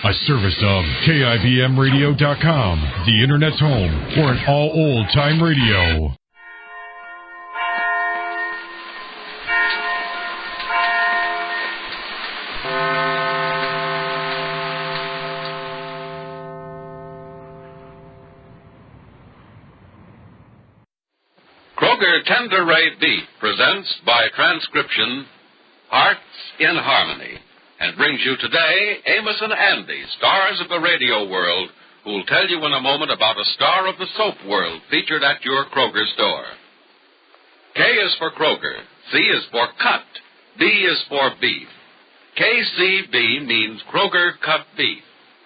A service of KIBMradio.com, the Internet's home for an all old-time radio. Kroger Tender Ray Beef presents by transcription Hearts in Harmony, and brings you today Amos and Andy, stars of the radio world, who'll tell you in a moment about a star of the soap world featured at your Kroger store. K is for Kroger, C is for cut, B is for beef. KCB means Kroger cut beef,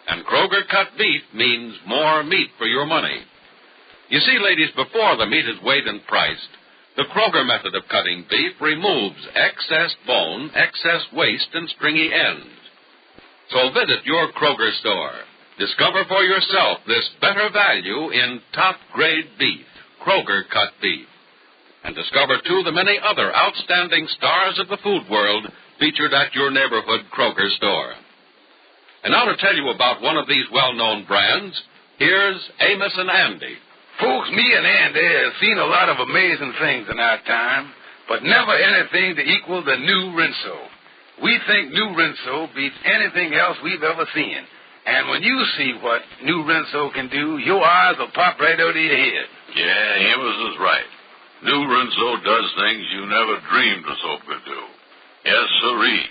and Kroger cut beef means more meat for your money. You see, ladies, before the meat is weighed and priced, the Kroger method of cutting beef removes excess bone, excess waste, and stringy ends. So visit your Kroger store. Discover for yourself this better value in top-grade beef, Kroger cut beef. And discover, too, the many other outstanding stars of the food world featured at your neighborhood Kroger store. And now to tell you about one of these well-known brands, here's Amos and Andy. Folks, me and Andy have seen a lot of amazing things in our time, but never anything to equal the new Rinso. We think new Rinso beats anything else we've ever seen. And when you see what new Rinso can do, your eyes will pop right out of your head. Yeah, Amos is right. New Rinso does things you never dreamed a soap could do. Yes, sirree.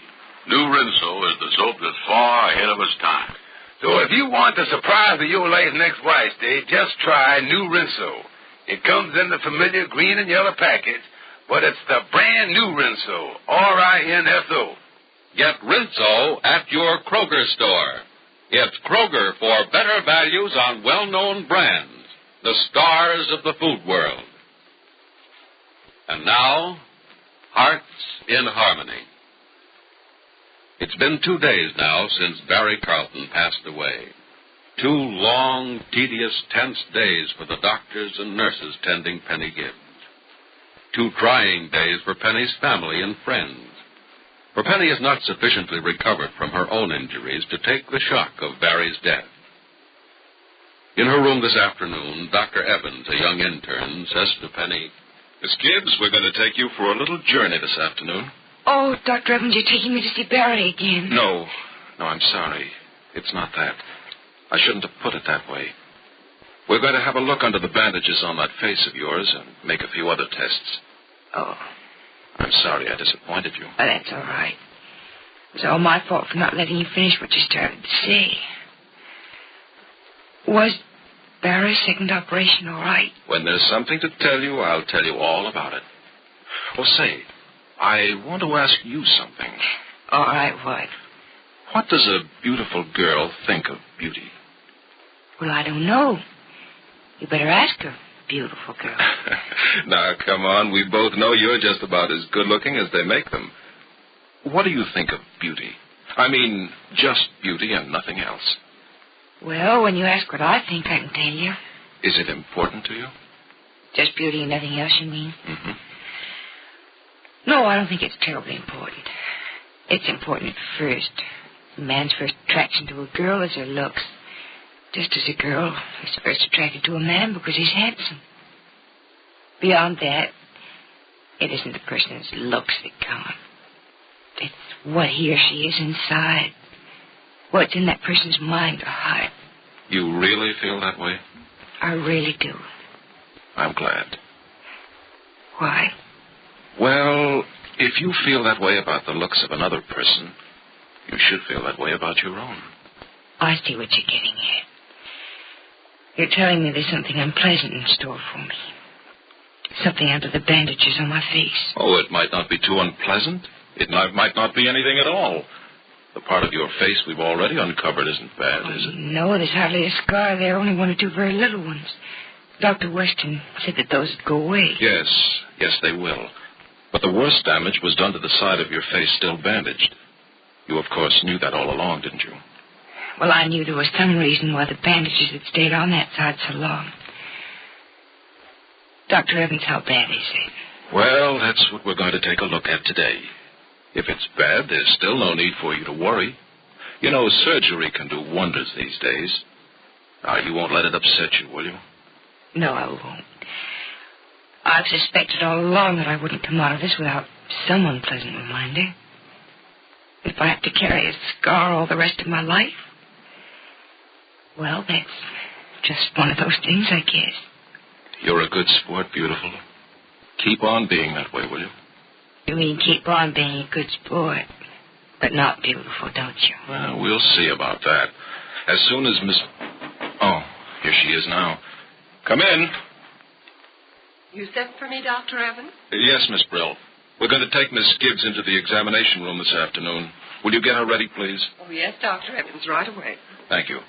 New Rinso is the soap that's far ahead of its time. So if you want the surprise of your life next Wednesday, just try new Rinso. It comes in the familiar green and yellow package, but it's the brand new Rinso, R-I-N-S-O. Get Rinso at your Kroger store. It's Kroger for better values on well-known brands, the stars of the food world. And now, Hearts in Harmony. It's been 2 days now since Barry Carlton passed away. 2 long, tedious, tense days for the doctors and nurses tending Penny Gibbs. 2 trying days for Penny's family and friends. For Penny is not sufficiently recovered from her own injuries to take the shock of Barry's death. In her room this afternoon, Dr. Evans, a young intern, says to Penny, Miss Gibbs, we're going to take you for a little journey this afternoon. Oh, Dr. Evans, you're taking me to see Barry again. No, I'm sorry. It's not that. I shouldn't have put it that way. We're going to have a look under the bandages on that face of yours and make a few other tests. Oh. I'm sorry I disappointed you. Oh, that's all right. It was all my fault for not letting you finish what you started to say. Was Barry's second operation all right? When there's something to tell you, I'll tell you all about it. Oh, say, I want to ask you something. All right, what? What does a beautiful girl think of beauty? Well, I don't know. You better ask her, beautiful girl. Now, come on. We both know you're just about as good-looking as they make them. What do you think of beauty? I mean, just beauty and nothing else. Well, when you ask what I think, I can tell you. Is it important to you? Just beauty and nothing else, you mean? Mm-hmm. No, I don't think it's terribly important. It's important at first. A man's first attraction to a girl is her looks. Just as a girl is first attracted to a man because he's handsome. Beyond that, it isn't the person's looks that count. It's what he or she is inside. What's in that person's mind or heart. You really feel that way? I really do. I'm glad. Why? Well, if you feel that way about the looks of another person, you should feel that way about your own. I see what you're getting at. You're telling me there's something unpleasant in store for me. Something under the bandages on my face. Oh, it might not be too unpleasant. It might not be anything at all. The part of your face we've already uncovered isn't bad, is it? No, there's hardly a scar there, only 1 or 2 very little ones. Dr. Weston said that those would go away. Yes, they will. But the worst damage was done to the side of your face still bandaged. You, of course, knew that all along, didn't you? Well, I knew there was some reason why the bandages had stayed on that side so long. Dr. Evans, how bad is it? Well, that's what we're going to take a look at today. If it's bad, there's still no need for you to worry. You know, surgery can do wonders these days. Now, you won't let it upset you, will you? No, I won't. I've suspected all along that I wouldn't come out of this without some unpleasant reminder. If I have to carry a scar all the rest of my life, well, that's just one of those things, I guess. You're a good sport, Beautiful. Keep on being that way, will you? You mean keep on being a good sport, but not beautiful, don't you? Well, we'll see about that. As soon as Miss... Oh, here she is now. Come in. You sent for me, Dr. Evans? Yes, Miss Brill. We're going to take Miss Gibbs into the examination room this afternoon. Will you get her ready, please? Oh, yes, Dr. Evans, right away. Thank you.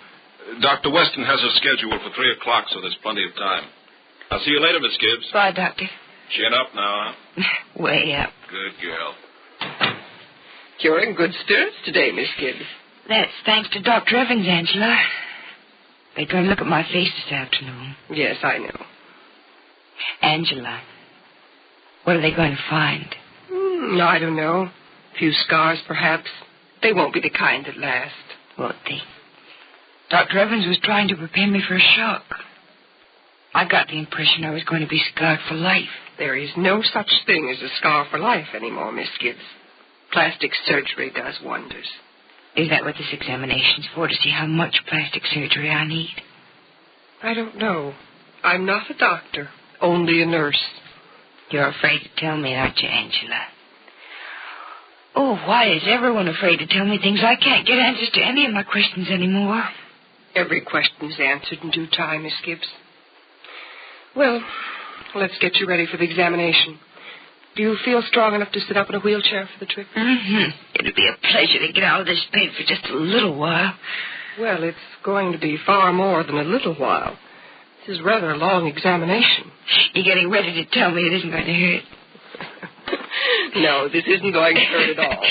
Dr. Weston has her scheduled for 3 o'clock, so there's plenty of time. I'll see you later, Miss Gibbs. Bye, Doctor. Chin up now, huh? Way up. Good girl. You're in good spirits today, Miss Gibbs. That's thanks to Dr. Evans, Angela. They're going to look at my face this afternoon. Yes, I know. Angela, what are they going to find? I don't know. A few scars, perhaps. They won't be the kind that last. Won't they? Dr. Evans was trying to prepare me for a shock. I got the impression I was going to be scarred for life. There is no such thing as a scar for life anymore, Miss Gibbs. Plastic surgery does wonders. Is that what this examination's for, to see how much plastic surgery I need? I don't know. I'm not a doctor, only a nurse. You're afraid to tell me, aren't you, Angela? Oh, why is everyone afraid to tell me things? I can't get answers to any of my questions anymore. Every question's answered in due time, Miss Gibbs. Well, let's get you ready for the examination. Do you feel strong enough to sit up in a wheelchair for the trip? Mm-hmm. It'll be a pleasure to get out of this pain for just a little while. Well, it's going to be far more than a little while. This is rather a long examination. You're getting ready to tell me it isn't going to hurt. No, this isn't going to hurt at all.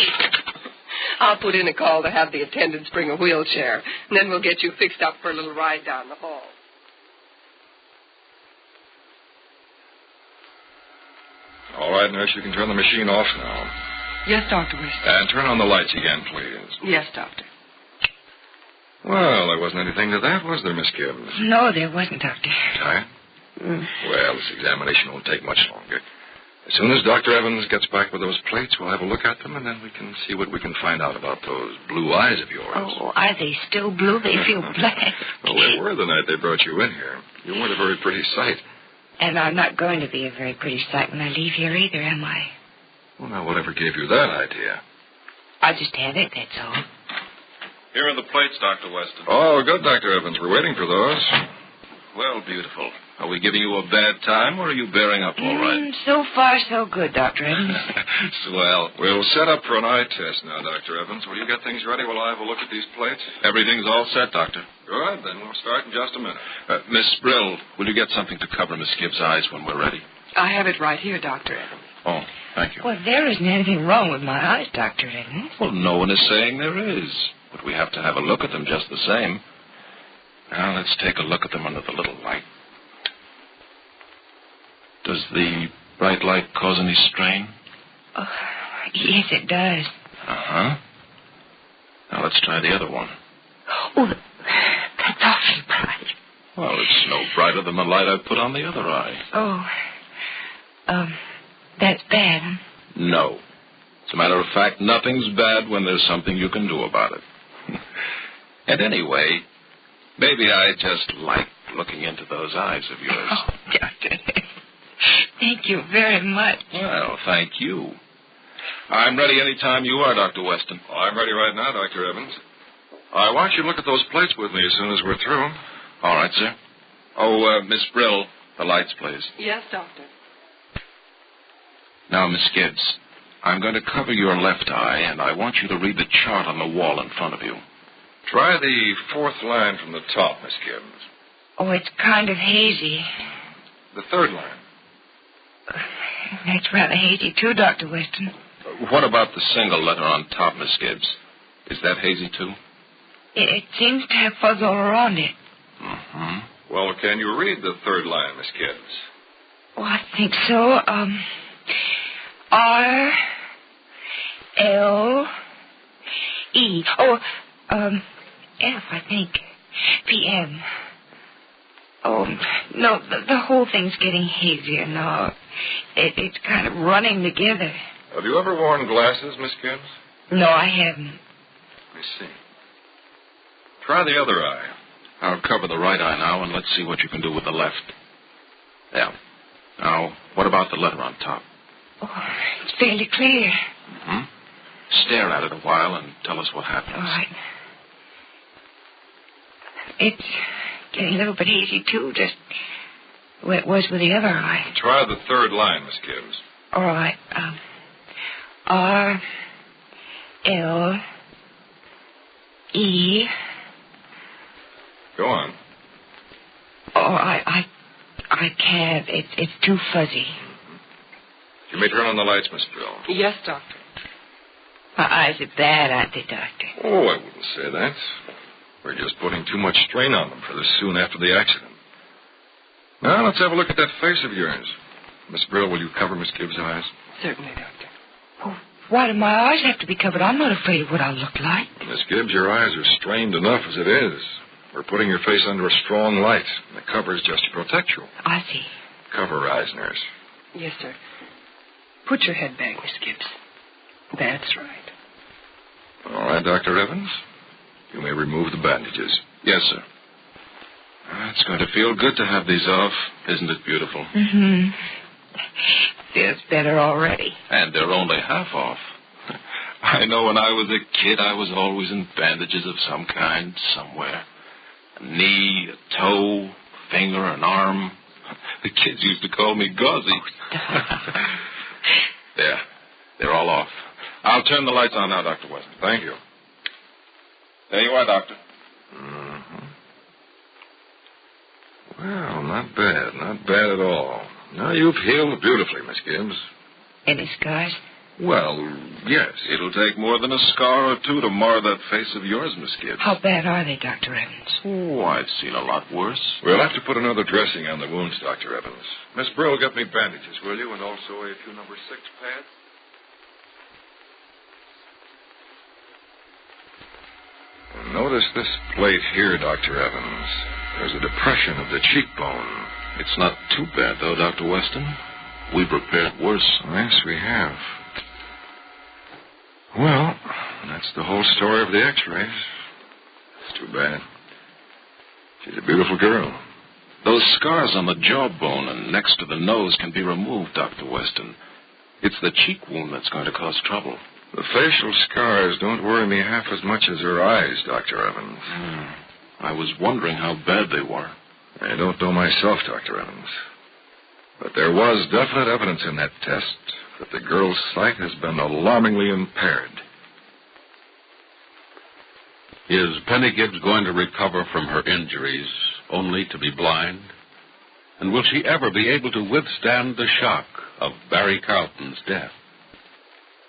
I'll put in a call to have the attendants bring a wheelchair, and then we'll get you fixed up for a little ride down the hall. All right, nurse, you can turn the machine off now. Yes, Dr. Weston. And turn on the lights again, please. Yes, Doctor. Well, there wasn't anything to that, was there, Miss Gibbs? No, there wasn't, Doctor. Tired? Well, this examination won't take much longer. As soon as Dr. Evans gets back with those plates, we'll have a look at them, and then we can see what we can find out about those blue eyes of yours. Oh, are they still blue? They feel black. Well, they were the night they brought you in here. You weren't a very pretty sight. And I'm not going to be a very pretty sight when I leave here either, am I? Well, now, whatever gave you that idea? I just have it, that's all. Here are the plates, Dr. Weston. Oh, good, Dr. Evans. We're waiting for those. Well, Beautiful. Are we giving you a bad time, or are you bearing up all right? So far, so good, Dr. Evans. Swell. We'll set up for an eye test now, Dr. Evans. Will you get things ready while I have a look at these plates? Everything's all set, Doctor. Good. Then we'll start in just a minute. Miss Brill, will you get something to cover Miss Gibbs' eyes when we're ready? I have it right here, Dr. Evans. Oh, thank you. Well, there isn't anything wrong with my eyes, Dr. Evans. Well, no one is saying there is. But we have to have a look at them just the same. Now, let's take a look at them under the little light. Does the bright light cause any strain? Oh, yes, it does. Uh-huh. Now, let's try the other one. Oh, that's awfully bright. Well, it's no brighter than the light I put on the other eye. Oh, that's bad, huh? No. As a matter of fact, nothing's bad when there's something you can do about it. And anyway, maybe I just like looking into those eyes of yours. Oh, Doctor, thank you very much. Well, thank you. I'm ready any time you are, Dr. Weston. Well, I'm ready right now, Dr. Evans. I want you to look at those plates with me as soon as we're through. All right, sir. Oh, Miss Brill, the lights, please. Yes, Doctor. Now, Miss Gibbs, I'm going to cover your left eye, and I want you to read the chart on the wall in front of you. Try the fourth line from the top, Miss Gibbs. Oh, it's kind of hazy. The third line. That's rather hazy, too, Dr. Weston. What about the single letter on top, Miss Gibbs? Is that hazy, too? It seems to have fuzz all around it. Mm-hmm. Well, can you read the third line, Miss Gibbs? Oh, I think so. R-L-E. Oh, F, I think. PM. Oh, no, the whole thing's getting hazier now. It's kind of running together. Have you ever worn glasses, Miss Gibbs? No, I haven't. I see. Try the other eye. I'll cover the right eye now, and let's see what you can do with the left. Yeah. Now, what about the letter on top? Oh, it's fairly clear. Mm-hmm. Stare at it a while and tell us what happens. All right. It's getting a little bit hazy, too, just where it was with the other eye. Try the third line, Miss Gibbs. All right. R, L, E. Go on. Oh, I can't. It's too fuzzy. You may turn on the lights, Miss Bill. Yes, Doctor. My eyes are bad, aren't they, Doctor? Oh, I wouldn't say that. We're just putting too much strain on them for this soon after the accident. Now, let's have a look at that face of yours. Miss Brill, will you cover Miss Gibbs' eyes? Certainly, Doctor. Oh, why do my eyes have to be covered? I'm not afraid of what I'll look like. Miss Gibbs, your eyes are strained enough as it is. We're putting your face under a strong light, and the cover is just to protect you. I see. Cover her eyes, nurse. Yes, sir. Put your head back, Miss Gibbs. That's right. All right, Dr. Evans. You may remove the bandages. Yes, sir. It's going to feel good to have these off. Isn't it beautiful? Mm-hmm. Feels better already. And they're only half off. I know when I was a kid, I was always in bandages of some kind, somewhere. A knee, a toe, finger, an arm. The kids used to call me Gauzy. There. They're all off. I'll turn the lights on now, Dr. Weston. Thank you. There you are, Doctor. Mm-hmm. Well, not bad. Not bad at all. Now, you've healed beautifully, Miss Gibbs. Any scars? Well, yes. It'll take more than a scar or two to mar that face of yours, Miss Gibbs. How bad are they, Dr. Evans? Oh, I've seen a lot worse. We'll have to put another dressing on the wounds, Dr. Evans. Miss Brill, get me bandages, will you? And also a few number 6 pads. And notice this plate here, Dr. Evans. There's a depression of the cheekbone. It's not too bad, though, Dr. Weston. We've repaired worse. Yes, we have. Well, that's the whole story of the x-rays. It's too bad. She's a beautiful girl. Those scars on the jawbone and next to the nose can be removed, Dr. Weston. It's the cheek wound that's going to cause trouble. The facial scars don't worry me half as much as her eyes, Dr. Evans. I was wondering how bad they were. I don't know myself, Dr. Evans. But there was definite evidence in that test that the girl's sight has been alarmingly impaired. Is Penny Gibbs going to recover from her injuries only to be blind? And will she ever be able to withstand the shock of Barry Carlton's death?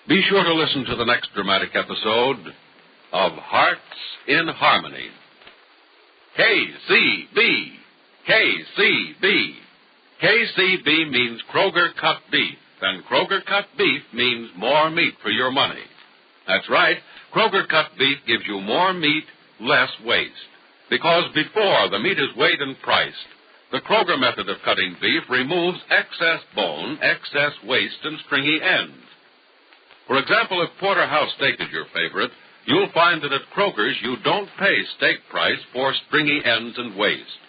Be sure to listen to the next dramatic episode of Hearts in Harmony. KCB. KCB. KCB means Kroger cut beef, and Kroger cut beef means more meat for your money. That's right. Kroger cut beef gives you more meat, less waste. Because before the meat is weighed and priced, the Kroger method of cutting beef removes excess bone, excess waste, and stringy ends. For example, if porterhouse steak is your favorite, you'll find that at Kroger's you don't pay steak price for stringy ends and waste.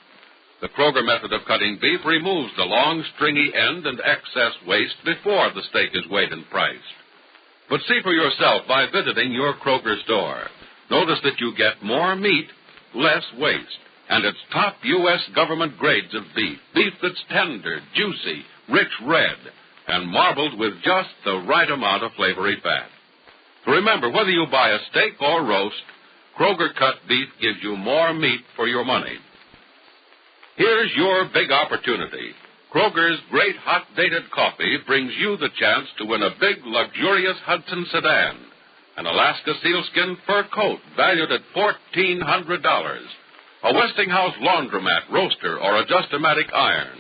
The Kroger method of cutting beef removes the long, stringy end and excess waste before the steak is weighed and priced. But see for yourself by visiting your Kroger store. Notice that you get more meat, less waste, and it's top U.S. government grades of beef. Beef that's tender, juicy, rich red, and marbled with just the right amount of flavory fat. So remember, whether you buy a steak or roast, Kroger cut beef gives you more meat for your money. Here's your big opportunity. Kroger's great hot dated coffee brings you the chance to win a big, luxurious Hudson sedan, an Alaska sealskin fur coat valued at $1,400, a Westinghouse laundromat, roaster, or a Just-O-Matic iron.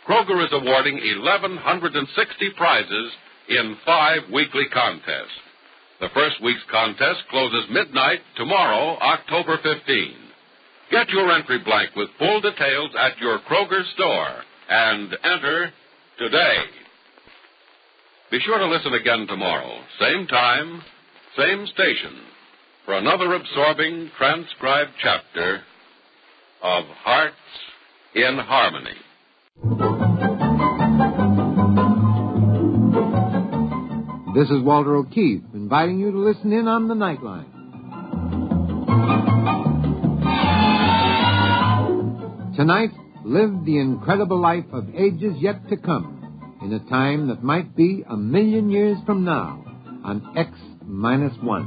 Kroger is awarding 1,160 prizes in 5 weekly contests. The first week's contest closes midnight tomorrow, October 15. Get your entry blank with full details at your Kroger store and enter today. Be sure to listen again tomorrow, same time, same station, for another absorbing transcribed chapter of Hearts in Harmony. This is Walter O'Keefe, inviting you to listen in on the Nightline. Tonight, live the incredible life of ages yet to come, in a time that might be 1,000,000 years from now, on X-1.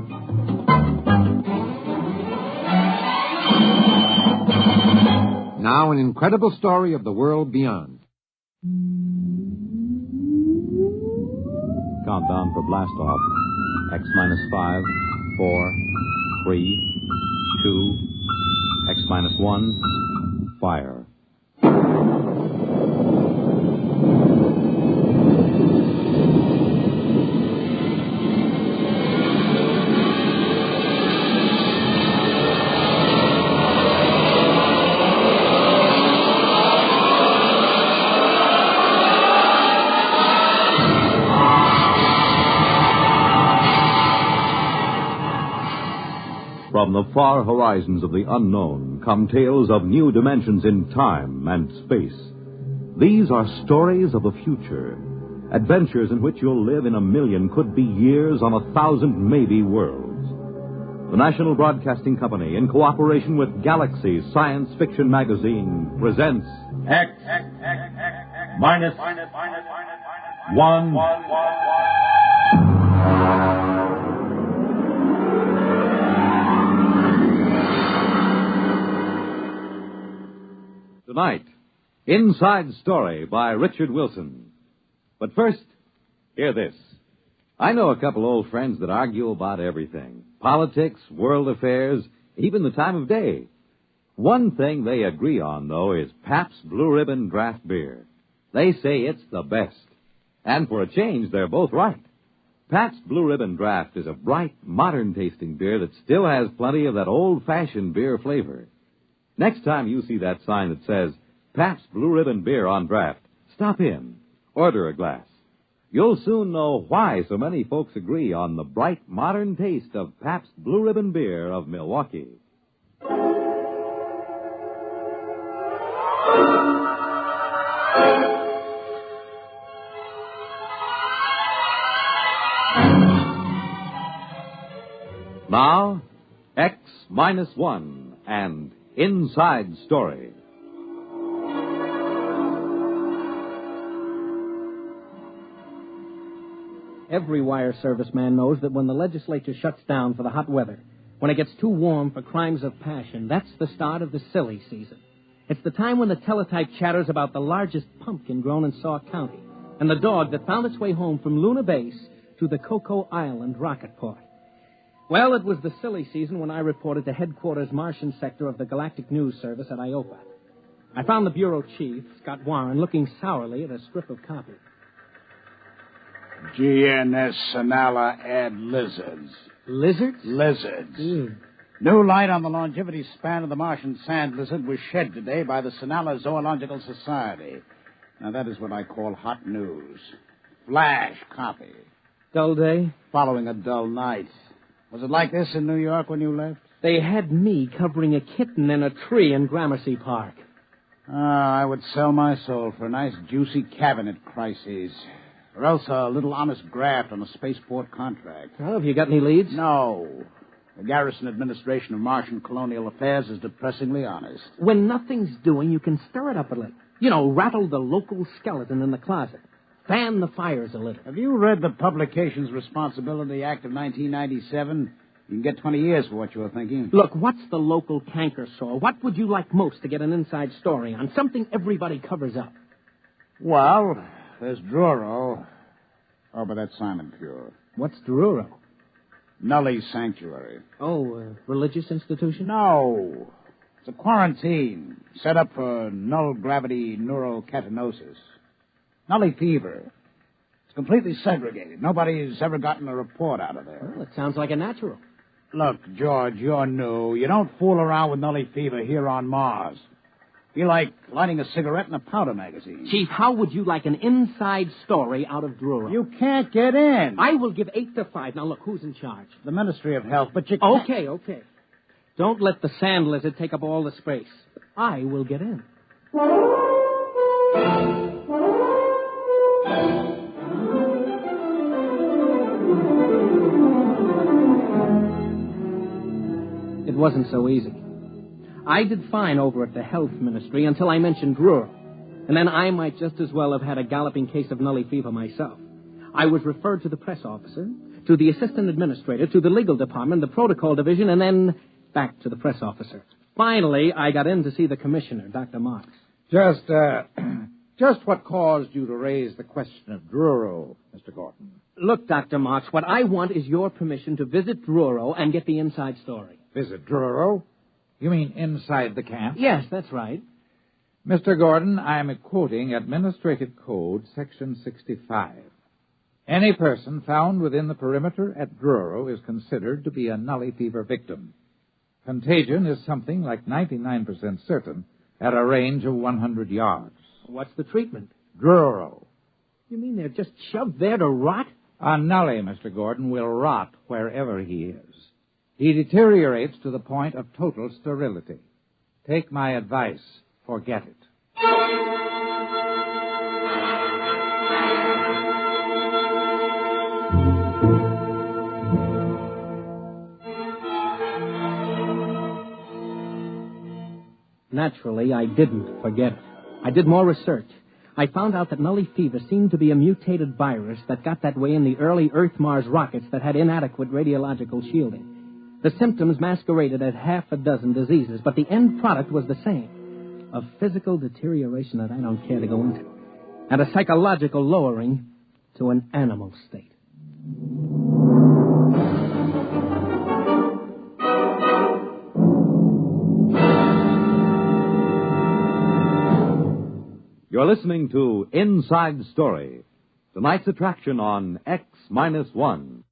Now, an incredible story of the world beyond. Countdown for blast off. X-5, 4, 3, 2, X-1, fire. From the far horizons of the unknown come tales of new dimensions in time and space. These are stories of the future, adventures in which you'll live in 1,000,000, could be years, on 1,000 maybe worlds. The National Broadcasting Company, in cooperation with Galaxy Science Fiction Magazine, presents X-1. Tonight, Inside Story by Richard Wilson. But first, hear this. I know a couple old friends that argue about everything. Politics, world affairs, even the time of day. One thing they agree on, though, is Pabst Blue Ribbon draft beer. They say it's the best. And for a change, they're both right. Pabst Blue Ribbon Draft is a bright, modern-tasting beer that still has plenty of that old-fashioned beer flavor. Next time you see that sign that says, Pabst Blue Ribbon Beer on draft, stop in, order a glass. You'll soon know why so many folks agree on the bright, modern taste of Pabst Blue Ribbon Beer of Milwaukee. Now, X-1 and Inside Story. Every wire serviceman knows that when the legislature shuts down for the hot weather, when it gets too warm for crimes of passion, that's the start of the silly season. It's the time when the teletype chatters about the largest pumpkin grown in Sauk County and the dog that found its way home from Luna Base to the Cocoa Island rocket port. Well, it was the silly season when I reported to headquarters Martian sector of the Galactic News Service at IOPA. I found the bureau chief, Scott Warren, looking sourly at a strip of copy. GNS Sinala add lizards. Lizards? Lizards. Mm. New light on the longevity span of the Martian sand lizard was shed today by the Sinala Zoological Society. Now, that is what I call hot news. Flash copy. Dull day? Following a dull night. Was it like this in New York when you left? They had me covering a kitten in a tree in Gramercy Park. I would sell my soul for a nice, juicy cabinet crisis. Or else a little honest graft on a spaceport contract. Well, have you got any leads? No. The Garrison Administration of Martian Colonial Affairs is depressingly honest. When nothing's doing, you can stir it up a little. You know, rattle the local skeleton in the closet. Fan the fires a little. Have you read the Publications Responsibility Act of 1997? You can get 20 years for what you were thinking. Look, what's the local canker sore? What would you like most to get an inside story on? Something everybody covers up. Well, there's Druro. Oh, but that's Simon Pure. What's Druro? Nully's Sanctuary. Oh, a religious institution? No. It's a quarantine set up for null gravity neurocatinosis. Nully fever. It's Completely segregated. Nobody's ever gotten a report out of there. Well, it sounds like a natural. Look, George, you're new. You don't fool around with Nully fever here on Mars. Be like lighting a cigarette in a powder magazine. Chief, how would you like an inside story out of Druro? You can't get in. I will give 8 to 5. Now, look, who's in charge? The Ministry of Health, but you can't... Okay. Don't let the sand lizard take up all the space. I will get in. It wasn't so easy. I did fine over at the Health Ministry until I mentioned Druro. And then I might just as well have had a galloping case of Nully fever myself. I was referred to the press officer, to the assistant administrator, to the legal department, the protocol division, and then back to the press officer. Finally, I got in to see the commissioner, Dr. Marks. Just what caused you to raise the question of Druro, Mr. Gordon? Look, Dr. Marks, what I want is your permission to visit Druro and get the inside story. Visit Druro? You mean inside the camp? Yes, that's right. Mr. Gordon, I am quoting Administrative Code, Section 65. Any person found within the perimeter at Druro is considered to be a Nully fever victim. Contagion is something like 99% certain at a range of 100 yards. What's the treatment? Druro. You mean they're just shoved there to rot? A Nully, Mr. Gordon, will rot wherever he is. He deteriorates to the point of total sterility. Take my advice. Forget it. Naturally, I didn't forget it. I did more research. I found out that Nully fever seemed to be a mutated virus that got that way in the early Earth-Mars rockets that had inadequate radiological shielding. The symptoms masqueraded as half a dozen diseases, but the end product was the same. A physical deterioration that I don't care to go into, and a psychological lowering to an animal state. You're listening to Inside Story, tonight's attraction on X-1.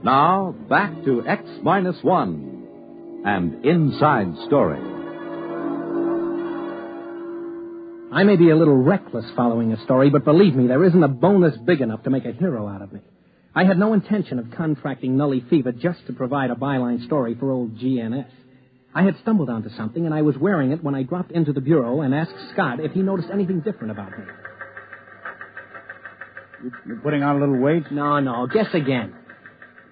Now, back to X-1 and Inside Story. I may be a little reckless following a story, but believe me, there isn't a bonus big enough to make a hero out of me. I had no intention of contracting Nully fever just to provide a byline story for old GNS. I had stumbled onto something, and I was wearing it when I dropped into the bureau and asked Scott if he noticed anything different about me. You're putting on a little weight? No. Guess again.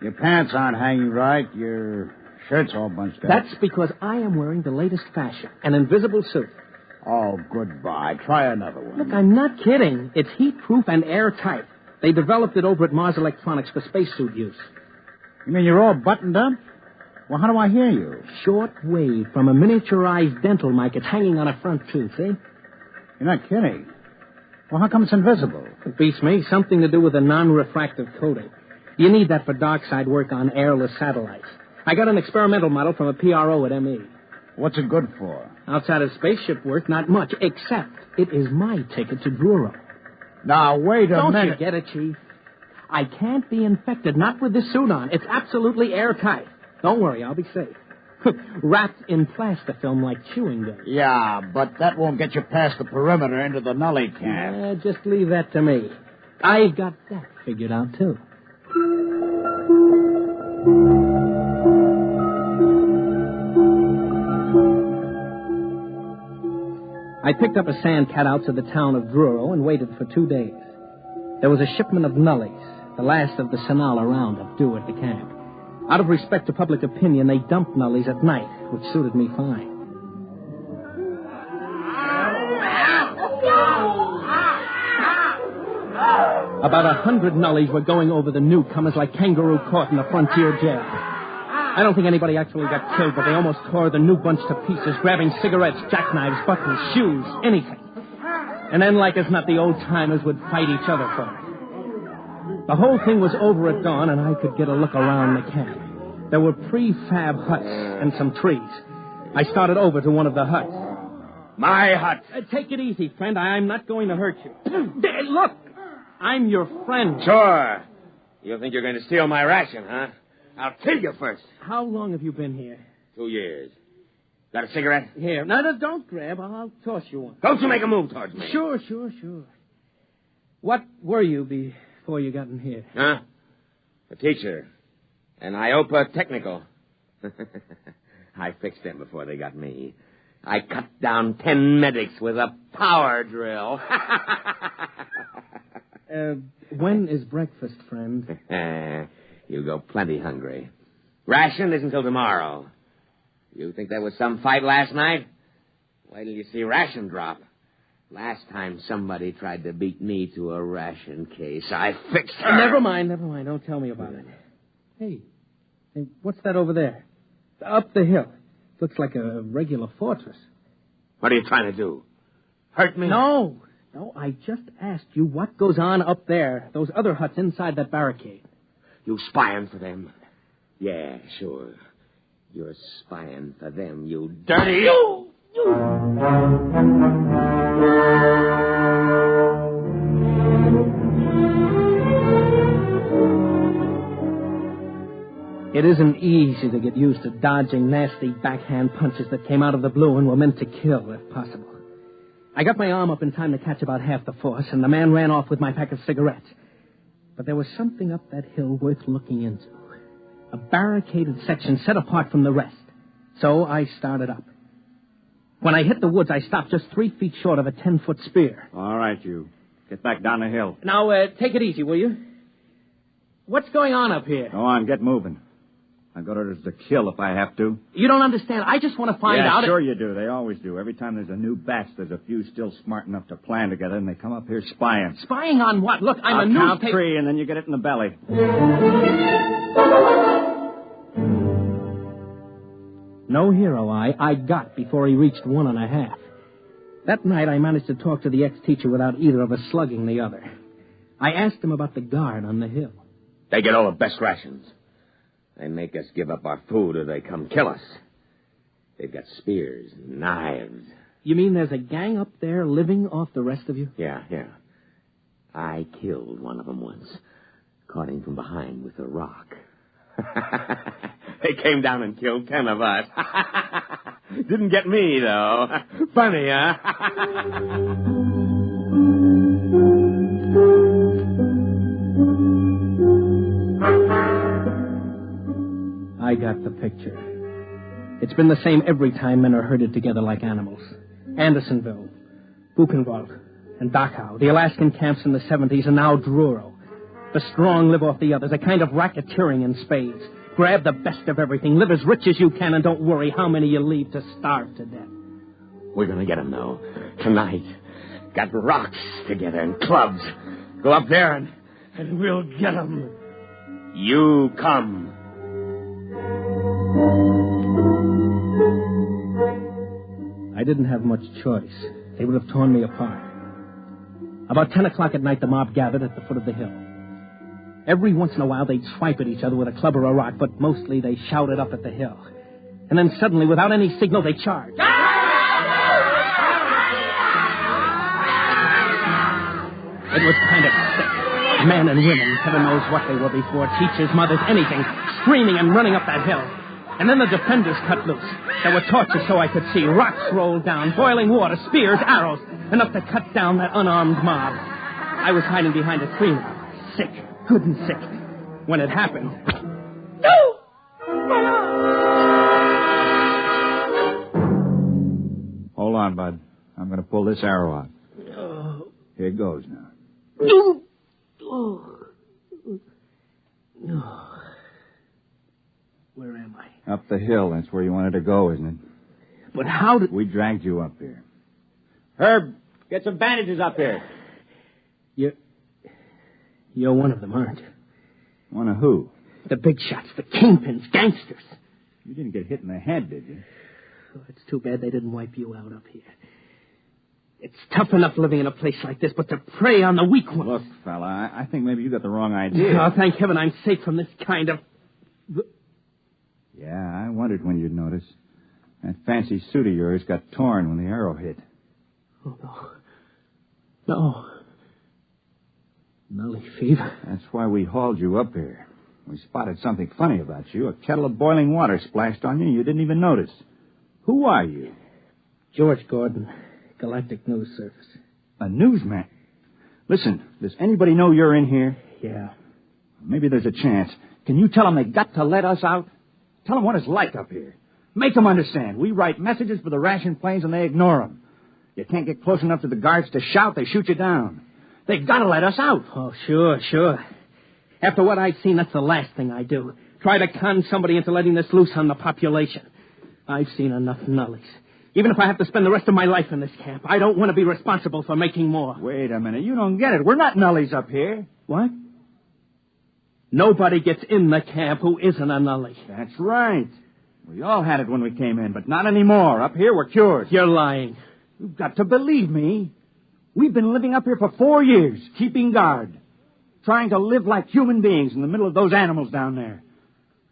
Your pants aren't hanging right. Your shirt's all bunched up. That's because I am wearing the latest fashion, an invisible suit. Oh, goodbye. Try another one. Look, I'm not kidding. It's heat-proof and airtight. They developed it over at Mars Electronics for spacesuit use. You mean you're all buttoned up? Well, how do I hear you? Short wave from a miniaturized dental mic. It's hanging on a front tooth, see? You're not kidding. Well, how come it's invisible? It beats me. Something to do with a non-refractive coating. You need that for dark side work on airless satellites. I got an experimental model from a PRO at ME. What's it good for? Outside of spaceship work, not much, except it is my ticket to Druro. Now, wait a minute. minute. Don't you get it, Chief? I can't be infected, not with this suit on. It's absolutely airtight. Don't worry, I'll be safe. Wrapped in plastifilm like chewing gum. Yeah, but that won't get you past the perimeter into the Nully camp. Just leave that to me. I got that figured out, too. I picked up a sandcat out to the town of Druro and waited for 2 days. There was a shipment of Nullies, the last of the Sinala roundup, due at the camp. Out of respect to public opinion, they dumped Nullies at night, which suited me fine. About 100 Nullies were going over the newcomers like kangaroo caught in a frontier jail. I don't think anybody actually got killed, but they almost tore the new bunch to pieces, grabbing cigarettes, jackknives, buttons, shoes, anything. And then, like as not, the old-timers would fight each other for it. The whole thing was over at dawn, and I could get a look around the camp. There were prefab huts and some trees. I started over to one of the huts. My hut. Take it easy, friend. I'm not going to hurt you. Look! I'm your friend. Sure. You think you're going to steal my ration, huh? I'll kill you first. How long have you been here? 2 years. Got a cigarette? Here. No, don't grab. I'll toss you one. Don't you make a move towards me. Sure. What were you before you got in here? Huh? A teacher. An IOPA technical. I fixed them before they got me. I cut down 10 medics with a power drill. When is breakfast, friend? You go plenty hungry. Ration isn't until tomorrow. You think there was some fight last night? Wait till you see ration drop. Last time somebody tried to beat me to a ration case, I fixed her. Never mind. Don't tell me about it. Hey, what's that over there? Up the hill. Looks like a regular fortress. What are you trying to do? Hurt me? No, I just asked you what goes on up there. Those other huts inside that barricade. You spying for them? Yeah, sure. You're spying for them, you dirty... It isn't easy to get used to dodging nasty backhand punches that came out of the blue and were meant to kill, if possible. I got my arm up in time to catch about half the force, and the man ran off with my pack of cigarettes. But there was something up that hill worth looking into. A barricaded section set apart from the rest. So I started up. When I hit the woods, I stopped just 3 feet short of a 10-foot spear. All right, you. Get back down the hill. Now, take it easy, will you? What's going on up here? Go on, get moving. I've got orders to kill if I have to. You don't understand. I just want to find out... Yeah, sure you do. They always do. Every time there's a new batch, there's a few still smart enough to plan together, and they come up here spying. Spying on what? Look, I'll count 3, and then you get it in the belly. No hero I got before he reached 1.5. That night, I managed to talk to the ex-teacher without either of us slugging the other. I asked him about the guard on the hill. They get all the best rations. They make us give up our food or they come kill us. They've got spears and knives. You mean there's a gang up there living off the rest of you? Yeah. I killed one of them once. Caught him from behind with a rock. They came down and killed 10 of us. Didn't get me, though. Funny, huh? I got the picture. It's been the same every time men are herded together like animals. Andersonville, Buchenwald, and Dachau, the Alaskan camps in the 70s, and now Druro. The strong live off the others, a kind of racketeering in spades. Grab the best of everything, live as rich as you can, and don't worry how many you leave to starve to death. We're going to get them, though. Tonight. Got rocks together and clubs. Go up there and we'll get them. You come. I didn't have much choice. They would have torn me apart. About 10 o'clock at night, the mob gathered at the foot of the hill. Every once in a while, they'd swipe at each other with a club or a rock, but mostly they shouted up at the hill. And then suddenly, without any signal, they charged. It was kind of sick. Men and women, heaven knows what they were before, teachers, mothers, anything, screaming and running up that hill. And then the defenders cut loose. There were torches so I could see, rocks rolled down, boiling water, spears, arrows, enough to cut down that unarmed mob. I was hiding behind a tree now, sick, good and sick. When it happened... No! Hold on, bud. I'm going to pull this arrow out. Here it goes now. Where am I? Up the hill. That's where you wanted to go, isn't it? But how did... We dragged you up here. Herb, get some bandages up here. You're one of them, aren't you? One of who? The big shots, the kingpins, gangsters. You didn't get hit in the head, did you? Oh, it's too bad they didn't wipe you out up here. It's tough enough living in a place like this, but to prey on the weak ones... Look, fella, I think maybe you got the wrong idea. Oh, thank heaven I'm safe from this kind of... Yeah, I wondered when you'd notice. That fancy suit of yours got torn when the arrow hit. Oh, no. No. Nully fever. That's why we hauled you up here. We spotted something funny about you. A kettle of boiling water splashed on you and you didn't even notice. Who are you? George Gordon, Galactic News Service. A newsman? Listen, does anybody know you're in here? Yeah. Maybe there's a chance. Can you tell them they got to let us out? Tell them what it's like up here. Make them understand. We write messages for the ration planes and they ignore them. You can't get close enough to the guards to shout, they shoot you down. They've got to let us out. Oh, sure. After what I've seen, that's the last thing I do. Try to con somebody into letting this loose on the population. I've seen enough nullies. Even if I have to spend the rest of my life in this camp, I don't want to be responsible for making more. Wait a minute. You don't get it. We're not nullies up here. What? Nobody gets in the camp who isn't a nully. That's right. We all had it when we came in, but not anymore. Up here, we're cured. You're lying. You've got to believe me. We've been living up here for 4 years, keeping guard. Trying to live like human beings in the middle of those animals down there.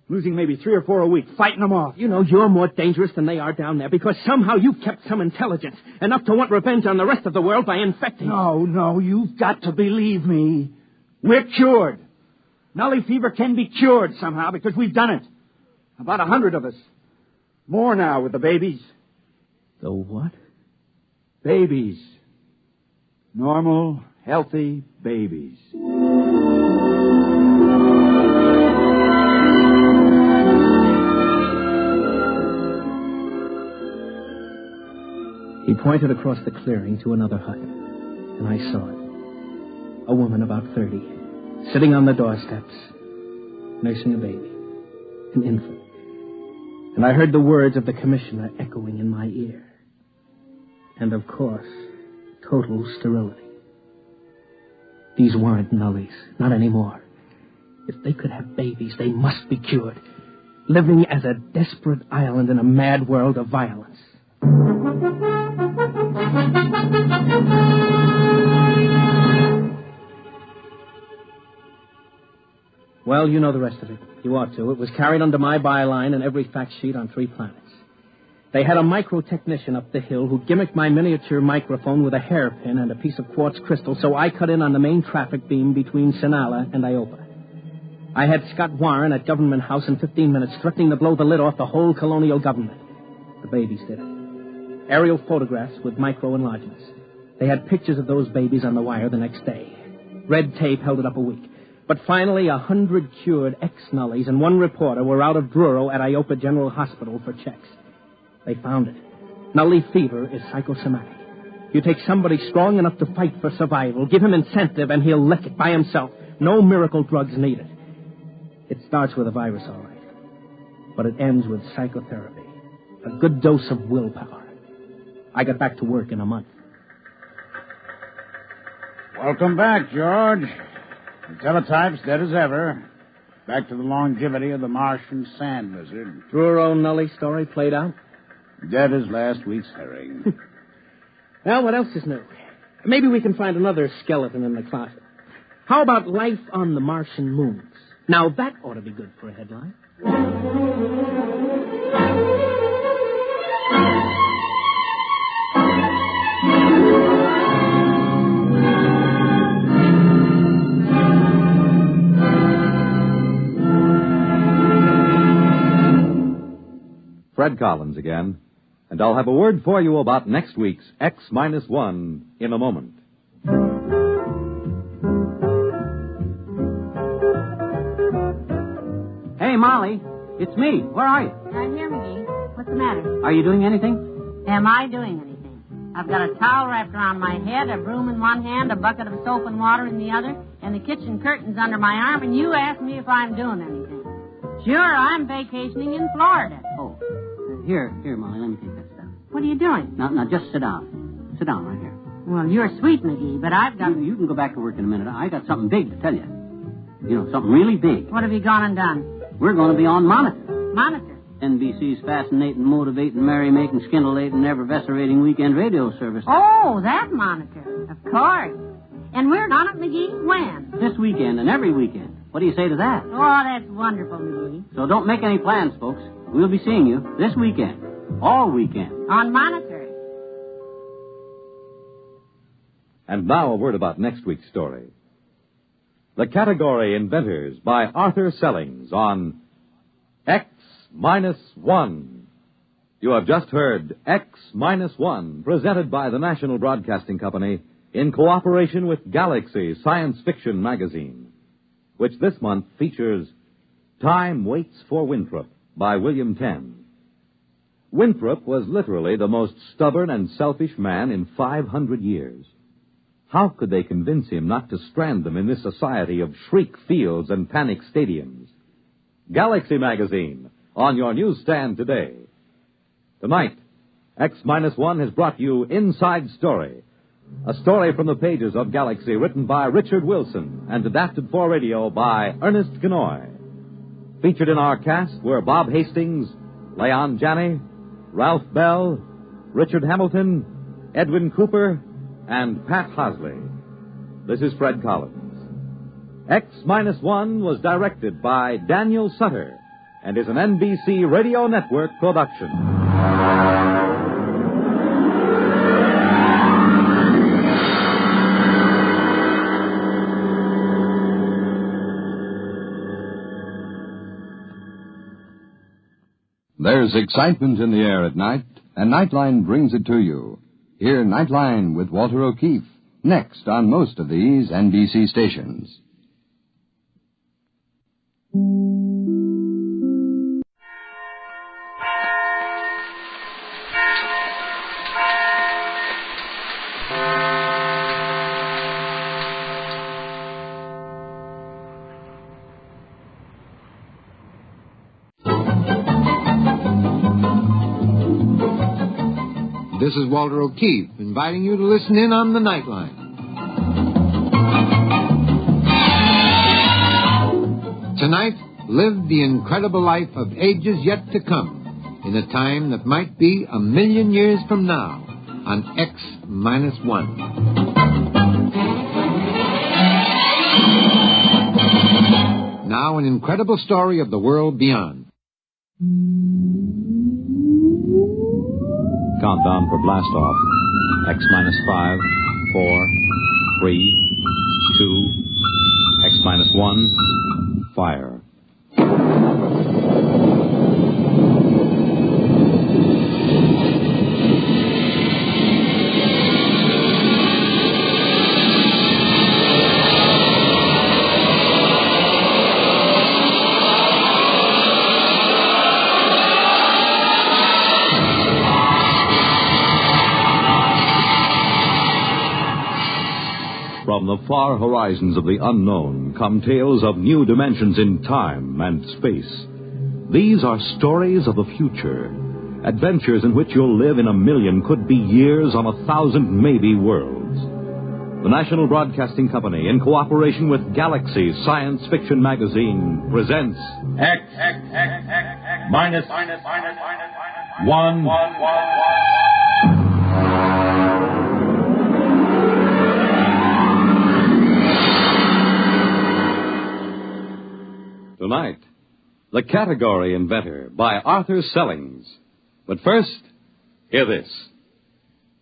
Losing maybe 3 or 4 a week, fighting them off. You know, you're more dangerous than they are down there because somehow you've kept some intelligence, enough to want revenge on the rest of the world by infecting. No, you've got to believe me. We're cured. Nully fever can be cured somehow because we've done it. About 100 of us. More now with the babies. The what? Babies. Normal, healthy babies. He pointed across the clearing to another hut, and I saw it. A woman about 30, sitting on the doorsteps, nursing a baby, an infant. And I heard the words of the commissioner echoing in my ear. And, of course, total sterility. These weren't nullies, not anymore. If they could have babies, they must be cured, living as a desperate island in a mad world of violence. Well, you know the rest of it. You ought to. It was carried under my byline in every fact sheet on 3 planets. They had a micro-technician up the hill who gimmicked my miniature microphone with a hairpin and a piece of quartz crystal, so I cut in on the main traffic beam between Sinala and Iopa. I had Scott Warren at Government House in 15 minutes, threatening to blow the lid off the whole colonial government. The babies did it. Aerial photographs with micro-enlargements. They had pictures of those babies on the wire the next day. Red tape held it up a week. But finally, 100 cured ex-nullies and 1 reporter were out of Druro at Iopa General Hospital for checks. They found it. Nully fever is psychosomatic. You take somebody strong enough to fight for survival, give him incentive, and he'll lick it by himself. No miracle drugs needed. It starts with a virus, all right. But it ends with psychotherapy. A good dose of willpower. I got back to work in a month. Welcome back, George. The teletype's dead as ever. Back to the longevity of the Martian sand lizard. Druro Nully story played out? Dead as last week's herring. Well, what else is new? Maybe we can find another skeleton in the closet. How about life on the Martian moons? Now, that ought to be good for a headline. Fred Collins again, and I'll have a word for you about next week's X-1 in a moment. Hey, Molly, it's me. Where are you? I'm here, McGee. What's the matter? Are you doing anything? Am I doing anything? I've got a towel wrapped around my head, a broom in one hand, a bucket of soap and water in the other, and the kitchen curtains under my arm, and you ask me if I'm doing anything. Sure, I'm vacationing in Florida. Oh, here, Molly, let me take that stuff. What are you doing? Now, just sit down. Sit down right here. Well, you're sweet, McGee, but I've got... You can go back to work in a minute. I got something big to tell you. You know, something really big. What have you gone and done? We're going to be on Monitor. Monitor? NBC's fascinating, motivating, merry-making, scintillating, ever-vescerating weekend radio service. Oh, that Monitor. Of course. And we're on it, McGee? When? This weekend and every weekend. What do you say to that? Oh, that's wonderful, McGee. So don't make any plans, folks. We'll be seeing you this weekend. All weekend. On Monitor. And now a word about next week's story. The Category Inventors by Arthur Sellings on X-1. You have just heard X-1, presented by the National Broadcasting Company in cooperation with Galaxy Science Fiction Magazine, which this month features Time Waits for Winthrop by William Tenn. Winthrop was literally the most stubborn and selfish man in 500 years. How could they convince him not to strand them in this society of shriek fields and panic stadiums? Galaxy Magazine, on your newsstand today. Tonight, X-1 has brought you Inside Story, a story from the pages of Galaxy written by Richard Wilson and adapted for radio by Ernest Kenoy. Featured in our cast were Bob Hastings, Leon Janney, Ralph Bell, Richard Hamilton, Edwin Cooper, and Pat Hosley. This is Fred Collins. X-1 was directed by Daniel Sutter and is an NBC Radio Network production. There's excitement in the air at night, and Nightline brings it to you. Hear Nightline with Walter O'Keefe, next on most of these NBC stations. This is Walter O'Keefe, inviting you to listen in on the Nightline. Tonight, live the incredible life of ages yet to come, in a time that might be 1,000,000 years from now, on X-1. Now, an incredible story of the world beyond. Countdown for blast-off. X-5, 4, 3, 2, X-1, fire. From the far horizons of the unknown come tales of new dimensions in time and space. These are stories of the future, adventures in which you'll live in 1,000,000, could be years on 1,000, maybe worlds. The National Broadcasting Company, in cooperation with Galaxy Science Fiction Magazine, presents X-1. Tonight, The Category Inventor by Arthur Sellings. But first, hear this.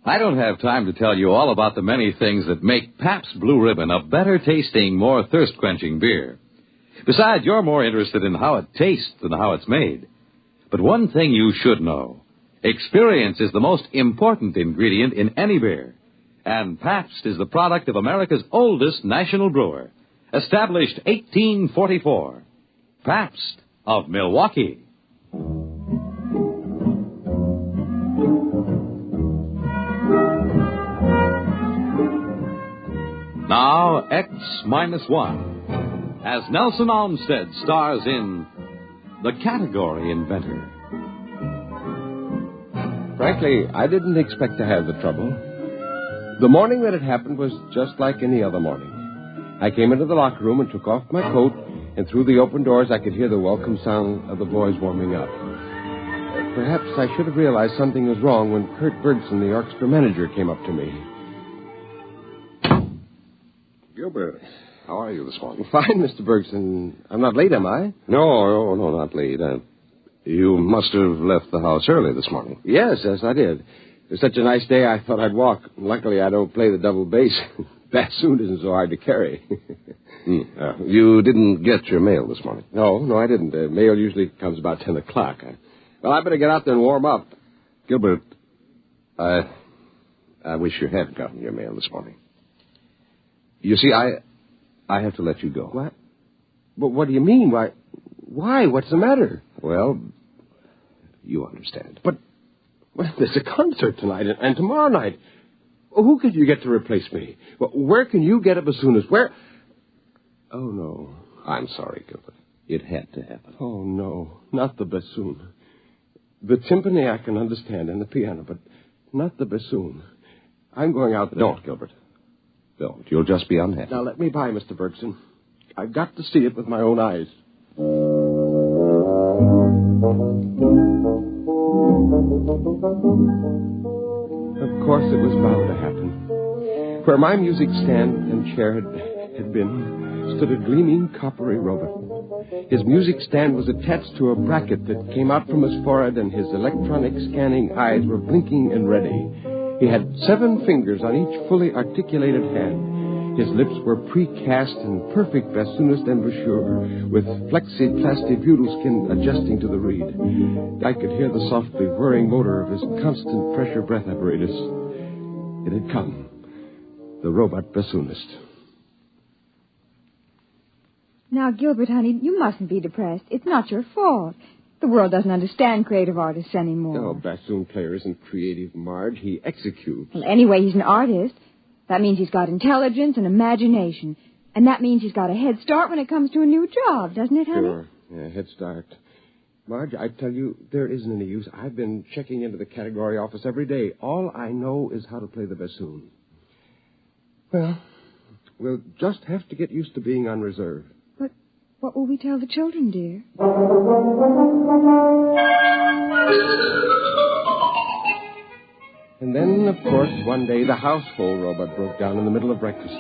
I don't have time to tell you all about the many things that make Pabst Blue Ribbon a better-tasting, more thirst-quenching beer. Besides, you're more interested in how it tastes than how it's made. But one thing you should know. Experience is the most important ingredient in any beer. And Pabst is the product of America's oldest national brewer, established 1844. Pabst of Milwaukee. Now, X-1, as Nelson Olmsted stars in The Category Inventor. Frankly, I didn't expect to have the trouble. The morning that it happened was just like any other morning. I came into the locker room and took off my coat, and through the open doors I could hear the welcome sound of the boys warming up. Perhaps I should have realized something was wrong when Kurt Bergson, the orchestra manager, came up to me. Gilbert, how are you this morning? Fine, Mr. Bergson. I'm not late, am I? No, not late. You must have left the house early this morning. Yes, I did. It was such a nice day, I thought I'd walk. Luckily, I don't play the double bass. Bassoon isn't so hard to carry. You didn't get your mail this morning? No, I didn't. Mail usually comes about 10 o'clock. I better get out there and warm up. Gilbert, I wish you had gotten your mail this morning. You see, I have to let you go. What? But what do you mean? Why? What's the matter? Well, you understand. But there's a concert tonight and tomorrow night. Who could you get to replace me? Where can you get a bassoonist? Where? Oh, no. I'm sorry, Gilbert. It had to happen. Oh, no. Not the bassoon. The timpani I can understand and the piano, but not the bassoon. I'm going out there. Don't, Gilbert. Don't. You'll just be unhappy. Now, let me by, Mr. Bergson. I've got to see it with my own eyes. Of course, it was bound to happen. Where my music stand and chair had been stood a gleaming coppery robot. His music stand was attached to a bracket that came out from his forehead, and his electronic scanning eyes were blinking and ready. He had 7 fingers on each fully articulated hand. His lips were precast in perfect bassoonist embouchure, with flexi-plasti butyl skin adjusting to the reed. I could hear the softly whirring motor of his constant pressure breath apparatus. It had come. The robot bassoonist. Now, Gilbert, honey, you mustn't be depressed. It's not your fault. The world doesn't understand creative artists anymore. No, bassoon player isn't creative, Marge. He executes. Well, anyway, he's an artist. That means he's got intelligence and imagination. And that means he's got a head start when it comes to a new job, doesn't it, honey? Sure. Yeah, head start. Marge, I tell you, there isn't any use. I've been checking into the category office every day. All I know is how to play the bassoon. Well, we'll just have to get used to being on reserve. But what will we tell the children, dear? And then, of course, one day the household robot broke down in the middle of breakfast.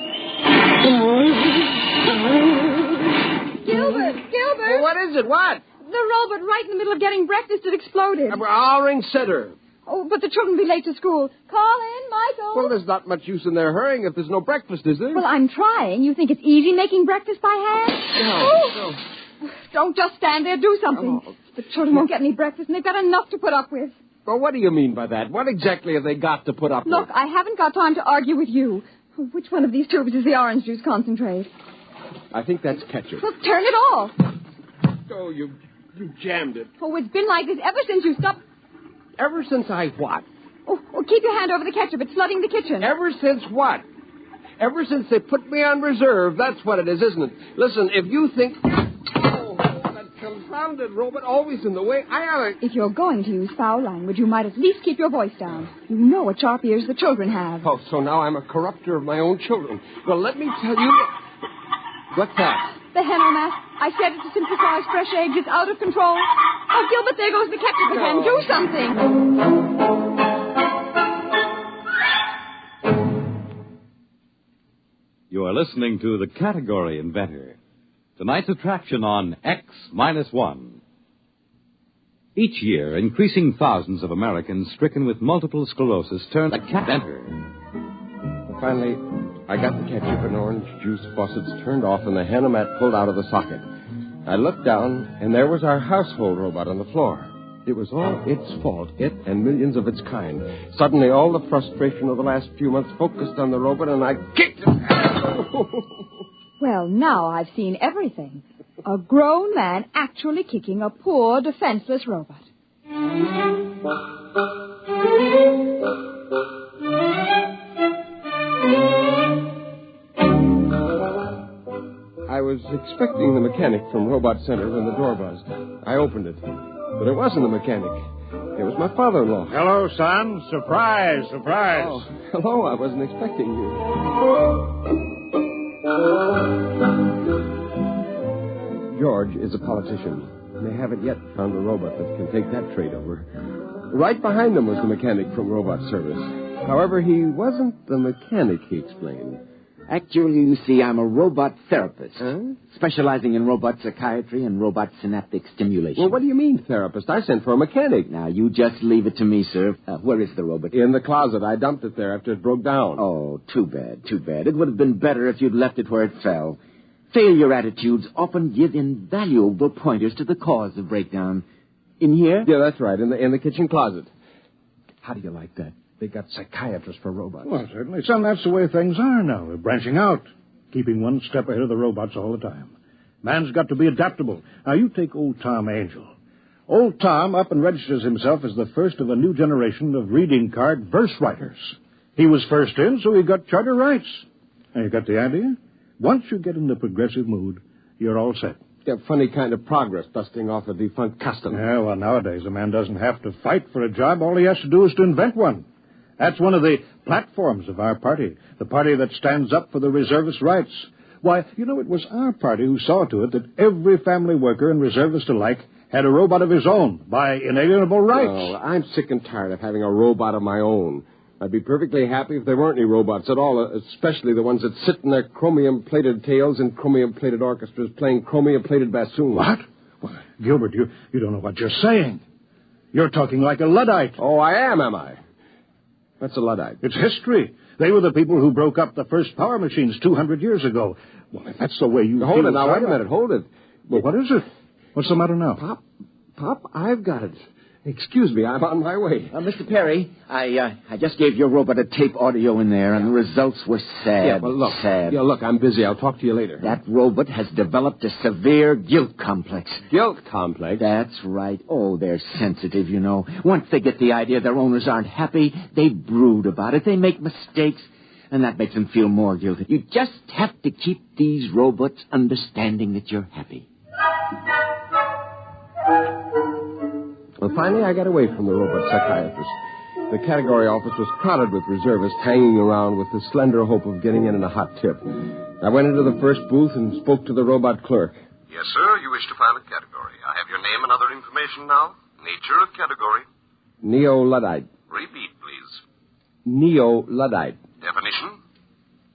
Gilbert! Well, what is it? What? The robot right in the middle of getting breakfast, it exploded. I'll ring Sitter. Oh, but the children will be late to school. Call in, Michael. Well, there's not much use in their hurrying if there's no breakfast, is there? Well, I'm trying. You think it's easy making breakfast by hand? No. Don't just stand there. Do something. Oh. The children won't get any breakfast, and they've got enough to put up with. Well, what do you mean by that? What exactly have they got to put up Look, with? I haven't got time to argue with you. Which one of these tubes is the orange juice concentrate? I think that's ketchup. Well, turn it off. Oh, you jammed it. Oh, it's been like this ever since you stopped. Ever since I what? Oh, keep your hand over the ketchup. It's flooding the kitchen. Ever since what? Ever since they put me on reserve, that's what it is, isn't it? Listen, if you think... Oh, that confounded robot always in the way, I ought to... If you're going to use foul language, you might at least keep your voice down. You know what sharp ears the children have. Oh, so now I'm a corrupter of my own children. Well, let me tell you... What's that? The Henomath. I said it to synthesize fresh eggs. It's out of control. Oh, Gilbert, there goes the ketchup again. Do something. You are listening to The Category Inventor. Tonight's attraction on X-1. Each year, increasing thousands of Americans stricken with multiple sclerosis turn to inventor. Finally, I got the ketchup and orange juice faucets turned off and the Henomat pulled out of the socket. I looked down, and there was our household robot on the floor. It was all its fault, it and millions of its kind. Suddenly, all the frustration of the last few months focused on the robot, and I kicked it. Well, now I've seen everything. A grown man actually kicking a poor, defenseless robot. I was expecting the mechanic from Robot Center when the door buzzed. I opened it, but it wasn't the mechanic. It was my father-in-law. Hello, son. Surprise, surprise. Oh, hello. I wasn't expecting you. George is a politician. They haven't yet found a robot that can take that trade over. Right behind them was the mechanic from Robot Service. However, he wasn't the mechanic, he explained. Actually, you see, I'm a robot therapist, specializing in robot psychiatry and robot synaptic stimulation. Well, what do you mean, therapist? I sent for a mechanic. Now, you just leave it to me, sir. Where is the robot? In the closet. I dumped it there after it broke down. Oh, too bad, too bad. It would have been better if you'd left it where it fell. Failure attitudes often give invaluable pointers to the cause of breakdown. In here? Yeah, that's right, in the kitchen closet. How do you like that? They got psychiatrists for robots. Well, certainly. Son, that's the way things are now. They're branching out, keeping one step ahead of the robots all the time. Man's got to be adaptable. Now, you take old Tom Angel. Old Tom up and registers himself as the first of a new generation of reading card verse writers. He was first in, so he got charter rights. Now, you got the idea? Once you get in the progressive mood, you're all set. Yeah, funny kind of progress, dusting off a defunct custom. Yeah, well, nowadays a man doesn't have to fight for a job. All he has to do is to invent one. That's one of the platforms of our party, the party that stands up for the reservist rights. Why, you know, it was our party who saw to it that every family worker and reservist alike had a robot of his own by inalienable rights. Oh, I'm sick and tired of having a robot of my own. I'd be perfectly happy if there weren't any robots at all, especially the ones that sit in their chromium-plated tails in chromium-plated orchestras playing chromium-plated bassoons. What? Well, Gilbert, you don't know what you're saying. You're talking like a Luddite. Oh, I am I? What's a Luddite? It's history. They were the people who broke up the first power machines 200 years ago. Well, if that's the way you Hold it now, wait a minute, hold it. Well, what is it? What's the matter now? Pop, I've got it. Excuse me, I'm on my way. Mr. Perry, I just gave your robot a tape audio in there, and the results were sad. Yeah, well, look. Sad. Yeah, look, I'm busy. I'll talk to you later. That robot has developed a severe guilt complex. Guilt complex? That's right. Oh, they're sensitive, you know. Once they get the idea their owners aren't happy, they brood about it. They make mistakes, and that makes them feel more guilty. You just have to keep these robots understanding that you're happy. Well, finally, I got away from the robot psychiatrist. The category office was crowded with reservists hanging around with the slender hope of getting in a hot tip. I went into the first booth and spoke to the robot clerk. Yes, sir. You wish to file a category. I have your name and other information now. Nature of category. Neo-Luddite. Repeat, please. Neo-Luddite. Definition?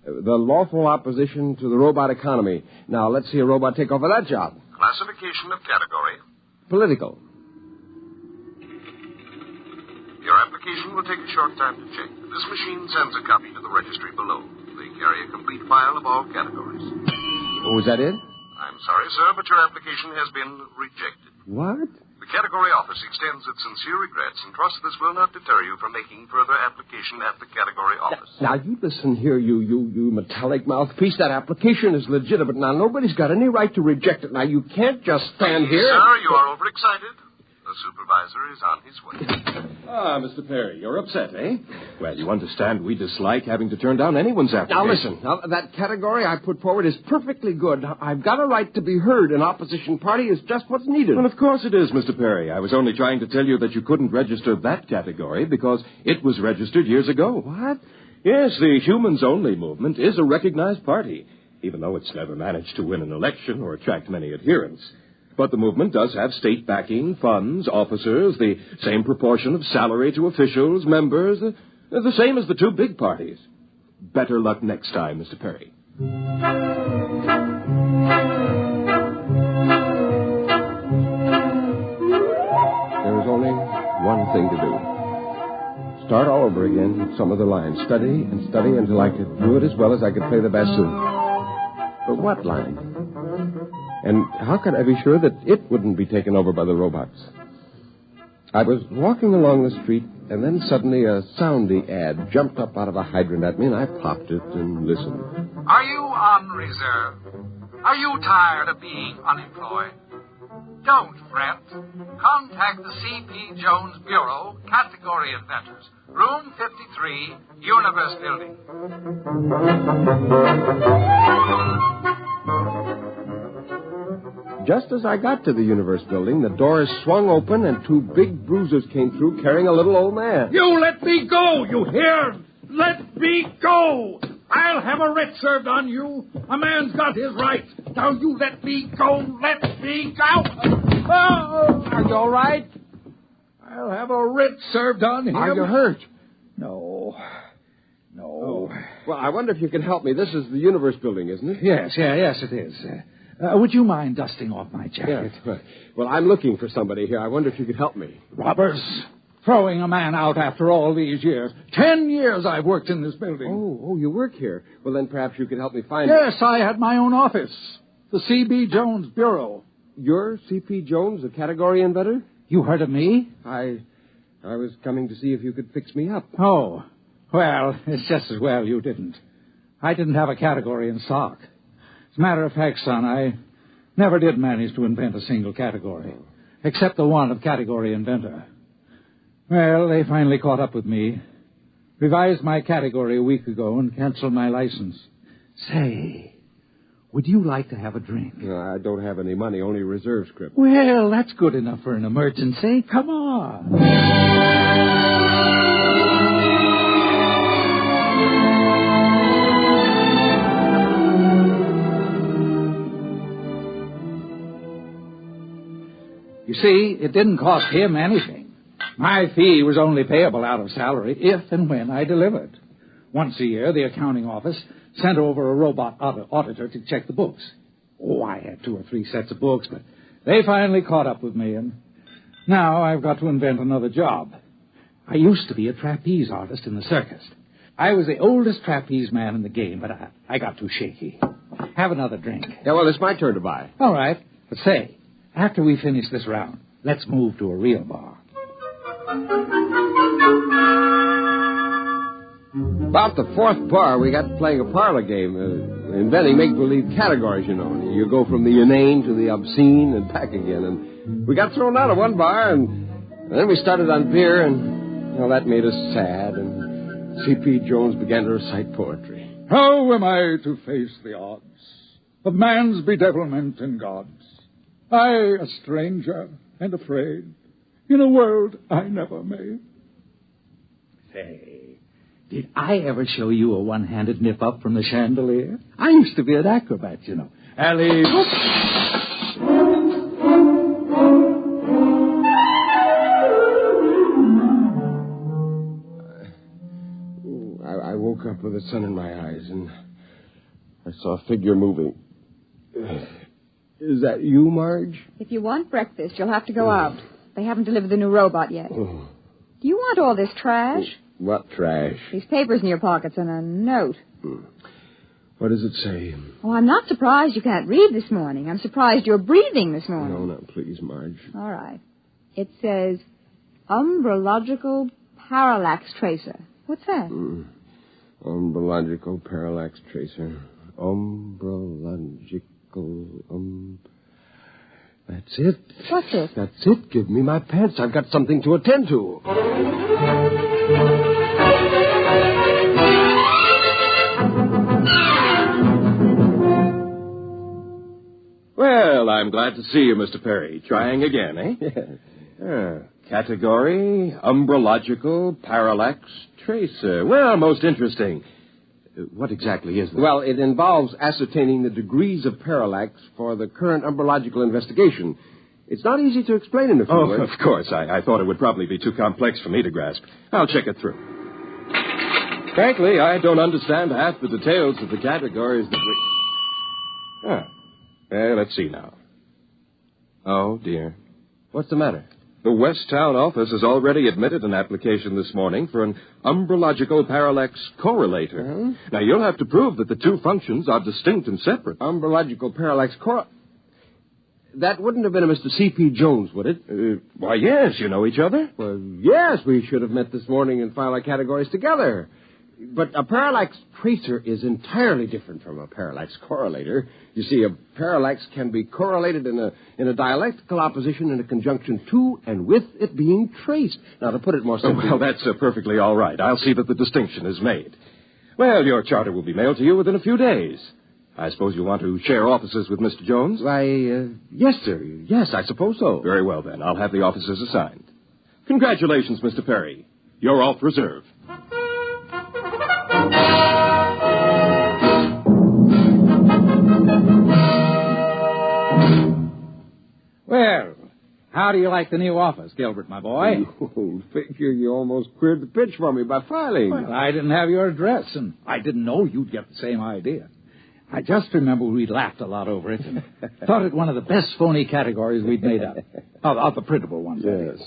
The lawful opposition to the robot economy. Now, let's see a robot take over that job. Classification of category. Political. Your application will take a short time to check. This machine sends a copy to the registry below. They carry a complete file of all categories. Oh, is that it? I'm sorry, sir, but your application has been rejected. What? The category office extends its sincere regrets and trusts this will not deter you from making further application at the category office. Now, you listen here, you metallic mouthpiece. That application is legitimate. Now, nobody's got any right to reject it. Now, you can't just stand here. Sir, you are overexcited. The supervisor is on his way. Ah, Mr. Perry, you're upset, eh? Well, you understand we dislike having to turn down anyone's application. Now, listen. Now, that category I put forward is perfectly good. I've got a right to be heard. An opposition party is just what's needed. Well, of course it is, Mr. Perry. I was only trying to tell you that you couldn't register that category because it was registered years ago. What? Yes, the Humans Only movement is a recognized party, even though it's never managed to win an election or attract many adherents. But the movement does have state backing, funds, officers, the same proportion of salary to officials, members, the same as the two big parties. Better luck next time, Mr. Perry. There's only one thing to do. Start all over again with some of the lines. Study and study until I could do it as well as I could play the bassoon. But what line? And how could I be sure that it wouldn't be taken over by the robots? I was walking along the street, and then suddenly a soundy ad jumped up out of a hydrant at me, and I popped it and listened. Are you on reserve? Are you tired of being unemployed? Don't fret. Contact the C.P. Jones Bureau, Category Inventors, Room 53, Universe Building. Just as I got to the Universe Building, the doors swung open and two big bruisers came through carrying a little old man. You let me go, you hear? Let me go! I'll have a writ served on you. A man's got his rights. Now you let me go. Let me go. Oh. Are you all right? I'll have a writ served on him. Are you hurt? No. Oh. Well, I wonder if you can help me. This is the Universe Building, isn't it? Yes, it is. Would you mind dusting off my jacket? Yes. Well, I'm looking for somebody here. I wonder if you could help me. Robbers. Throwing a man out after all these years. 10 years I've worked in this building. Oh, you work here. Well, then perhaps you can help me find... Yes, I had my own office. The C.B. Jones Bureau. You're C.P. Jones, a category inventor? You heard of me? I was coming to see if you could fix me up. Oh, well, it's just as well you didn't. I didn't have a category in stock. As a matter of fact, son, I never did manage to invent a single category, except the one of category inventor. Well, they finally caught up with me, revised my category a week ago, and canceled my license. Say, would you like to have a drink? No, I don't have any money, only reserve script. Well, that's good enough for an emergency. Come on. You see, it didn't cost him anything. My fee was only payable out of salary if and when I delivered. Once a year, the accounting office sent over a robot auditor to check the books. Oh, I had 2 or 3 sets of books, but they finally caught up with me, and now I've got to invent another job. I used to be a trapeze artist in the circus. I was the oldest trapeze man in the game, but I got too shaky. Have another drink. Yeah, well, it's my turn to buy. All right, but say, after we finish this round, let's move to a real bar. About the 4th bar, we got playing a parlor game, inventing make-believe categories, you know. You go from the inane to the obscene and back again. And we got thrown out of one bar, and then we started on beer, and, well, that made us sad. And C.P. Jones began to recite poetry. How am I to face the odds of man's bedevilment in God's? I, a stranger and afraid, in a world I never made. Say, did I ever show you a one-handed nip-up from the chandelier? I used to be an acrobat, you know. Alley... I woke up with the sun in my eyes, and I saw a figure moving. Is that you, Marge? If you want breakfast, you'll have to go out. They haven't delivered the new robot yet. Do you want all this trash? What trash? These papers in your pockets and a note. What does it say? Oh, I'm not surprised you can't read this morning. I'm surprised you're breathing this morning. No, please, Marge. All right. It says, umbrological parallax tracer. What's that? Umbrological parallax tracer. Umbrological... That's it. What's it? That's it. Give me my pants. I've got something to attend to. Well, I'm glad to see you, Mr. Perry. Trying again, eh? Category, umbrological, parallax, tracer. Well, most interesting. What exactly is that? Well, it involves ascertaining the degrees of parallax for the current umbrological investigation. It's not easy to explain in a few words. Of course. I thought it would probably be too complex for me to grasp. I'll check it through. Frankly, I don't understand half the details of the categories that we... let's see now. Oh, dear. What's the matter? The West Town office has already admitted an application this morning for an umbrological parallax correlator. Now, you'll have to prove that the two functions are distinct and separate. Umbrological parallax That wouldn't have been a Mr. C.P. Jones, would it? Why, yes. You know each other? Well, yes, we should have met this morning and filed our categories together. But a parallax tracer is entirely different from a parallax correlator. You see, a parallax can be correlated in a dialectical opposition in a conjunction to and with it being traced. Now, to put it more simply... Well, that's perfectly all right. I'll see that the distinction is made. Well, your charter will be mailed to you within a few days. I suppose you want to share offices with Mr. Jones? Why, yes, sir. Yes, I suppose so. Very well, then. I'll have the offices assigned. Congratulations, Mr. Perry. You're off reserve. Well, how do you like the new office, Gilbert, my boy? Oh, figure you almost cleared the pitch for me by filing. Well, I didn't have your address, and I didn't know you'd get the same idea. I just remember we laughed a lot over it and thought it one of the best phony categories we'd made up. Of the printable ones. Yes.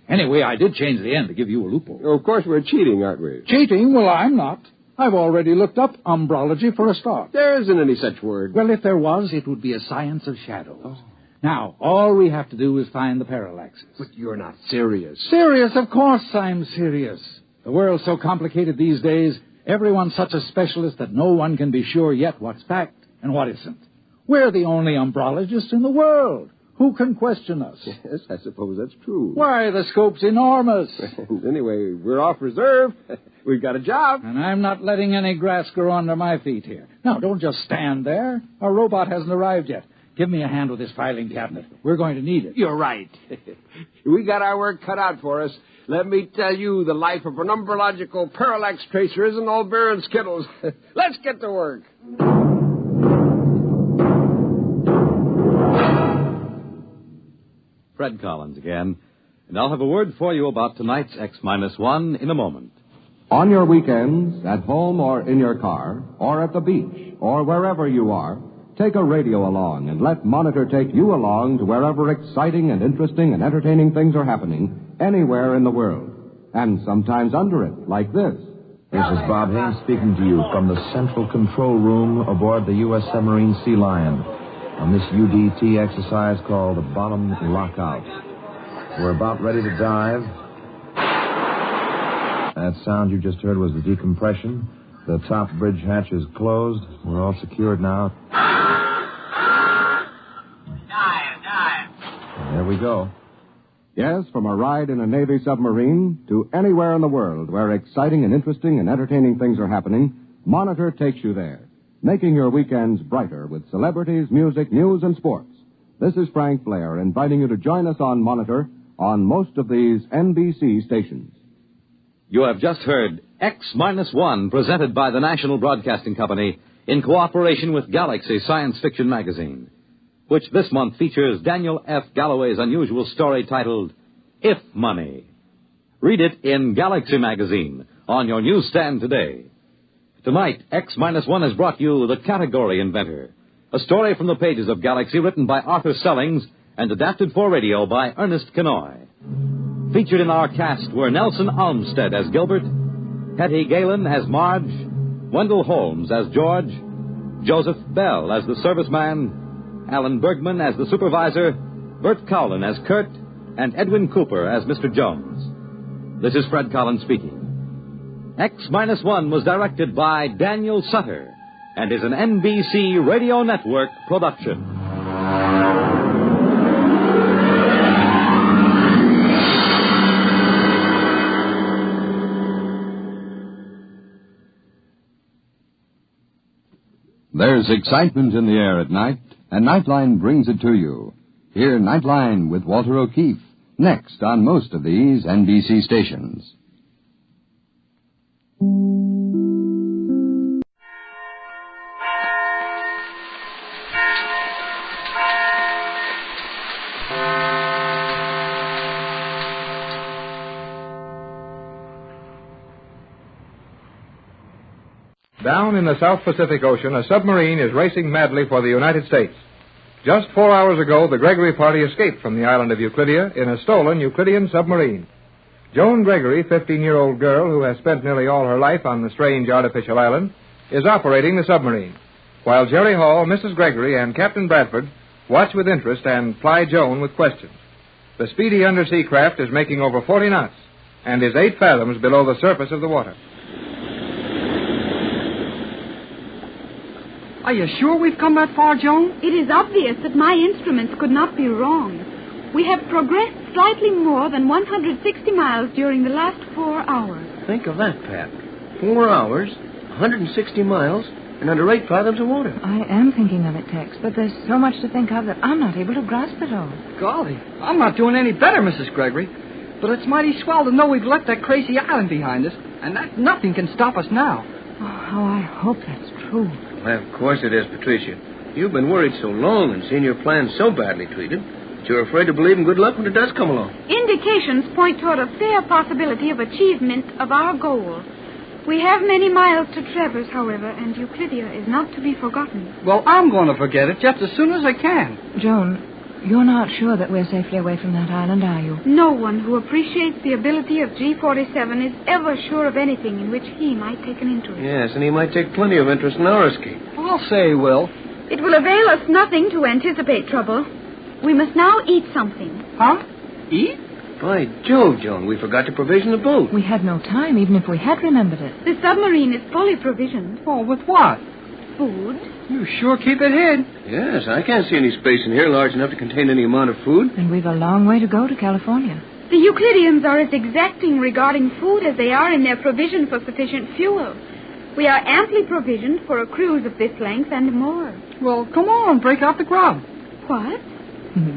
Anyway, I did change the end to give you a loophole. Oh, of course, we're cheating, aren't we? Cheating? Well, I'm not. I've already looked up umbrology for a start. There isn't any such word. Well, if there was, it would be a science of shadows. Oh. Now, all we have to do is find the parallaxes. But you're not serious. Serious? Of course I'm serious. The world's so complicated these days, everyone's such a specialist that no one can be sure yet what's fact and what isn't. We're the only umbrologists in the world. Who can question us? Yes, I suppose that's true. Why, the scope's enormous. Anyway, we're off reserve. We've got a job. And I'm not letting any grass grow under my feet here. Now, don't just stand there. Our robot hasn't arrived yet. Give me a hand with this filing cabinet. We're going to need it. You're right. We got our work cut out for us. Let me tell you, the life of an umbrological parallax tracer isn't all beer and skittles. Let's get to work. Fred Collins again, and I'll have a word for you about tonight's X-1 in a moment. On your weekends, at home or in your car, or at the beach, or wherever you are, take a radio along and let Monitor take you along to wherever exciting and interesting and entertaining things are happening anywhere in the world. And sometimes under it, like this. This is Bob Haynes speaking to you from the central control room aboard the U.S. submarine Sea Lion on this UDT exercise called the Bottom Lockout. We're about ready to dive. That sound you just heard was the decompression. The top bridge hatch is closed. We're all secured now. Dive. There we go. Yes, from a ride in a Navy submarine to anywhere in the world where exciting and interesting and entertaining things are happening, Monitor takes you there, making your weekends brighter with celebrities, music, news, and sports. This is Frank Blair inviting you to join us on Monitor on most of these NBC stations. You have just heard X-1 presented by the National Broadcasting Company in cooperation with Galaxy Science Fiction Magazine, which this month features Daniel F. Galloway's unusual story titled If Money. Read it in Galaxy Magazine on your newsstand today. Tonight, X-1 has brought you The Category Inventor, a story from the pages of Galaxy written by Arthur Sellings and adapted for radio by Ernest Kenoy. Featured in our cast were Nelson Olmsted as Gilbert, Hetty Galen as Marge, Wendell Holmes as George, Joseph Bell as the serviceman, Alan Bergman as the supervisor, Bert Cowlin as Kurt, and Edwin Cooper as Mr. Jones. This is Fred Collins speaking. X-1 was directed by Daniel Sutter and is an NBC Radio Network production. There's excitement in the air at night, and Nightline brings it to you. Hear Nightline with Walter O'Keefe, next on most of these NBC stations. Down in the South Pacific Ocean, a submarine is racing madly for the United States. Just 4 hours ago, the Gregory party escaped from the island of Euclidia in a stolen Euclidean submarine. Joan Gregory, 15-year-old girl who has spent nearly all her life on the strange artificial island, is operating the submarine, while Jerry Hall, Mrs. Gregory, and Captain Bradford watch with interest and ply Joan with questions. The speedy undersea craft is making over 40 knots and is 8 fathoms below the surface of the water. Are you sure we've come that far, Joan? It is obvious that my instruments could not be wrong. We have progressed slightly more than 160 miles during the last 4 hours. Think of that, Pat. 4 hours, 160 miles, and under 8 fathoms of water. I am thinking of it, Tex, but there's so much to think of that I'm not able to grasp it all. Golly, I'm not doing any better, Mrs. Gregory. But it's mighty swell to know we've left that crazy island behind us, and that nothing can stop us now. Oh, how I hope that's true. Well, of course it is, Patricia. You've been worried so long and seen your plans so badly treated that you're afraid to believe in good luck when it does come along. Indications point toward a fair possibility of achievement of our goal. We have many miles to traverse, however, and Euclidia is not to be forgotten. Well, I'm going to forget it just as soon as I can. Joan, You're not sure that we're safely away from that island, are you? No one who appreciates the ability of G47 is ever sure of anything in which he might take an interest. Yes, and he might take plenty of interest in our escape. I'll say he will. It will avail us nothing to anticipate trouble. We must now eat something. Huh? Eat? By Jove, Joan, we forgot to provision the boat. We had no time, even if we had remembered it. The submarine is fully provisioned. Oh, with what? Food. You sure keep it hid. Yes, I can't see any space in here large enough to contain any amount of food. And we've a long way to go to California. The Euclideans are as exacting regarding food as they are in their provision for sufficient fuel. We are amply provisioned for a cruise of this length and more. Well, come on, break out the grub. What?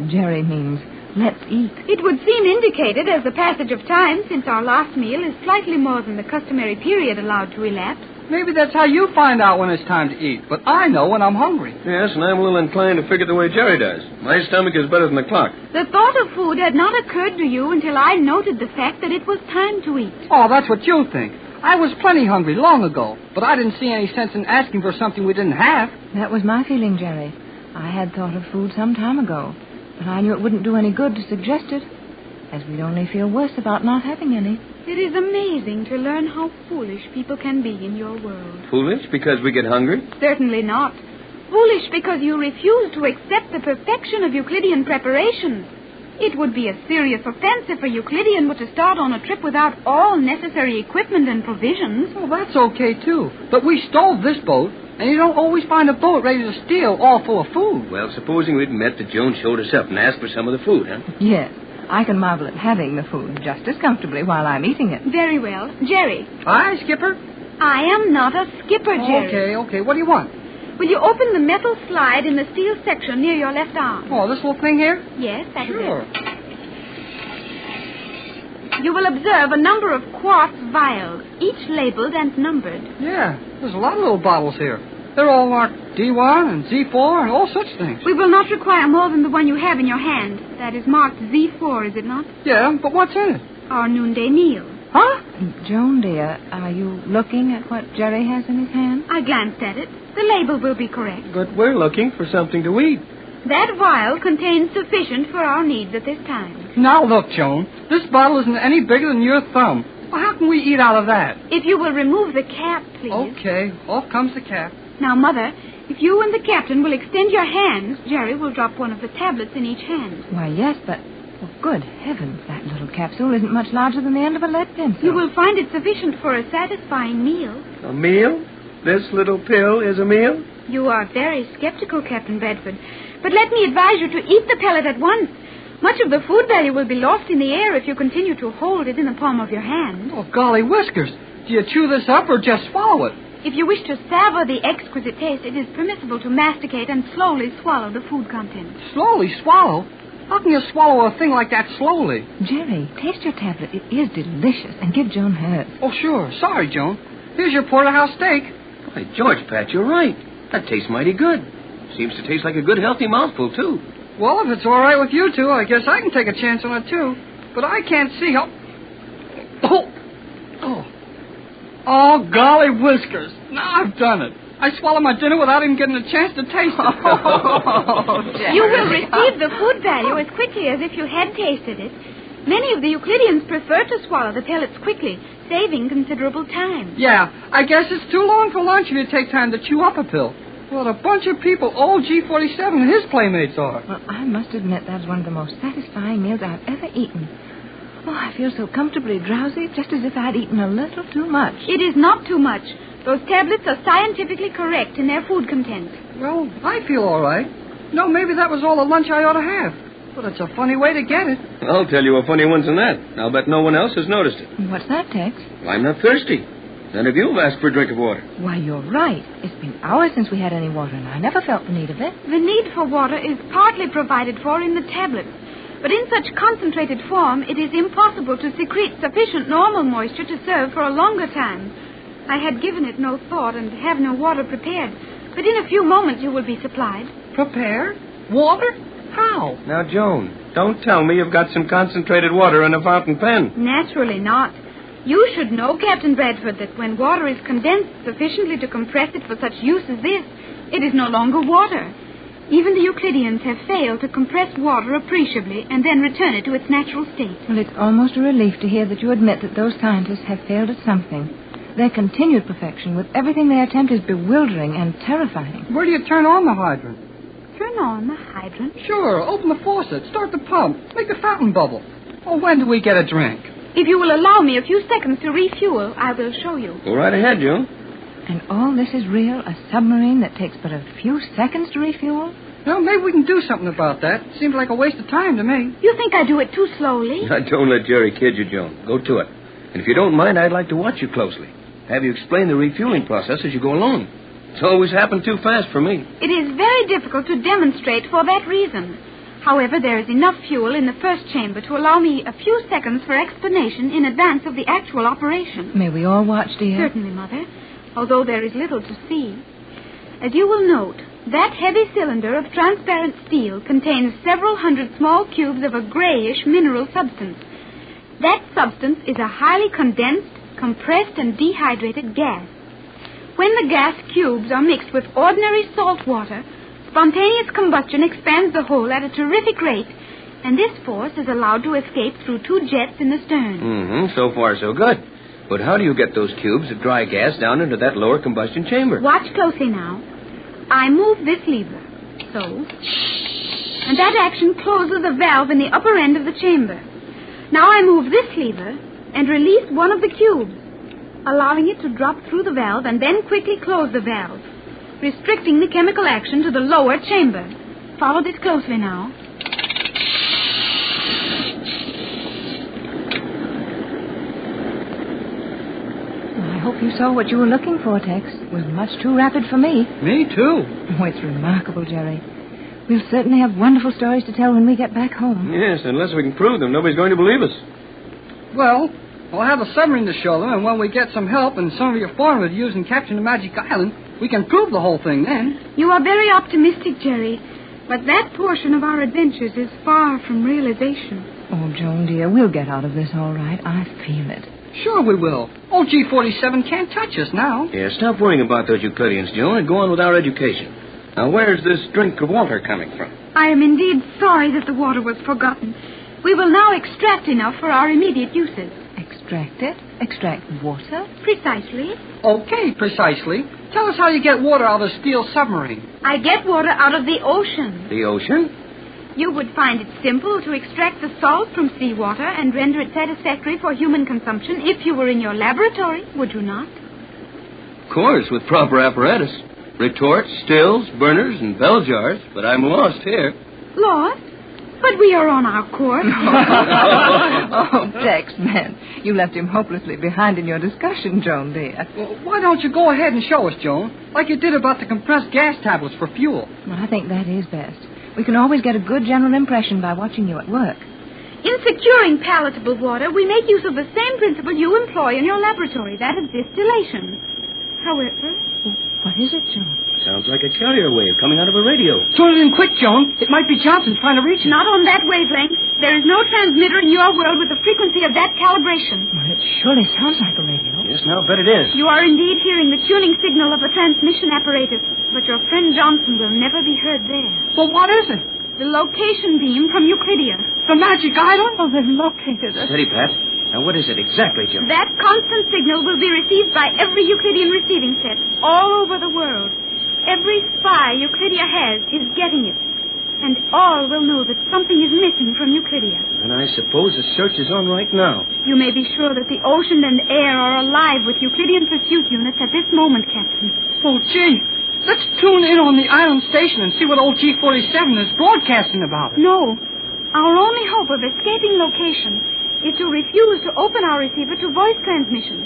Jerry means let's eat. It would seem indicated as the passage of time since our last meal is slightly more than the customary period allowed to elapse. Maybe that's how you find out when it's time to eat. But I know when I'm hungry. Yes, and I'm a little inclined to figure the way Jerry does. My stomach is better than the clock. The thought of food had not occurred to you until I noted the fact that it was time to eat. Oh, that's what you think. I was plenty hungry long ago, but I didn't see any sense in asking for something we didn't have. That was my feeling, Jerry. I had thought of food some time ago, but I knew it wouldn't do any good to suggest it, as we'd only feel worse about not having any. It is amazing to learn how foolish people can be in your world. Foolish because we get hungry? Certainly not. Foolish because you refuse to accept the perfection of Euclidean preparations. It would be a serious offense if a Euclidean were to start on a trip without all necessary equipment and provisions. Well, that's okay, too. But we stole this boat, and you don't always find a boat ready to steal all full of food. Well, supposing we'd met that Joan showed us up and asked for some of the food, huh? Yes. I can marvel at having the food just as comfortably while I'm eating it. Very well. Jerry. Hi, Skipper. I am not a skipper, Jerry. Okay. What do you want? Will you open the metal slide in the steel section near your left arm? Oh, this little thing here? Yes, that is Sure. it. You will observe a number of quartz vials, each labeled and numbered. Yeah, there's a lot of little bottles here. They're all marked D1 and Z4 and all such things. We will not require more than the one you have in your hand. That is marked Z4, is it not? Yeah, but what's in it? Our noonday meal. Huh? Joan, dear, are you looking at what Jerry has in his hand? I glanced at it. The label will be correct. But we're looking for something to eat. That vial contains sufficient for our needs at this time. Now look, Joan. This bottle isn't any bigger than your thumb. Well, how can we eat out of that? If you will remove the cap, please. Okay, off comes the cap. Now, Mother, if you and the captain will extend your hands, Jerry will drop one of the tablets in each hand. Why, yes, but... Oh, good heavens, that little capsule isn't much larger than the end of a lead pencil. You will find it sufficient for a satisfying meal. A meal? This little pill is a meal? You are very skeptical, Captain Bradford. But let me advise you to eat the pellet at once. Much of the food value will be lost in the air if you continue to hold it in the palm of your hand. Oh, golly whiskers. Do you chew this up or just swallow it? If you wish to savor the exquisite taste, it is permissible to masticate and slowly swallow the food contents. Slowly swallow? How can you swallow a thing like that slowly? Jerry, taste your tablet. It is delicious. And give Joan hers. Oh, sure. Sorry, Joan. Here's your porterhouse steak. Why, George, Pat, you're right. That tastes mighty good. Seems to taste like a good, healthy mouthful, too. Well, if it's all right with you two, I guess I can take a chance on it, too. But I can't see how... Oh, golly whiskers. Now I've done it. I swallowed my dinner without even getting a chance to taste it. You will receive the food value as quickly as if you had tasted it. Many of the Euclideans prefer to swallow the pellets quickly, saving considerable time. Yeah, I guess it's too long for lunch if you take time to chew up a pill. What a bunch of people old G47 and his playmates are. Well, I must admit that's one of the most satisfying meals I've ever eaten. Oh, I feel so comfortably drowsy, just as if I'd eaten a little too much. It is not too much. Those tablets are scientifically correct in their food content. Well, I feel all right. No, maybe that was all the lunch I ought to have. But it's a funny way to get it. I'll tell you a funny one's than that. I'll bet no one else has noticed it. What's that, Tex? Well, I'm not thirsty. None of you have asked for a drink of water. Why, you're right. It's been hours since we had any water, and I never felt the need of it. The need for water is partly provided for in the tablets. But in such concentrated form, it is impossible to secrete sufficient normal moisture to serve for a longer time. I had given it no thought and have no water prepared. But in a few moments you will be supplied. Prepared? Water? How? Now, Joan, don't tell me you've got some concentrated water in a fountain pen. Naturally not. You should know, Captain Bradford, that when water is condensed sufficiently to compress it for such use as this, it is no longer water. Even the Euclideans have failed to compress water appreciably and then return it to its natural state. Well, it's almost a relief to hear that you admit that those scientists have failed at something. Their continued perfection with everything they attempt is bewildering and terrifying. Where do you turn on the hydrant? Turn on the hydrant? Sure. Open the faucet. Start the pump. Make the fountain bubble. Oh, when do we get a drink? If you will allow me a few seconds to refuel, I will show you. Go right ahead, Joe. And all this is real? A submarine that takes but a few seconds to refuel? Well, maybe we can do something about that. Seems like a waste of time to me. You think I do it too slowly? Now, don't let Jerry kid you, Joan. Go to it. And if you don't mind, I'd like to watch you closely. Have you explain the refueling process as you go along. It's always happened too fast for me. It is very difficult to demonstrate for that reason. However, there is enough fuel in the first chamber to allow me a few seconds for explanation in advance of the actual operation. May we all watch, dear? Certainly, Mother, although there is little to see. As you will note, that heavy cylinder of transparent steel contains several hundred small cubes of a grayish mineral substance. That substance is a highly condensed, compressed, and dehydrated gas. When the gas cubes are mixed with ordinary salt water, spontaneous combustion expands the whole at a terrific rate, and this force is allowed to escape through two jets in the stern. So far, so good. But how do you get those cubes of dry gas down into that lower combustion chamber? Watch closely now. I move this lever, so, and that action closes a valve in the upper end of the chamber. Now I move this lever and release one of the cubes, allowing it to drop through the valve and then quickly close the valve, restricting the chemical action to the lower chamber. Follow this closely now. I hope you saw what you were looking for, Tex. It was much too rapid for me. Me, too. Oh, it's remarkable, Jerry. We'll certainly have wonderful stories to tell when we get back home. Yes, unless we can prove them, nobody's going to believe us. Well, we'll have a submarine to show them, and when we get some help and some of your formula to use in capturing the Magic Island, we can prove the whole thing then. You are very optimistic, Jerry, but that portion of our adventures is far from realization. Oh, Joan, dear, we'll get out of this all right. I feel it. Sure we will. Old G47 can't touch us now. Yeah, stop worrying about those Euclideans, Joan, and go on with our education. Now, where's this drink of water coming from? I am indeed sorry that the water was forgotten. We will now extract enough for our immediate uses. Extract it? Extract water? Precisely. Okay, precisely. Tell us how you get water out of a steel submarine. I get water out of the ocean. The ocean? You would find it simple to extract the salt from seawater and render it satisfactory for human consumption if you were in your laboratory, would you not? Of course, with proper apparatus. Retorts, stills, burners, and bell jars, but I'm lost here. Lost? But we are on our course. Oh, Tex, man. You left him hopelessly behind in your discussion, Joan, dear. Well, why don't you go ahead and show us, Joan, like you did about the compressed gas tablets for fuel? Well, I think that is best. We can always get a good general impression by watching you at work. In securing palatable water, we make use of the same principle you employ in your laboratory, that of distillation. However... What is it, Joan? Sounds like a carrier wave coming out of a radio. Tune it in quick, Joan. It might be Johnson trying to reach us. Not on that wavelength. There is no transmitter in your world with a frequency of that calibration. Well, it surely sounds like a radio. Yes, now, bet it is. You are indeed hearing the tuning signal of a transmission apparatus, but your friend Johnson will never be heard there. Well, what is it? The location beam from Euclidia. The Magic Island? Oh, they've located us. Steady, Pat. Now, what is it exactly, Joan? That constant signal will be received by every Euclidean receiving set all over the world. Every spy Euclidia has is getting it. And all will know that something is missing from Euclidia. And I suppose the search is on right now. You may be sure that the ocean and air are alive with Euclidean pursuit units at this moment, Captain. Oh, gee. Let's tune in on the island station and see what old G47 is broadcasting about it. No. Our only hope of escaping location is to refuse to open our receiver to voice transmission.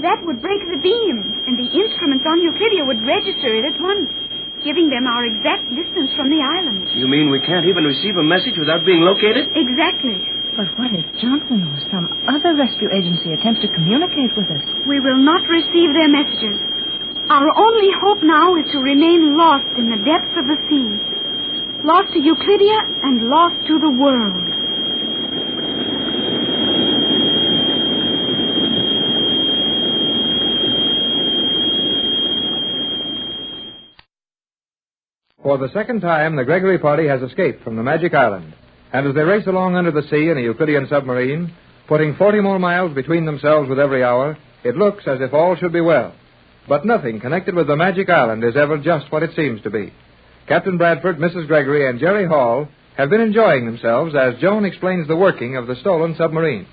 That would break the beam, and the instruments on Euclidia would register it at once, giving them our exact distance from the island. You mean we can't even receive a message without being located? Exactly. But what if Johnson or some other rescue agency attempts to communicate with us? We will not receive their messages. Our only hope now is to remain lost in the depths of the sea. Lost to Euclidia and lost to the world. For the second time, the Gregory party has escaped from the Magic Island. And as they race along under the sea in a Euclidean submarine, putting 40 more miles between themselves with every hour, it looks as if all should be well. But nothing connected with the Magic Island is ever just what it seems to be. Captain Bradford, Mrs. Gregory, and Jerry Hall have been enjoying themselves as Joan explains the working of the stolen submarine.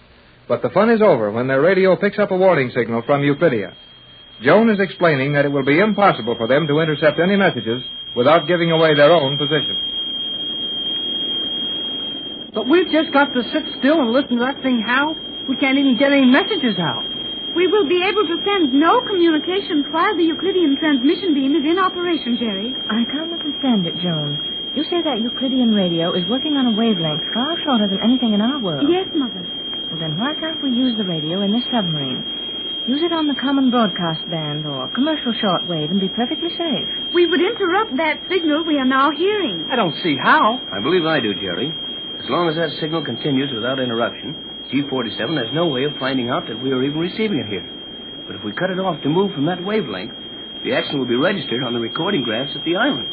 But the fun is over when their radio picks up a warning signal from Euclidia. Joan is explaining that it will be impossible for them to intercept any messages without giving away their own position. But we've just got to sit still and listen to that thing howl. We can't even get any messages out. We will be able to send no communication while the Euclidean transmission beam is in operation, Jerry. I can't understand it, Joan. You say that Euclidean radio is working on a wavelength far shorter than anything in our world. Yes, Mother. Well, then why can't we use the radio in this submarine? Use it on the common broadcast band or commercial shortwave and be perfectly safe. We would interrupt that signal we are now hearing. I don't see how. I believe I do, Jerry. As long as that signal continues without interruption, G47 has no way of finding out that we are even receiving it here. But if we cut it off to move from that wavelength, the action will be registered on the recording graphs at the island.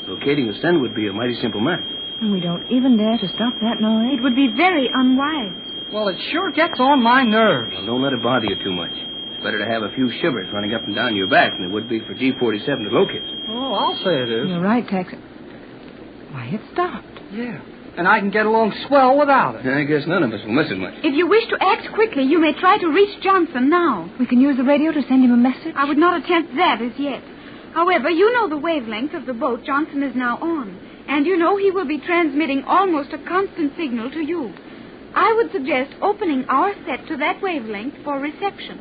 Locating the send would be a mighty simple matter. And we don't even dare to stop that noise. It would be very unwise. Well, it sure gets on my nerves. Well, don't let it bother you too much. It's better to have a few shivers running up and down your back than it would be for G47 to locate. Oh, I'll say it is. You're right, Tex. Why, it stopped. Yeah. And I can get along swell without it. I guess none of us will miss it much. If you wish to act quickly, you may try to reach Johnson now. We can use the radio to send him a message? I would not attempt that as yet. However, you know the wavelength of the boat Johnson is now on. And you know he will be transmitting almost a constant signal to you. I would suggest opening our set to that wavelength for reception.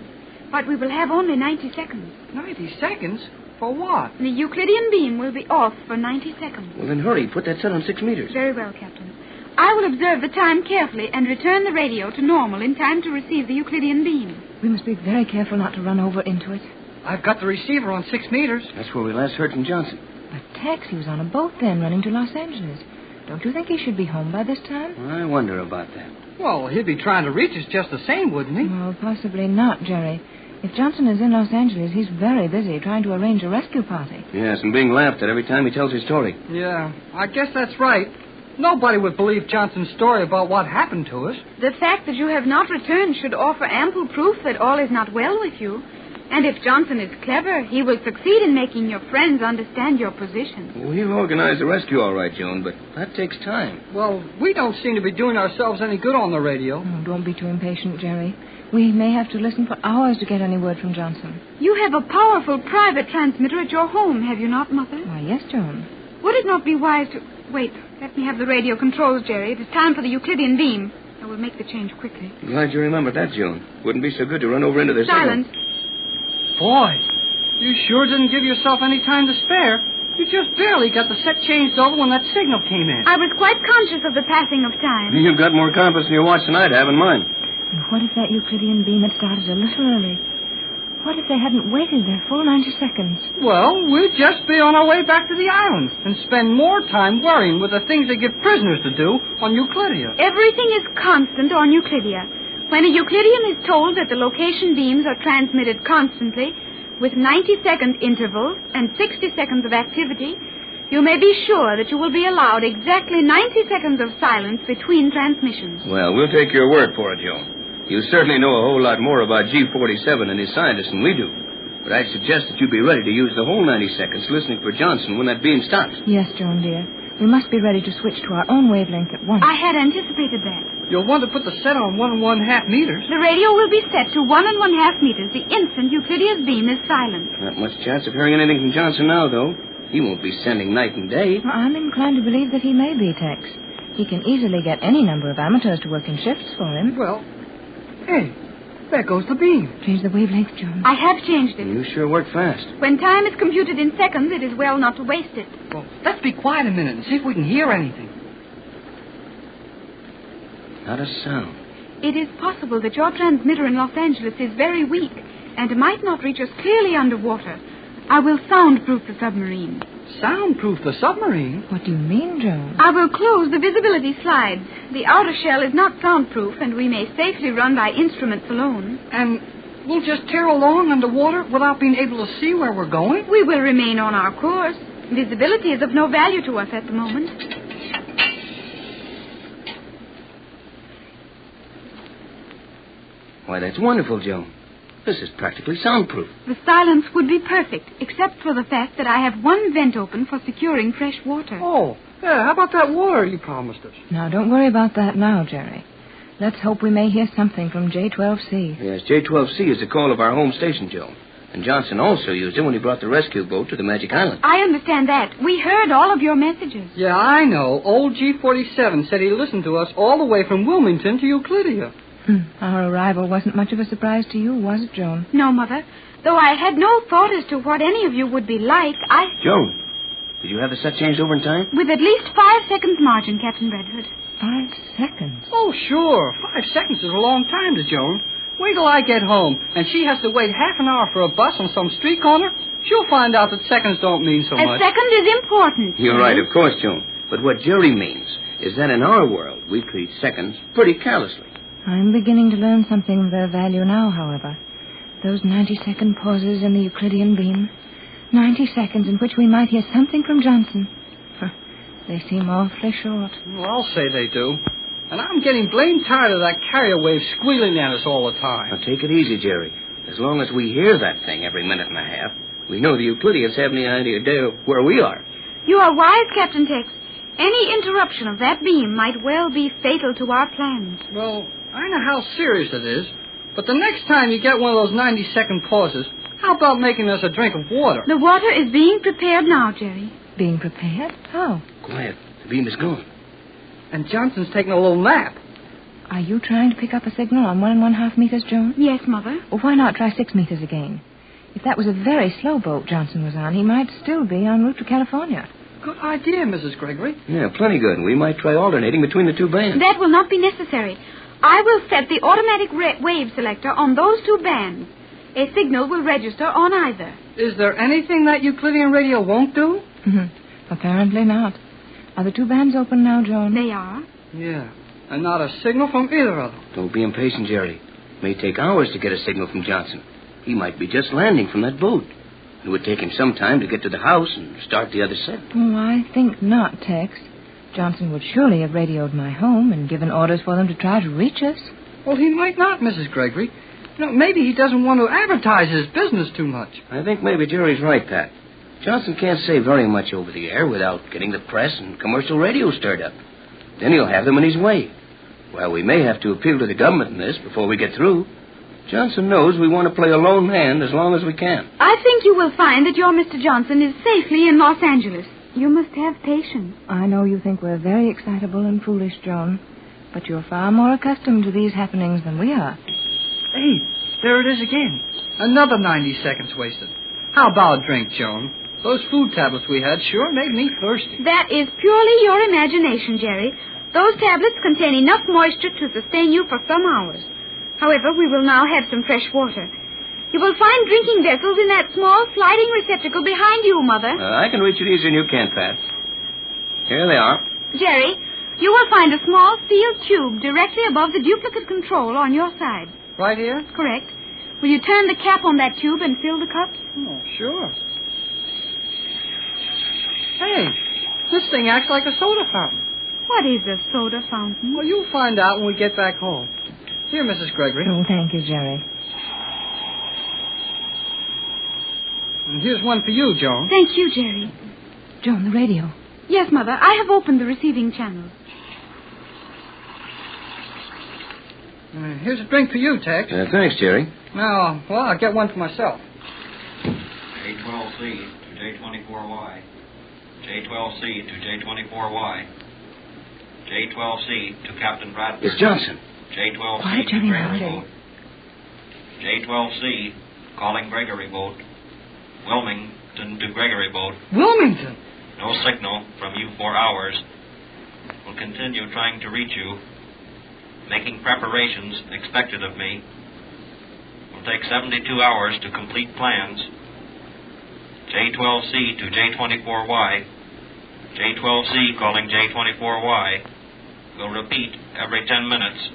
But we will have only 90 seconds. 90 seconds? For what? The Euclidean beam will be off for 90 seconds. Well, then hurry. Put that set on 6 meters. Very well, Captain. I will observe the time carefully and return the radio to normal in time to receive the Euclidean beam. We must be very careful not to run over into it. I've got the receiver on 6 meters. That's where we last heard from Johnson. But Tex, he was on a boat then running to Los Angeles. Don't you think he should be home by this time? I wonder about that. Well, he'd be trying to reach us just the same, wouldn't he? Well, possibly not, Jerry. If Johnson is in Los Angeles, he's very busy trying to arrange a rescue party. Yes, and being laughed at every time he tells his story. Yeah, I guess that's right. Nobody would believe Johnson's story about what happened to us. The fact that you have not returned should offer ample proof that all is not well with you. And if Johnson is clever, he will succeed in making your friends understand your position. We've organized the rescue all right, Joan, but that takes time. Well, we don't seem to be doing ourselves any good on the radio. Oh, don't be too impatient, Jerry. We may have to listen for hours to get any word from Johnson. You have a powerful private transmitter at your home, have you not, Mother? Why, yes, Joan. Would it not be wise to... Wait, let me have the radio controls, Jerry. It is time for the Euclidean beam. I will make the change quickly. Glad you remembered that, Joan. Wouldn't be so good to run over into their Silence. Boy, you sure didn't give yourself any time to spare. You just barely got the set changed over when that signal came in. I was quite conscious of the passing of time. You've got more compass in your watch than I'd have in mine. And what if that Euclidean beam had started a little early? What if they hadn't waited their full 90 seconds? Well, we'd just be on our way back to the island and spend more time worrying with the things they give prisoners to do on Euclidia. Everything is constant on Euclidia. When a Euclidean is told that the location beams are transmitted constantly with 90-second intervals and 60 seconds of activity, you may be sure that you will be allowed exactly 90 seconds of silence between transmissions. Well, we'll take your word for it, Joan. You certainly know a whole lot more about G47 and his scientists than we do. But I'd suggest that you be ready to use the whole 90 seconds listening for Johnson when that beam stops. Yes, Joan, dear. We must be ready to switch to our own wavelength at once. I had anticipated that. You'll want to put the set on 1 1/2 meters. The radio will be set to 1 1/2 meters the instant Euclidia's beam is silent. Not much chance of hearing anything from Johnson now, though. He won't be sending night and day. Well, I'm inclined to believe that he may be, Tex. He can easily get any number of amateurs to work in shifts for him. Well, hey, there goes the beam. Change the wavelength, Joan. I have changed it. You sure work fast. When time is computed in seconds, it is well not to waste it. Well, let's be quiet a minute and see if we can hear anything. Not a sound. It is possible that your transmitter in Los Angeles is very weak and might not reach us clearly underwater. I will soundproof the submarine. Soundproof the submarine? What do you mean, Joan? I will close the visibility slides. The outer shell is not soundproof, and we may safely run by instruments alone. And we'll just tear along underwater without being able to see where we're going? We will remain on our course. Visibility is of no value to us at the moment. Why, that's wonderful, Joan. This is practically soundproof. The silence would be perfect, except for the fact that I have one vent open for securing fresh water. Oh, yeah, how about that water you promised us? Now, don't worry about that now, Jerry. Let's hope we may hear something from J12C. Yes, J12C is the call of our home station, Joan. And Johnson also used it when he brought the rescue boat to the Magic Island. I understand that. We heard all of your messages. Yeah, I know. Old G47 said he listened to us all the way from Wilmington to Euclidia. Our arrival wasn't much of a surprise to you, was it, Joan? No, Mother. Though I had no thought as to what any of you would be like, Joan, did you have the set changed over in time? With at least 5 seconds margin, Captain Redford. 5 seconds? Oh, sure. 5 seconds is a long time to Joan. Wait till I get home, and she has to wait half an hour for a bus on some street corner. She'll find out that seconds don't mean so much. A second is important. You're right, of course, Joan. But what Jerry means is that in our world, we treat seconds pretty carelessly. I'm beginning to learn something of their value now, however. Those 90-second pauses in the Euclidean beam. 90 seconds in which we might hear something from Johnson. They seem awfully short. Well, I'll say they do. And I'm getting blamed tired of that carrier wave squealing at us all the time. Now, take it easy, Jerry. As long as we hear that thing every minute and a half, we know the Euclideans have any idea where we are. You are wise, Captain Tex. Any interruption of that beam might well be fatal to our plans. Well, I know how serious it is, but the next time you get one of those 90-second pauses, how about making us a drink of water? The water is being prepared now, Jerry. Being prepared? How? Quiet. The beam is gone. And Johnson's taking a little nap. Are you trying to pick up a signal on 1 1/2 meters, Joan? Yes, Mother. Well, why not try 6 meters again? If that was a very slow boat Johnson was on, he might still be en route to California. Good idea, Mrs. Gregory. Yeah, plenty good. We might try alternating between the two bands. That will not be necessary. I will set the automatic wave selector on those 2 bands. A signal will register on either. Is there anything that Euclidean radio won't do? Apparently not. Are the 2 bands open now, Joan? They are. Yeah, and not a signal from either of them. Don't be impatient, Jerry. It may take hours to get a signal from Johnson. He might be just landing from that boat. It would take him some time to get to the house and start the other set. Oh, I think not, Tex. Johnson would surely have radioed my home and given orders for them to try to reach us. Well, he might not, Mrs. Gregory. You know, maybe he doesn't want to advertise his business too much. I think maybe Jerry's right, Pat. Johnson can't say very much over the air without getting the press and commercial radio stirred up. Then he'll have them in his way. Well, we may have to appeal to the government in this before we get through. Johnson knows we want to play a lone hand as long as we can. I think you will find that your Mr. Johnson is safely in Los Angeles. You must have patience. I know you think we're very excitable and foolish, Joan, but you're far more accustomed to these happenings than we are. Hey, there it is again. Another 90 seconds wasted. How about a drink, Joan? Those food tablets we had sure made me thirsty. That is purely your imagination, Jerry. Those tablets contain enough moisture to sustain you for some hours. However, we will now have some fresh water. You will find drinking vessels in that small sliding receptacle behind you, Mother. I can reach it easier than you can, Pat. Here they are. Jerry, you will find a small steel tube directly above the duplicate control on your side. Right here? Correct. Will you turn the cap on that tube and fill the cups? Oh, sure. Hey, this thing acts like a soda fountain. What is a soda fountain? Well, you'll find out when we get back home. Here, Mrs. Gregory. Oh, thank you, Jerry. And here's one for you, Joan. Thank you, Jerry. Joan, the radio. Yes, Mother. I have opened the receiving channel. Here's a drink for you, Tex. Thanks, Jerry. Now, well, I'll get one for myself. J12C to J24Y. J12C to J24Y. J12C to Captain Bradford. It's Johnson. J12C to Gregory Boat. J12C calling Gregory Boat. Wilmington to Gregory Boat. Wilmington? No signal from you for hours. Will continue trying to reach you. Making preparations expected of me. Will take 72 hours to complete plans. J12C to J24Y. J12C calling J24Y. Will repeat every 10 minutes.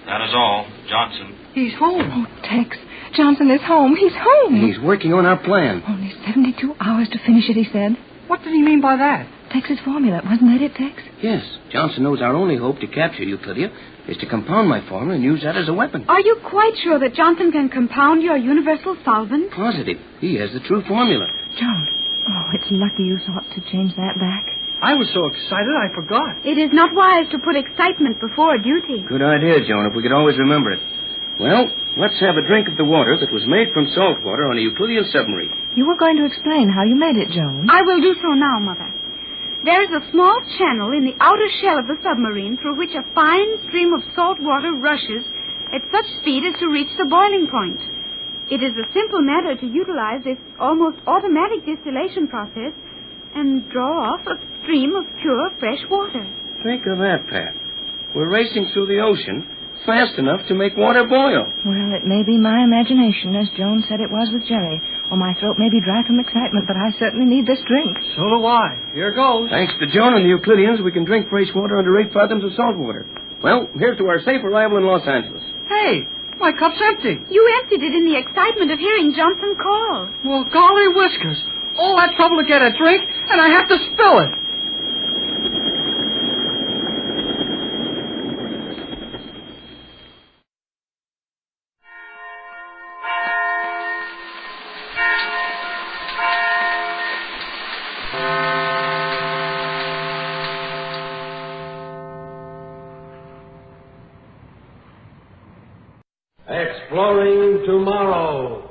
That is all. Johnson. He's home. Oh, Tex. Johnson is home. He's home. He's working on our plan. Only 72 hours to finish it, he said. What did he mean by that? Tex's formula. Wasn't that it, Tex? Yes. Johnson knows our only hope to capture Euclidia is to compound my formula and use that as a weapon. Are you quite sure that Johnson can compound your universal solvent? Positive. He has the true formula. Joan. Oh, it's lucky you thought to change that back. I was so excited I forgot. It is not wise to put excitement before duty. Good idea, Joan, if we could always remember it. Well, let's have a drink of the water that was made from salt water on a Euclidean submarine. You were going to explain how you made it, Joan. I will do so now, Mother. There is a small channel in the outer shell of the submarine through which a fine stream of salt water rushes at such speed as to reach the boiling point. It is a simple matter to utilize this almost automatic distillation process and draw off a stream of pure, fresh water. Think of that, Pat. We're racing through the ocean fast enough to make water boil. Well, it may be my imagination, as Joan said it was with Jerry, or my throat may be dry from excitement, but I certainly need this drink. So do I. Here goes. Thanks to Joan and the Euclideans, we can drink fresh water under 8 fathoms of salt water. Well, here's to our safe arrival in Los Angeles. Hey, my cup's empty. You emptied it in the excitement of hearing Johnson call. Well, golly whiskers. All that trouble to get a drink, and I have to spill it. Exploring tomorrow.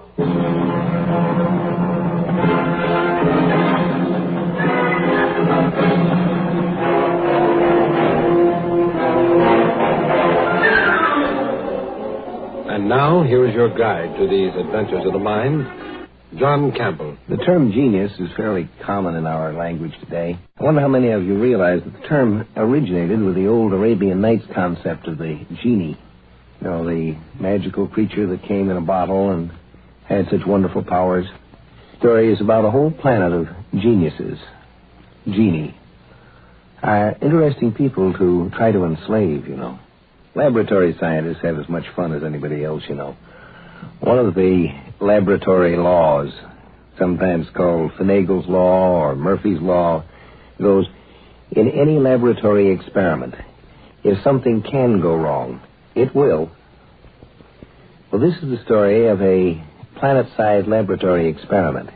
And now, here is your guide to these adventures of the mind, John Campbell. The term genius is fairly common in our language today. I wonder how many of you realize that the term originated with the old Arabian Nights concept of the genie. You know, the magical creature that came in a bottle and had such wonderful powers. The story is about a whole planet of geniuses. Genie. Interesting people to try to enslave, you know. Laboratory scientists have as much fun as anybody else, you know. One of the laboratory laws, sometimes called Finagle's Law or Murphy's Law, goes, in any laboratory experiment, if something can go wrong, it will. Well, this is the story of a planet-sized laboratory experiment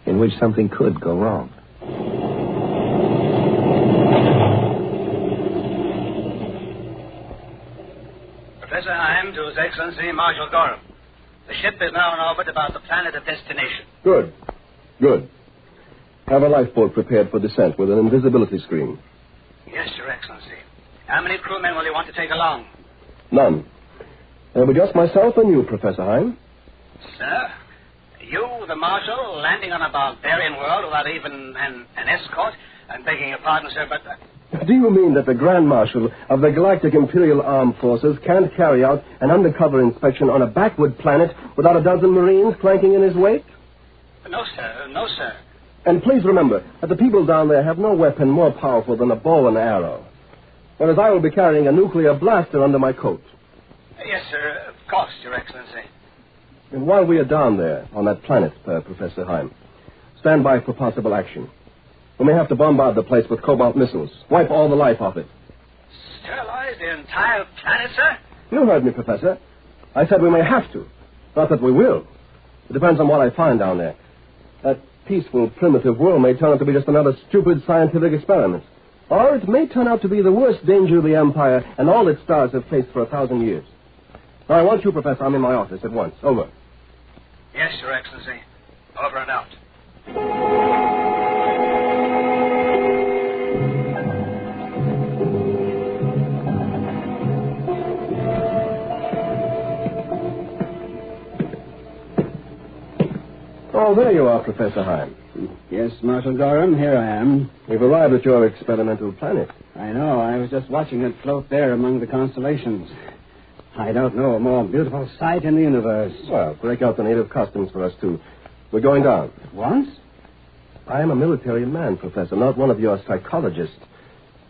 in which something could go wrong. Professor Heim to His Excellency Marshal Gorham. The ship is now in orbit about the planet of destination. Good. Good. Have a lifeboat prepared for descent with an invisibility screen. Yes, Your Excellency. How many crewmen will you want to take along? None. There'll be just myself and you, Professor Heim. Sir, you, the Marshal, landing on a barbarian world without even an escort? I'm begging your pardon, sir, but... Do you mean that the Grand Marshal of the Galactic Imperial Armed Forces can't carry out an undercover inspection on a backward planet without a dozen Marines clanking in his wake? No, sir. No, sir. And please remember that the people down there have no weapon more powerful than a bow and arrow. Whereas I will be carrying a nuclear blaster under my coat. Yes, sir. Of course, Your Excellency. And while we are down there on that planet, Professor Heim, stand by for possible action. We may have to bombard the place with cobalt missiles. Wipe all the life off it. Sterilize the entire planet, sir? You heard me, Professor. I said we may have to. Not that we will. It depends on what I find down there. That peaceful, primitive world may turn out to be just another stupid scientific experiment. Or it may turn out to be the worst danger of the Empire and all its stars have faced for 1,000 years. Now, I want you, Professor. I'm in my office at once. Over. Yes, Your Excellency. Over and out. Oh, there you are, Professor Heim. Yes, Marshal Gorham, here I am. We've arrived at your experimental planet. I know. I was just watching it float there among the constellations. I don't know a more beautiful sight in the universe. Well, break out the native costumes for us, too. We're going down. At once? I am a military man, Professor, not one of your psychologists.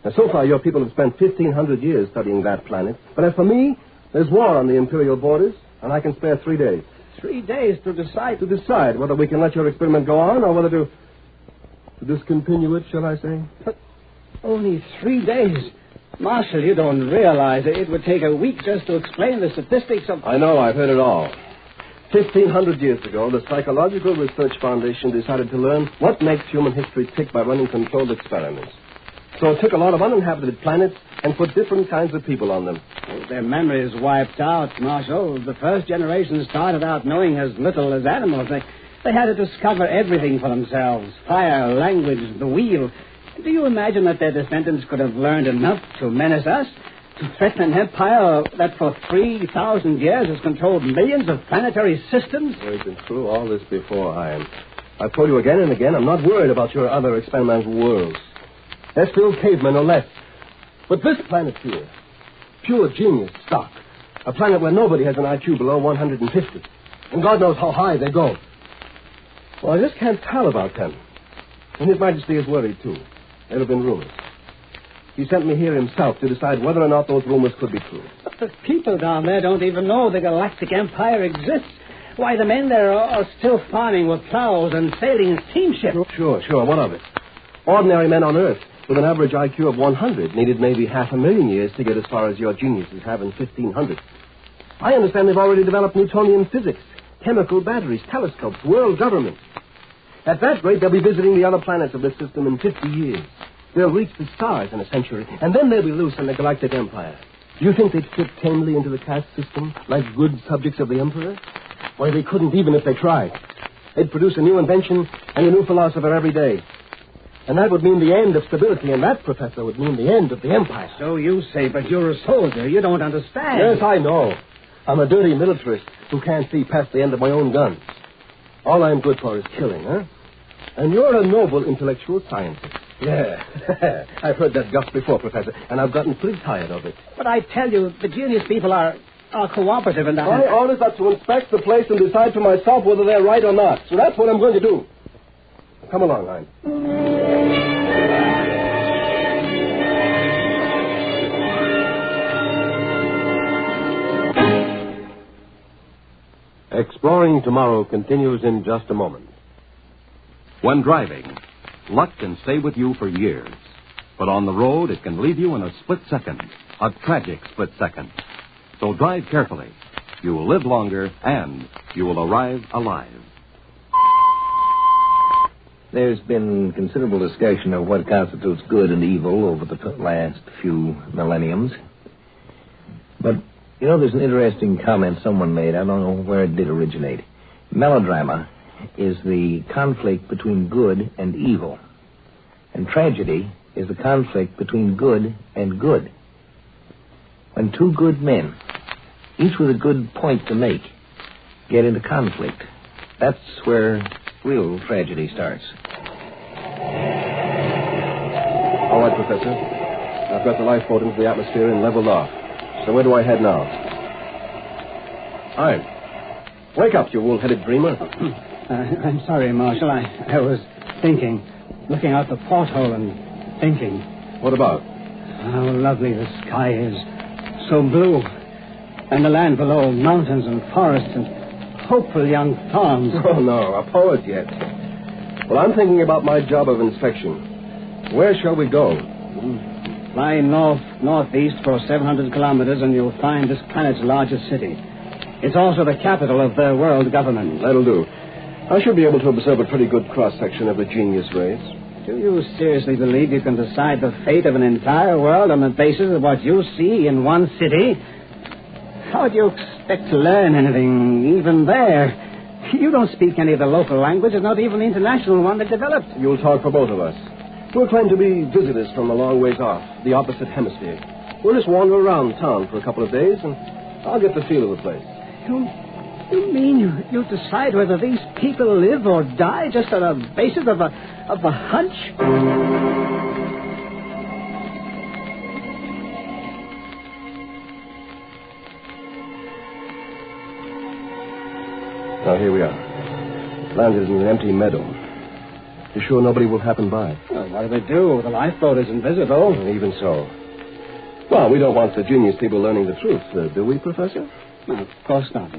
Now, so far, your people have spent 1,500 years studying that planet. But as for me, there's war on the Imperial borders, and I can spare 3 days. 3 days to decide? To decide whether we can let your experiment go on or whether to... discontinue it, shall I say? But only 3 days. Marshal, you don't realize it would take a week just to explain the statistics of... I know, I've heard it all. 1,500 years ago, the Psychological Research Foundation decided to learn what makes human history tick by running controlled experiments. So it took a lot of uninhabited planets and put different kinds of people on them. Their memories wiped out, Marshal. The first generation started out knowing as little as animals. They had to discover everything for themselves. Fire, language, the wheel. Do you imagine that their descendants could have learned enough to menace us? To threaten an empire that for 3,000 years has controlled millions of planetary systems? We've been through all this before, I've told you again and again, I'm not worried about your other experimental worlds. They're still cavemen or less. But this planet here, pure genius stock. A planet where nobody has an IQ below 150. And God knows how high they go. Well, I just can't tell about them. And His Majesty is worried, too. There have been rumors. He sent me here himself to decide whether or not those rumors could be true. But the people down there don't even know the Galactic Empire exists. Why, the men there are still farming with plows and sailing in steamships. Sure. What of it? Ordinary men on Earth with an average IQ of 100 needed maybe 500,000 years to get as far as your geniuses have in 1,500. I understand they've already developed Newtonian physics, chemical batteries, telescopes, world government. At that rate, they'll be visiting the other planets of this system in 50 years. They'll reach the stars in a century, and then they'll be loose in the Galactic Empire. Do you think they'd fit tamely into the caste system, like good subjects of the Emperor? Why, they couldn't even if they tried. They'd produce a new invention and a new philosopher every day. And that would mean the end of stability, and that, Professor, would mean the end of the Empire. So you say, but you're a soldier. You don't understand. Yes, I know. I'm a dirty militarist who can't see past the end of my own guns. All I'm good for is killing, huh? And you're a noble intellectual scientist. Yeah. I've heard that guff before, Professor, and I've gotten pretty tired of it. But I tell you, the genius people are cooperative in that. My orders are to inspect the place and decide for myself whether they're right or not. So that's what I'm going to do. Come along, Hein. Exploring Tomorrow continues in just a moment. When driving, luck can stay with you for years. But on the road, it can leave you in a split second, a tragic split second. So drive carefully. You will live longer, and you will arrive alive. There's been considerable discussion of what constitutes good and evil over the last few millenniums. But, there's an interesting comment someone made. I don't know where it did originate. Melodrama is the conflict between good and evil. And tragedy is the conflict between good and good. When two good men, each with a good point to make, get into conflict, that's where real tragedy starts. All right, Professor. I've got the lifeboat into the atmosphere and leveled off. So where do I head now? Hein. Wake up, you wool-headed dreamer. I'm sorry, Marshal. I was thinking, looking out the porthole and thinking. What about? How lovely the sky is. So blue. And the land below, mountains and forests and hopeful young farms. Oh, no, a poet yet. Well, I'm thinking about my job of inspection. Where shall we go? Fly northeast for 700 kilometers and you'll find this planet's largest city. It's also the capital of the world government. That'll do. I should be able to observe a pretty good cross-section of the genius race. Do you seriously believe you can decide the fate of an entire world on the basis of what you see in one city? How do you expect to learn anything, even there? You don't speak any of the local languages, not even the international one they developed. You'll talk for both of us. We'll claim to be visitors from a long ways off, the opposite hemisphere. We'll just wander around town for a couple of days, and I'll get the feel of the place. You mean you decide whether these people live or die just on the basis of a hunch? Now, here we are. Landed in an empty meadow. You sure nobody will happen by? Well, what do they do? The lifeboat is invisible. Even so. Well, we don't want the genius people learning the truth, do we, Professor? No, of course not.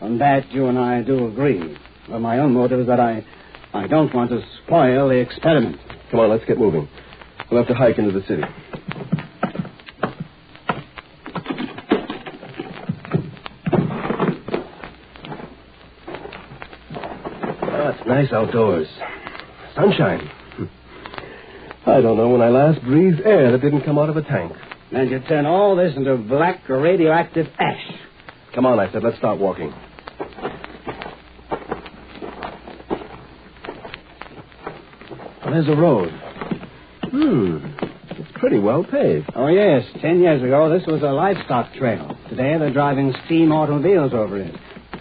On that, you and I do agree. Well, my own motive is that I I don't want to spoil the experiment. Come on, let's get moving. We'll have to hike into the city. It's nice outdoors. Sunshine. I don't know when I last breathed air that didn't come out of a tank. And you turn all this into black radioactive ash. Come on, I said, let's start walking. Well, there's a road. It's pretty well paved. Oh, yes. 10 years ago, this was a livestock trail. Today, they're driving steam automobiles over it.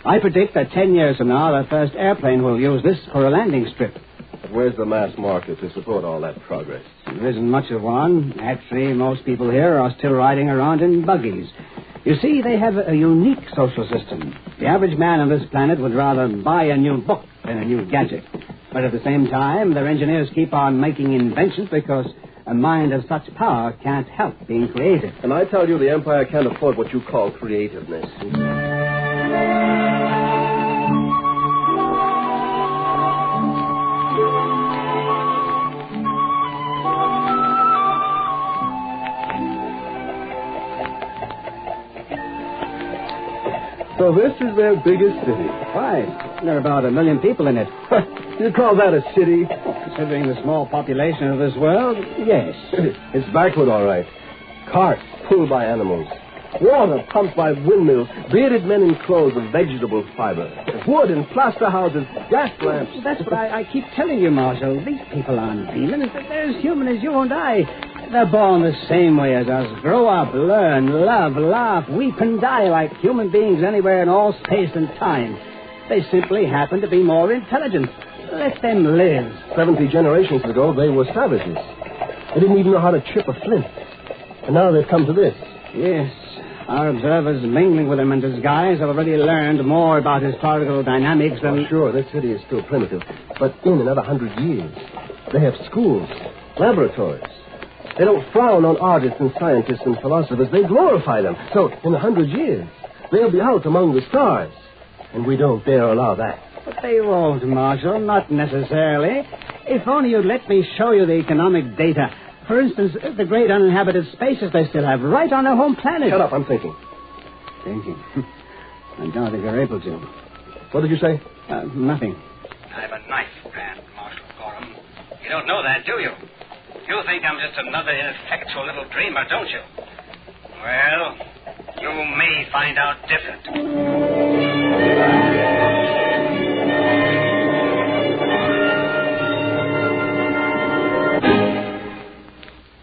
I predict that 10 years from now, the first airplane will use this for a landing strip. But where's the mass market to support all that progress? There isn't much of one. Actually, most people here are still riding around in buggies. You see, they have a unique social system. The average man on this planet would rather buy a new book than a new gadget. But at the same time, their engineers keep on making inventions because a mind of such power can't help being creative. And I tell you, the Empire can't afford what you call creativeness. So this is their biggest city. Why? There are about 1 million people in it. You call that a city? Considering the small population of this world, yes. It's backward, all right. Carts pulled by animals. Water pumped by windmills. Bearded men in clothes of vegetable fiber. Wood and plaster houses. Gas lamps. That's what I keep telling you, Marshal. These people aren't demons. They're as human as you and I. They're born the same way as us. Grow up, learn, love, laugh, weep, and die like human beings anywhere in all space and time. They simply happen to be more intelligent. Let them live. 70 generations ago, they were savages. They didn't even know how to chip a flint. And now they've come to this. Yes. Our observers mingling with them in disguise have already learned more about historical dynamics than... Oh, sure, this city is still primitive. But in another 100 years, they have schools, laboratories. They don't frown on artists and scientists and philosophers. They glorify them. So, in 100 years, they'll be out among the stars. And we don't dare allow that. But they won't, Marshal. Not necessarily. If only you'd let me show you the economic data. For instance, the great uninhabited spaces they still have right on their home planet. Shut up, I'm thinking. Thinking? I don't think you're able to. What did you say? Nothing. I have a knife, Grand Marshal Gorham. You don't know that, do you? You think I'm just another ineffectual little dreamer, don't you? Well, you may find out different.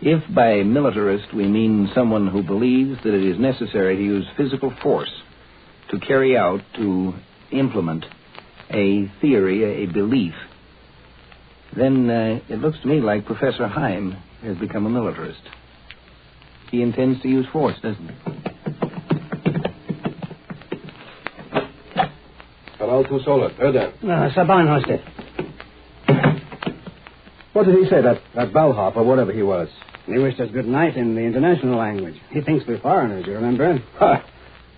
If by militarist we mean someone who believes that it is necessary to use physical force to carry out, to implement a theory, a belief, then it looks to me like Professor Heim has become a militarist. He intends to use force, doesn't he? Canal tu solo, Öden. Saban Hoste. What did he say, that bellhop or whatever he was? He wished us good night in the international language. He thinks we're foreigners, you remember? Ha!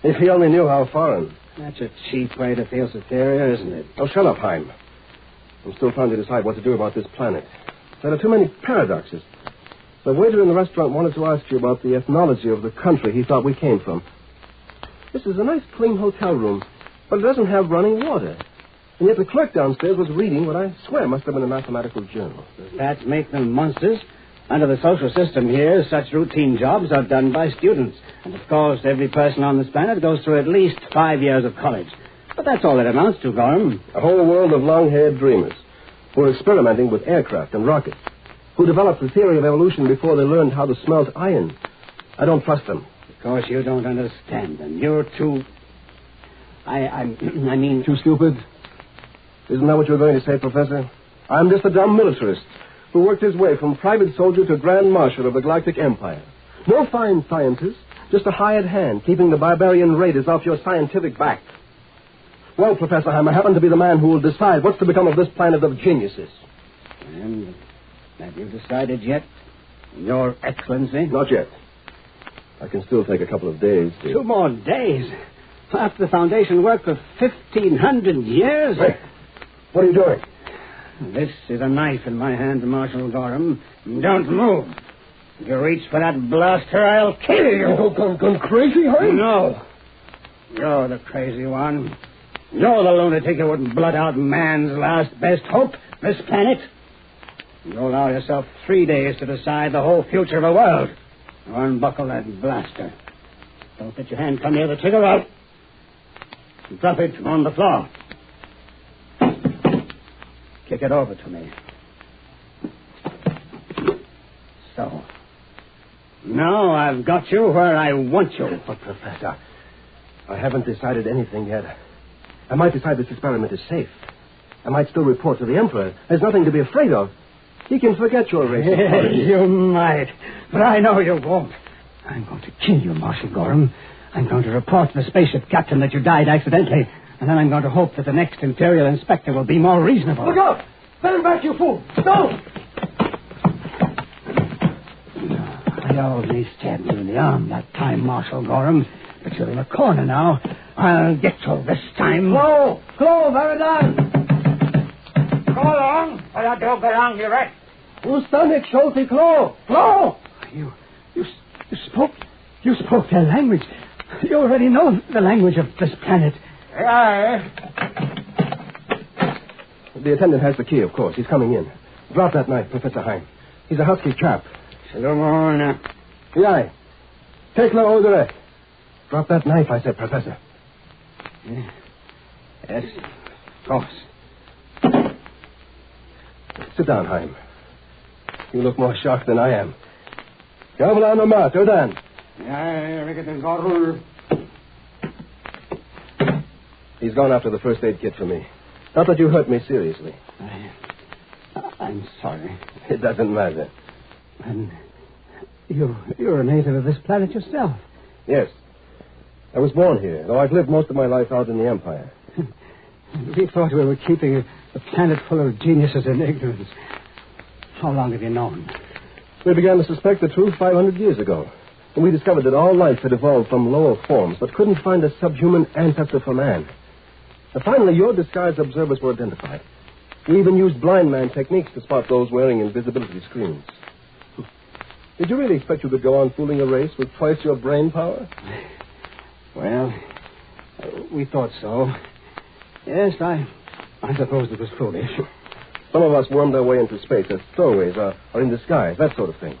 If he only knew how foreign. That's a cheap way to feel superior, isn't it? Oh, shut up, Heim. I'm still trying to decide what to do about this planet. There are too many paradoxes. The waiter in the restaurant wanted to ask you about the ethnology of the country he thought we came from. This is a nice, clean hotel room, but it doesn't have running water. And yet the clerk downstairs was reading what I swear must have been a mathematical journal. Does that make them monsters? Under the social system here, such routine jobs are done by students. And, of course, every person on this planet goes through at least 5 years of college. But that's all it amounts to, Gorham. A whole world of long-haired dreamers who are experimenting with aircraft and rockets, who developed the theory of evolution before they learned how to smelt iron. I don't trust them. Of course, you don't understand them. You're too... I mean... Too stupid? Isn't that what you're going to say, Professor? I'm just a dumb militarist who worked his way from private soldier to Grand Marshal of the Galactic Empire. No fine scientist, just a hired hand keeping the barbarian raiders off your scientific back. Well, Professor Heim, I happen to be the man who will decide what's to become of this planet of geniuses. And have you decided yet, Your Excellency? Not yet. I can still take a couple of days to... 2 more days? After the Foundation worked for 1,500 years? Hey, what are you doing? This is a knife in my hand, Marshal Gorham. Don't move. If you reach for that blaster, I'll kill you. Oh, gone crazy, huh? No. You're the crazy one. You're the lunatic who wouldn't blot out man's last best hope, this planet. You allow yourself 3 days to decide the whole future of the world. Now unbuckle that blaster. Don't let your hand come near the trigger out. Drop it on the floor. Kick it over to me. So. Now I've got you where I want you. But, Professor, I haven't decided anything yet. I might decide this experiment is safe. I might still report to the Emperor. There's nothing to be afraid of. He can forget your race. You might, but I know you won't. I'm going to kill you, Marshal Gorham. I'm going to report to the spaceship captain that you died accidentally, and then I'm going to hope that the next Imperial inspector will be more reasonable. Look out! Stand back, you fool! Don't! I only stabbed you in the arm that time, Marshal Gorham, but you're in a corner now. I'll get you this time. Clo, very down. Go along, or I don't belong here, right? Ustanik, Sholti, Clo. You spoke their language. You already know the language of this planet. The attendant has the key, of course. He's coming in. Drop that knife, Professor Hein. He's a husky chap. Salomona. Yai. Take la odore. Drop that knife, I said, Professor. Yes, of course. Sit down, Hein. You look more shocked than I am. Gamla no ma, Dodan. He's gone after the first aid kit for me. Not that you hurt me seriously. I'm sorry. It doesn't matter. And you're a native of this planet yourself. Yes. I was born here, though I've lived most of my life out in the Empire. We thought we were keeping a planet full of geniuses and ignorance. How long have you known? We began to suspect the truth 500 years ago. And we discovered that all life had evolved from lower forms, but couldn't find a subhuman ancestor for man. And finally, your disguised observers were identified. We even used blind man techniques to spot those wearing invisibility screens. Did you really expect you could go on fooling a race with twice your brain power? Well, we thought so. Yes, I suppose it was foolish. Some of us wormed our way into space as stowaways or in disguise, that sort of thing.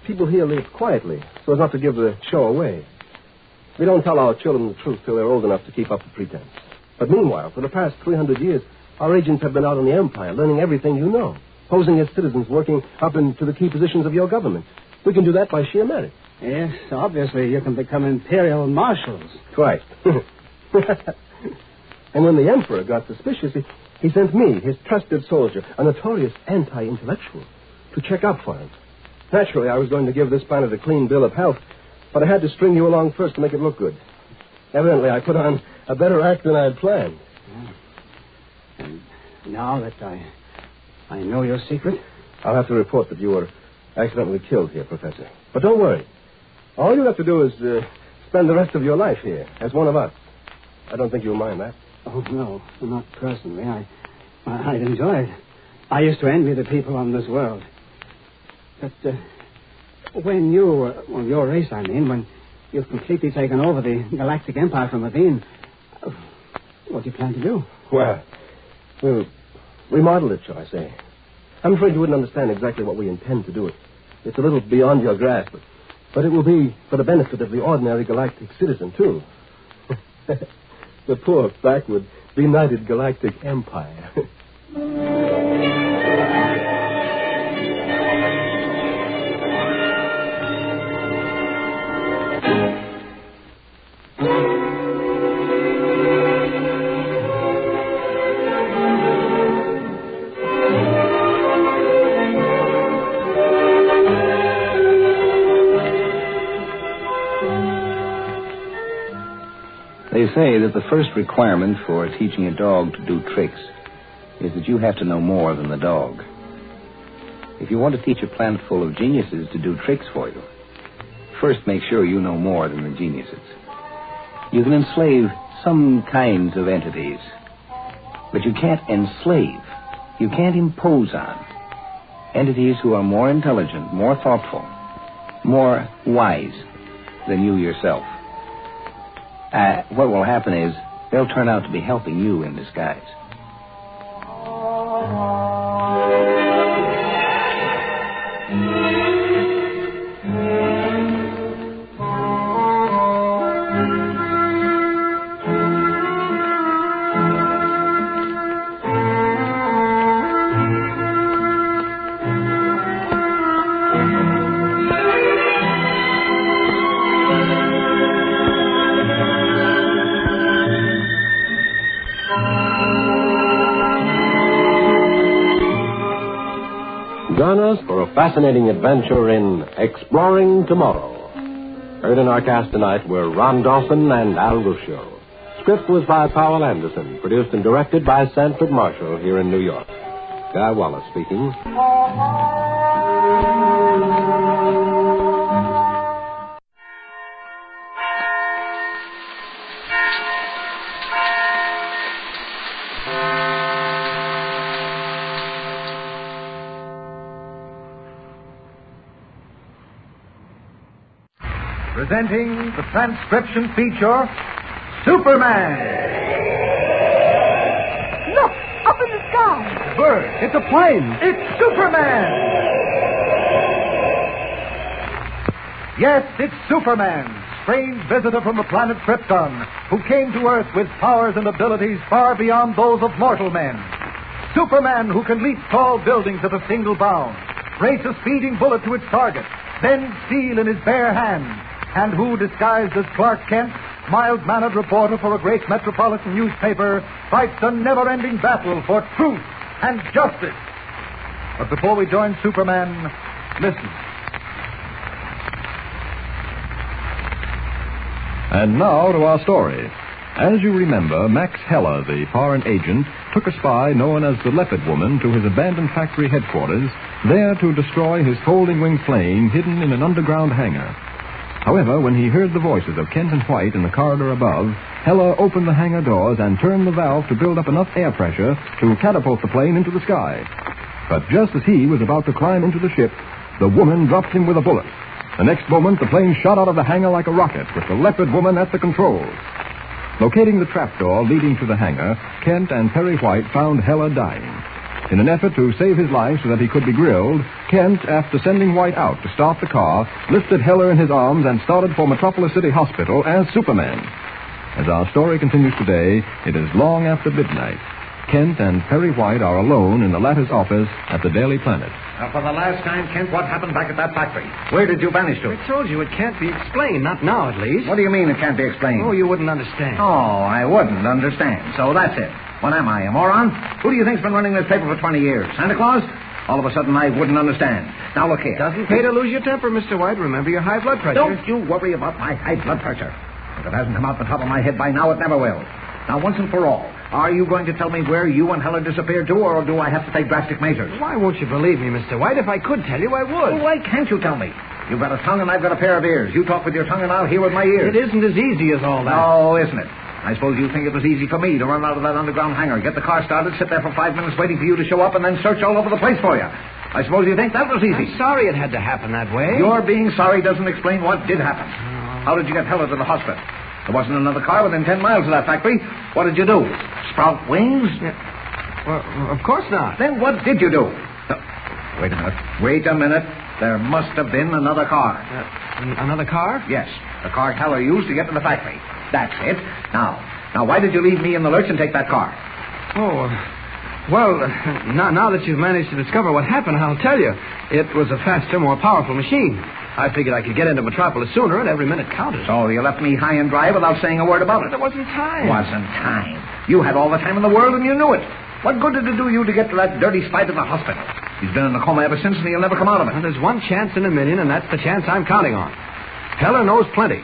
People here live quietly, so as not to give the show away. We don't tell our children the truth till they're old enough to keep up the pretense. But meanwhile, for the past 300 years, our agents have been out in the Empire, learning everything you know, posing as citizens, working up into the key positions of your government. We can do that by sheer merit. Yes, obviously you can become Imperial Marshals. Quite. And when the Emperor got suspicious, he sent me, his trusted soldier, a notorious anti-intellectual, to check up for him. Naturally, I was going to give this planet a clean bill of health, but I had to string you along first to make it look good. Evidently, I put on a better act than I had planned. And now that I know your secret, I'll have to report that you were accidentally killed here, Professor. But don't worry. All you have to do is spend the rest of your life here as one of us. I don't think you'll mind that. Oh, no, not personally. I'd enjoy it. I used to envy the people on this world. But when your race, when you've completely taken over the Galactic Empire from within, what do you plan to do? Well, we'll remodel it, shall I say. I'm afraid you wouldn't understand exactly what we intend to do. It's a little beyond your grasp, but it will be for the benefit of the ordinary galactic citizen, too. The poor, backward, benighted galactic empire. They say that the first requirement for teaching a dog to do tricks is that you have to know more than the dog. If you want to teach a planet full of geniuses to do tricks for you, first make sure you know more than the geniuses. You can enslave some kinds of entities, but you can't enslave you can't impose on. Entities who are more intelligent, more thoughtful, more wise than you yourself. What will happen is they'll turn out to be helping you in disguise. Join us for a fascinating adventure in Exploring Tomorrow. Heard in our cast tonight were Ron Dawson and Al Ruscio. Script was by Powell Anderson, produced and directed by Sanford Marshall here in New York. Guy Wallace speaking. Presenting the transcription feature, Superman. Look, up in the sky. Bird, it's a plane. It's Superman. Yes, it's Superman, strange visitor from the planet Krypton, who came to Earth with powers and abilities far beyond those of mortal men. Superman who can leap tall buildings at a single bound, race a speeding bullet to its target, bend steel in his bare hand, and who, disguised as Clark Kent, mild-mannered reporter for a great metropolitan newspaper, fights a never-ending battle for truth and justice. But before we join Superman, listen. And now to our story. As you remember, Max Heller, the foreign agent, took a spy known as the Leopard Woman to his abandoned factory headquarters, there to destroy his folding-wing plane hidden in an underground hangar. However, when he heard the voices of Kent and White in the corridor above, Heller opened the hangar doors and turned the valve to build up enough air pressure to catapult the plane into the sky. But just as he was about to climb into the ship, the woman dropped him with a bullet. The next moment, the plane shot out of the hangar like a rocket, with the Leopard Woman at the controls. Locating the trapdoor leading to the hangar, Kent and Perry White found Heller dying. In an effort to save his life so that he could be grilled, Kent, after sending White out to start the car, lifted Heller in his arms and started for Metropolis City Hospital as Superman. As our story continues today, it is long after midnight. Kent and Perry White are alone in the latter's office at the Daily Planet. Now, for the last time, Kent, what happened back at that factory? Where did you vanish to? I told you it can't be explained, not now at least. What do you mean it can't be explained? Oh, you wouldn't understand. Oh, I wouldn't understand. So that's it. What am I, a moron? Who do you think's been running this paper for 20 years? Santa Claus? All of a sudden, I wouldn't understand. Now, look here. Doesn't pay to lose your temper, Mr. White. Remember your high blood pressure. Don't you worry about my high blood pressure. If it hasn't come out the top of my head by now, it never will. Now, once and for all, are you going to tell me where you and Heller disappeared to, or do I have to take drastic measures? Why won't you believe me, Mr. White? If I could tell you, I would. Well, why can't you tell me? You've got a tongue and I've got a pair of ears. You talk with your tongue and I'll hear with my ears. It isn't as easy as all that. No, isn't it? I suppose you think it was easy for me to run out of that underground hangar, get the car started, sit there for 5 minutes waiting for you to show up, and then search all over the place for you. I suppose you think that was easy. I'm sorry it had to happen that way. Your being sorry doesn't explain what did happen. How did you get Heller to the hospital? There wasn't another car within 10 miles of that factory. What did you do? Sprout wings? Yeah. Well, of course not. Then what did you do? Wait a minute. Wait a minute. There must have been another car. Another car? Yes. The car Heller used to get to the factory. That's it. Now, why did you leave me in the lurch and take that car? Oh, well, now that you've managed to discover what happened, I'll tell you. It was a faster, more powerful machine. I figured I could get into Metropolis sooner, and every minute counted. So you left me high and dry without saying a word about it? There wasn't time. Wasn't time. You had all the time in the world, and you knew it. What good did it do you to get to that dirty spite at the hospital? He's been in a coma ever since, and he'll never come out of it. Well, there's one chance in a million, and that's the chance I'm counting on. Heller knows plenty.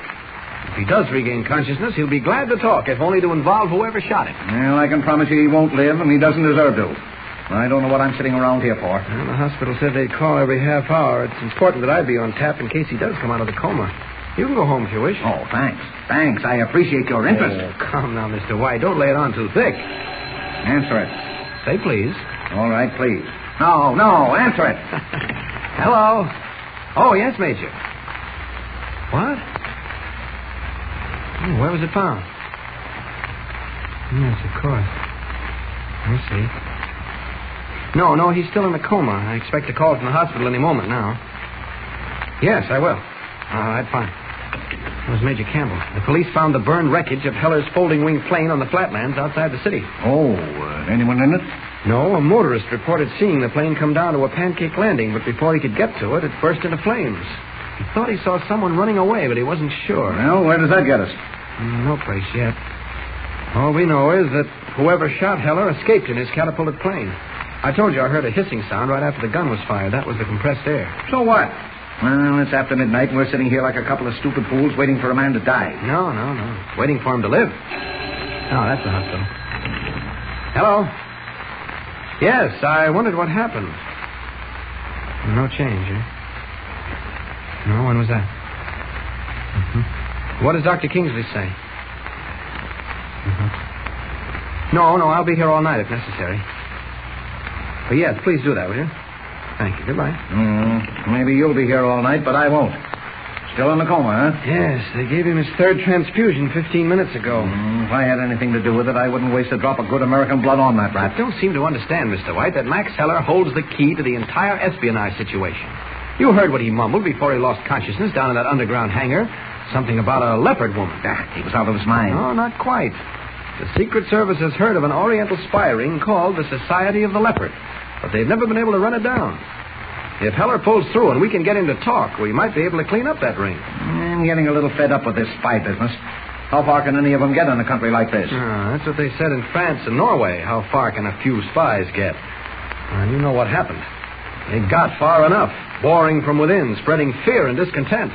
If he does regain consciousness, he'll be glad to talk, if only to involve whoever shot him. Well, I can promise you he won't live, and he doesn't deserve to. I don't know what I'm sitting around here for. Well, the hospital said they'd call every half hour. It's important that I be on tap in case he does come out of the coma. You can go home if you wish. Oh, thanks. Thanks. I appreciate your interest. Oh, come now, Mr. White. Don't lay it on too thick. Answer it. Say please. All right, please. No, answer it. Hello. Oh, yes, Major. What? Oh, where was it found? Yes, of course. I see. No, he's still in a coma. I expect a call from the hospital any moment now. Yes, I will. All right, fine. It was Major Campbell. The police found the burned wreckage of Heller's folding-wing plane on the flatlands outside the city. Oh, anyone in it? No, a motorist reported seeing the plane come down to a pancake landing, but before he could get to it, it burst into flames. He thought he saw someone running away, but he wasn't sure. Well, where does that get us? No place yet. All we know is that whoever shot Heller escaped in his catapulted plane. I told you I heard a hissing sound right after the gun was fired. That was the compressed air. So what? Well, it's after midnight, and we're sitting here like a couple of stupid fools waiting for a man to die. No. Waiting for him to live. Oh, that's the hospital. Hello? Yes, I wondered what happened. No change, eh? No, when was that? Mm-hmm. What does Dr. Kingsley say? Mm-hmm. No, I'll be here all night if necessary. But yes, please do that, will you? Thank you. Goodbye. Maybe you'll be here all night, but I won't. Still in the coma, huh? Yes, they gave him his third transfusion 15 minutes ago. If I had anything to do with it, I wouldn't waste a drop of good American blood on that rat. I don't seem to understand, Mr. White, that Max Heller holds the key to the entire espionage situation. You heard what he mumbled before he lost consciousness down in that underground hangar. Something about a leopard woman. He was out of his mind. No, not quite. The Secret Service has heard of an Oriental spy ring called the Society of the Leopard, but they've never been able to run it down. If Heller pulls through and we can get him to talk, we might be able to clean up that ring. I'm getting a little fed up with this spy business. How far can any of them get in a country like this? That's what they said in France and Norway. How far can a few spies get? And you know what happened. They got far enough, boring from within, spreading fear and discontent.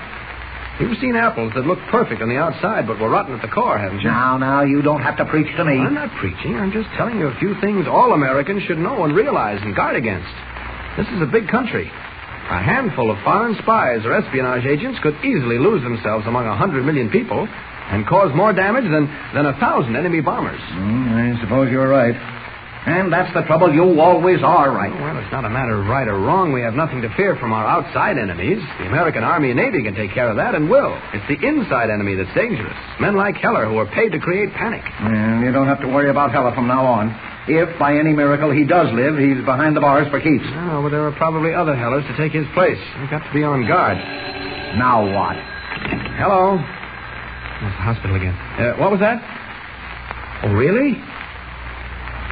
You've seen apples that look perfect on the outside, but were rotten at the core, haven't you? Now, you don't have to preach to me. I'm not preaching. I'm just telling you a few things all Americans should know and realize and guard against. This is a big country. A handful of foreign spies or espionage agents could easily lose themselves among 100 million people and cause more damage than 1,000 enemy bombers. I suppose you're right. And that's the trouble. You always are right. Well, it's not a matter of right or wrong. We have nothing to fear from our outside enemies. The American Army and Navy can take care of that and will. It's the inside enemy that's dangerous. Men like Heller who are paid to create panic. And you don't have to worry about Heller from now on. If, by any miracle, he does live, he's behind the bars for keeps. No, but there are probably other Hellers to take his place. We've got to be on guard. Now what? Hello? That's the hospital again. What was that? Oh, really?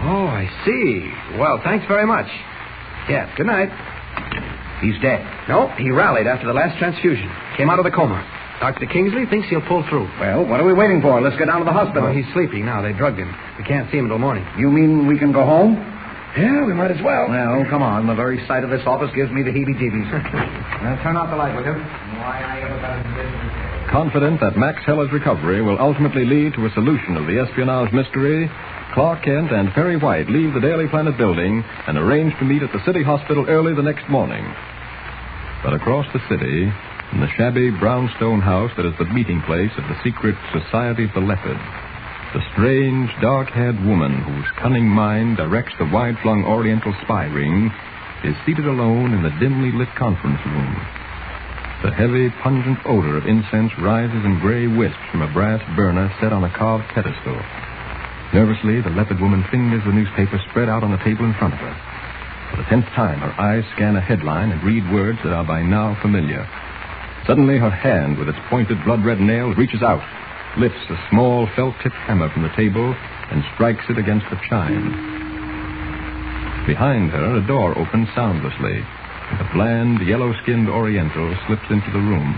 Oh, I see. Well, thanks very much. Yeah, good night. He's dead. No, he rallied after the last transfusion. Came out of the coma. Dr. Kingsley thinks he'll pull through. Well, what are we waiting for? Let's get down to the hospital. Oh, he's sleeping now. They drugged him. We can't see him until morning. You mean we can go home? Yeah, we might as well. Well, come on. The very sight of this office gives me the heebie-jeebies. Turn out the light, will you? Why, I ever got into this. Confident that Max Heller's recovery will ultimately lead to a solution of the espionage mystery, Clark Kent and Perry White leave the Daily Planet building and arrange to meet at the city hospital early the next morning. But across the city, in the shabby brownstone house that is the meeting place of the secret Society of the Leopard, the strange, dark-haired woman whose cunning mind directs the wide-flung Oriental spy ring is seated alone in the dimly lit conference room. The heavy, pungent odor of incense rises in gray wisps from a brass burner set on a carved pedestal. Nervously, the leopard woman fingers the newspaper spread out on the table in front of her. For the 10th time, her eyes scan a headline and read words that are by now familiar. Suddenly, her hand, with its pointed blood-red nails, reaches out, lifts a small felt-tipped hammer from the table, and strikes it against the chime. Behind her, a door opens soundlessly, and a bland, yellow-skinned Oriental slips into the room.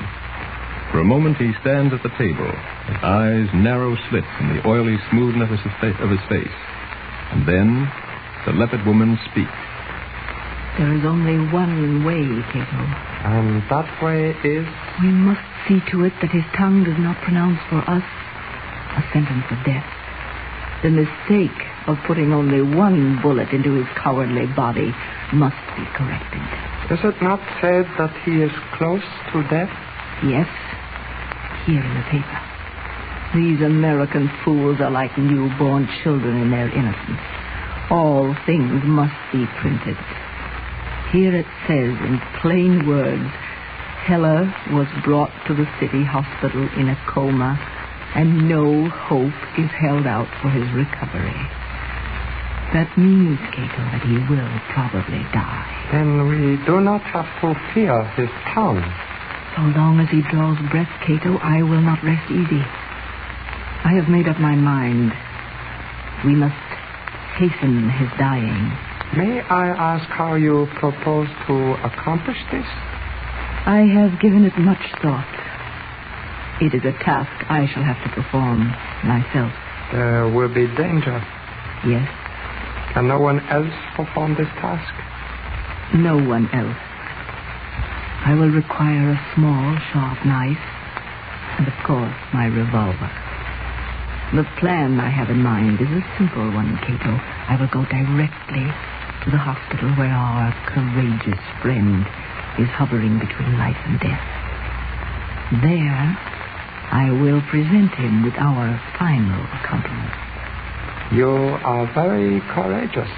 For a moment, he stands at the table, his eyes narrow slits in the oily smoothness of his face. And then, the leopard woman speaks. There is only one way, Cato. And that way is? We must see to it that his tongue does not pronounce for us a sentence of death. The mistake of putting only one bullet into his cowardly body must be corrected. Is it not said that he is close to death? Yes. Here in the paper. These American fools are like newborn children in their innocence. All things must be printed. Here it says in plain words, Heller was brought to the city hospital in a coma, and no hope is held out for his recovery. That means, Cato, that he will probably die. Then we do not have to fear his tongue. So long as he draws breath, Cato, I will not rest easy. I have made up my mind. We must hasten his dying. May I ask how you propose to accomplish this? I have given it much thought. It is a task I shall have to perform myself. There will be danger. Yes. Can no one else perform this task? No one else. I will require a small, sharp knife, and of course, my revolver. The plan I have in mind is a simple one, Cato. I will go directly to the hospital where our courageous friend is hovering between life and death. There, I will present him with our final compliment. You are very courageous.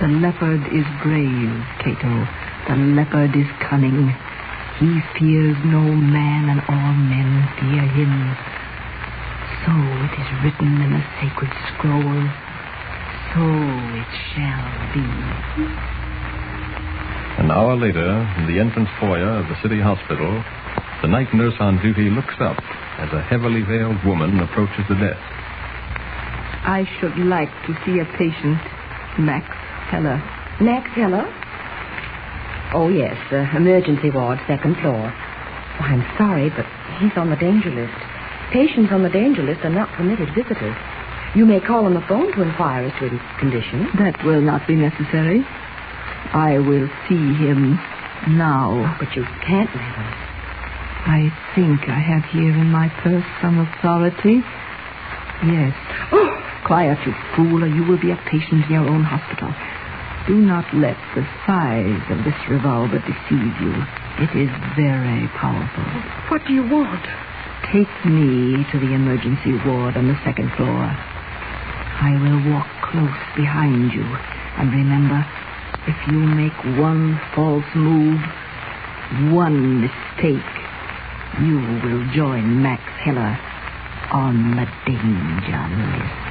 The leopard is brave, Cato. The leopard is cunning. He fears no man, and all men fear him. So it is written in the sacred scroll. So it shall be. An hour later, in the entrance foyer of the city hospital, the night nurse on duty looks up as a heavily veiled woman approaches the desk. I should like to see a patient, Max Heller. Max Heller? Oh, yes, emergency ward, second floor. Oh, I'm sorry, but he's on the danger list. Patients on the danger list are not permitted visitors. You may call on the phone to inquire as to his condition. That will not be necessary. I will see him now. Oh, but you can't, madam. I think I have here in my purse some authority. Yes. Oh, quiet, you fool, or you will be a patient in your own hospital. Do not let the size of this revolver deceive you. It is very powerful. What do you want? Take me to the emergency ward on the second floor. I will walk close behind you. And remember, if you make one false move, one mistake, you will join Max Heller on the danger list.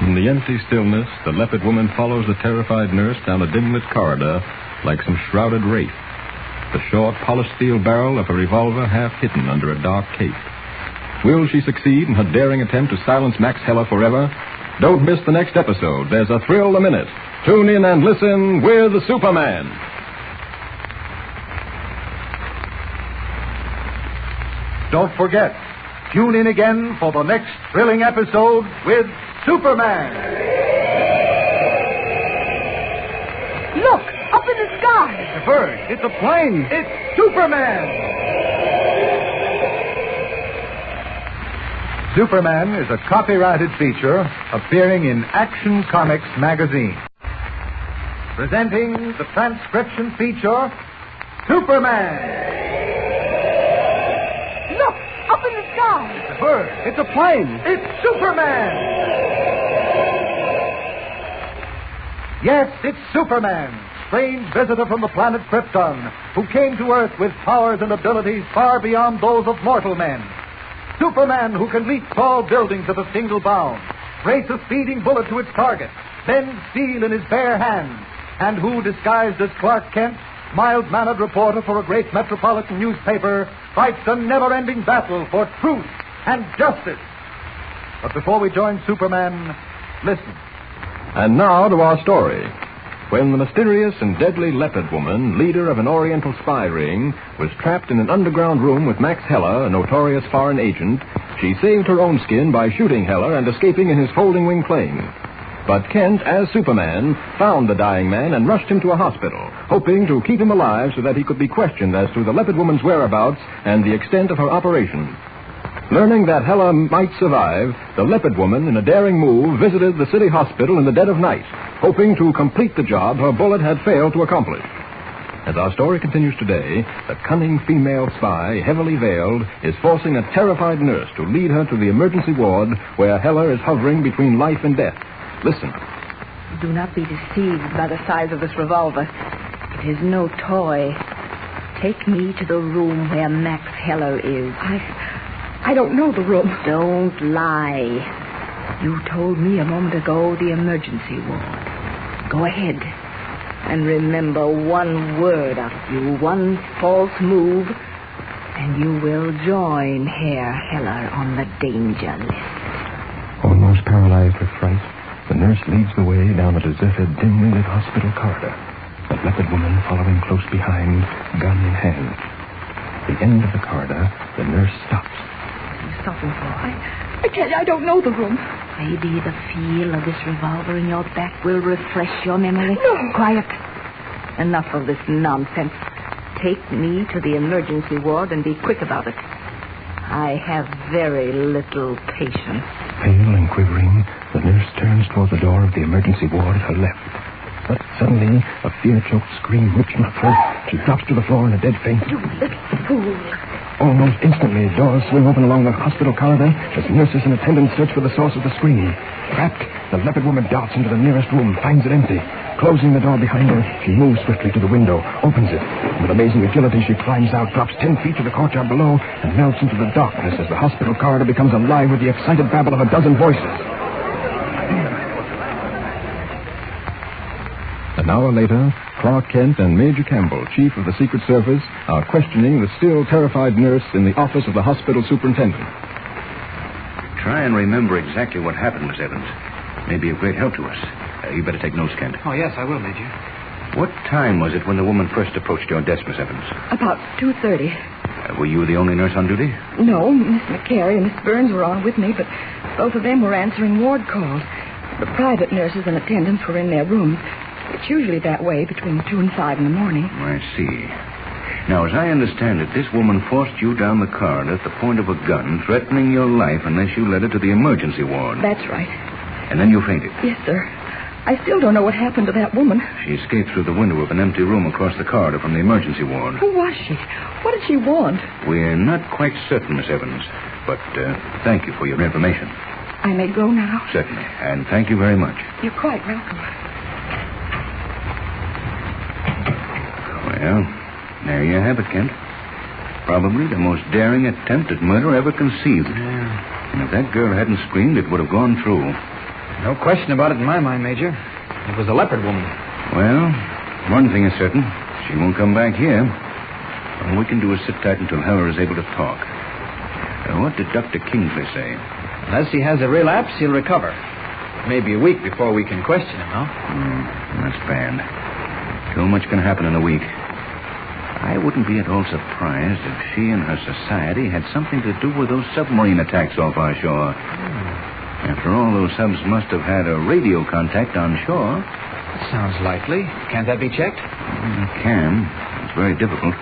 In the empty stillness, the leopard woman follows the terrified nurse down a dim-lit corridor like some shrouded wraith. The short, polished steel barrel of a revolver half hidden under a dark cape. Will she succeed in her daring attempt to silence Max Heller forever? Don't miss the next episode. There's a thrill a minute. Tune in and listen with the Superman. Don't forget, tune in again for the next thrilling episode with Superman. Look, up in the sky. It's a bird. It's a plane. It's Superman. Superman is a copyrighted feature appearing in Action Comics magazine. Presenting the transcription feature, Superman. Look, up in the sky. It's a bird. It's a plane. It's Superman. Yes, it's Superman, strange visitor from the planet Krypton, who came to Earth with powers and abilities far beyond those of mortal men. Superman, who can leap tall buildings at a single bound, race a speeding bullet to its target, bend steel in his bare hands, and who, disguised as Clark Kent, mild-mannered reporter for a great metropolitan newspaper, fights a never-ending battle for truth and justice. But before we join Superman, listen. And now to our story. When the mysterious and deadly leopard woman, leader of an Oriental spy ring, was trapped in an underground room with Max Heller, a notorious foreign agent, she saved her own skin by shooting Heller and escaping in his folding-wing plane. But Kent, as Superman, found the dying man and rushed him to a hospital, hoping to keep him alive so that he could be questioned as to the leopard woman's whereabouts and the extent of her operation. Learning that Heller might survive, the leopard woman, in a daring move, visited the city hospital in the dead of night, hoping to complete the job her bullet had failed to accomplish. As our story continues today, the cunning female spy, heavily veiled, is forcing a terrified nurse to lead her to the emergency ward where Heller is hovering between life and death. Listen. Do not be deceived by the size of this revolver. It is no toy. Take me to the room where Max Heller is. I don't know the room. Don't lie. You told me a moment ago the emergency ward. Go ahead. And remember one word of you, one false move, and you will join Herr Heller on the danger list. Almost paralyzed with fright, the nurse leads the way down a deserted, dimly lit hospital corridor. The leopard woman following close behind, gun in hand. At the end of the corridor, the nurse stops. What are you stopping for? I tell you, I don't know the room. Maybe the feel of this revolver in your back will refresh your memory. No. Quiet. Enough of this nonsense. Take me to the emergency ward and be quick about it. I have very little patience. Pale and quivering, the nurse turns toward the door of the emergency ward at her left. But suddenly, a fear-choked scream rips from her throat. She drops to the floor in a dead faint. You little fool. Almost instantly, doors swing open along the hospital corridor as nurses and attendants search for the source of the scream. Trapped, the leopard woman darts into the nearest room, finds it empty. Closing the door behind her, she moves swiftly to the window, opens it. With amazing agility, she climbs out, drops 10 feet to the courtyard below, and melts into the darkness as the hospital corridor becomes alive with the excited babble of a dozen voices. An hour later, Clark Kent and Major Campbell, Chief of the Secret Service, are questioning the still terrified nurse in the office of the hospital superintendent. Try and remember exactly what happened, Miss Evans. May be of great help to us. You better take notes, Kent. Oh, yes, I will, Major. What time was it when the woman first approached your desk, Miss Evans? About 2:30. Were you the only nurse on duty? No, Miss McCary and Miss Burns were on with me, but both of them were answering ward calls. The private nurses and attendants were in their rooms. It's usually that way between 2 and 5 in the morning. I see. Now, as I understand it, this woman forced you down the corridor at the point of a gun, threatening your life unless you led her to the emergency ward. That's right. And then you fainted. Yes, sir. I still don't know what happened to that woman. She escaped through the window of an empty room across the corridor from the emergency ward. Who was she? What did she want? We're not quite certain, Miss Evans, but thank you for your information. I may go now? Certainly, and thank you very much. You're quite welcome. Well, there you have it, Kent. Probably the most daring attempt at murder ever conceived. Yeah. And if that girl hadn't screamed, it would have gone through. No question about it in my mind, Major. It was a leopard woman. Well, one thing is certain. She won't come back here. All we can do is sit tight until Heller is able to talk. What did Dr. Kingsley say? Unless he has a relapse, he'll recover. Maybe a week before we can question him, no? That's bad. Too much can happen in a week. I wouldn't be at all surprised if she and her society had something to do with those submarine attacks off our shore. After all, those subs must have had a radio contact on shore. Sounds likely. Can't that be checked? It can. It's very difficult.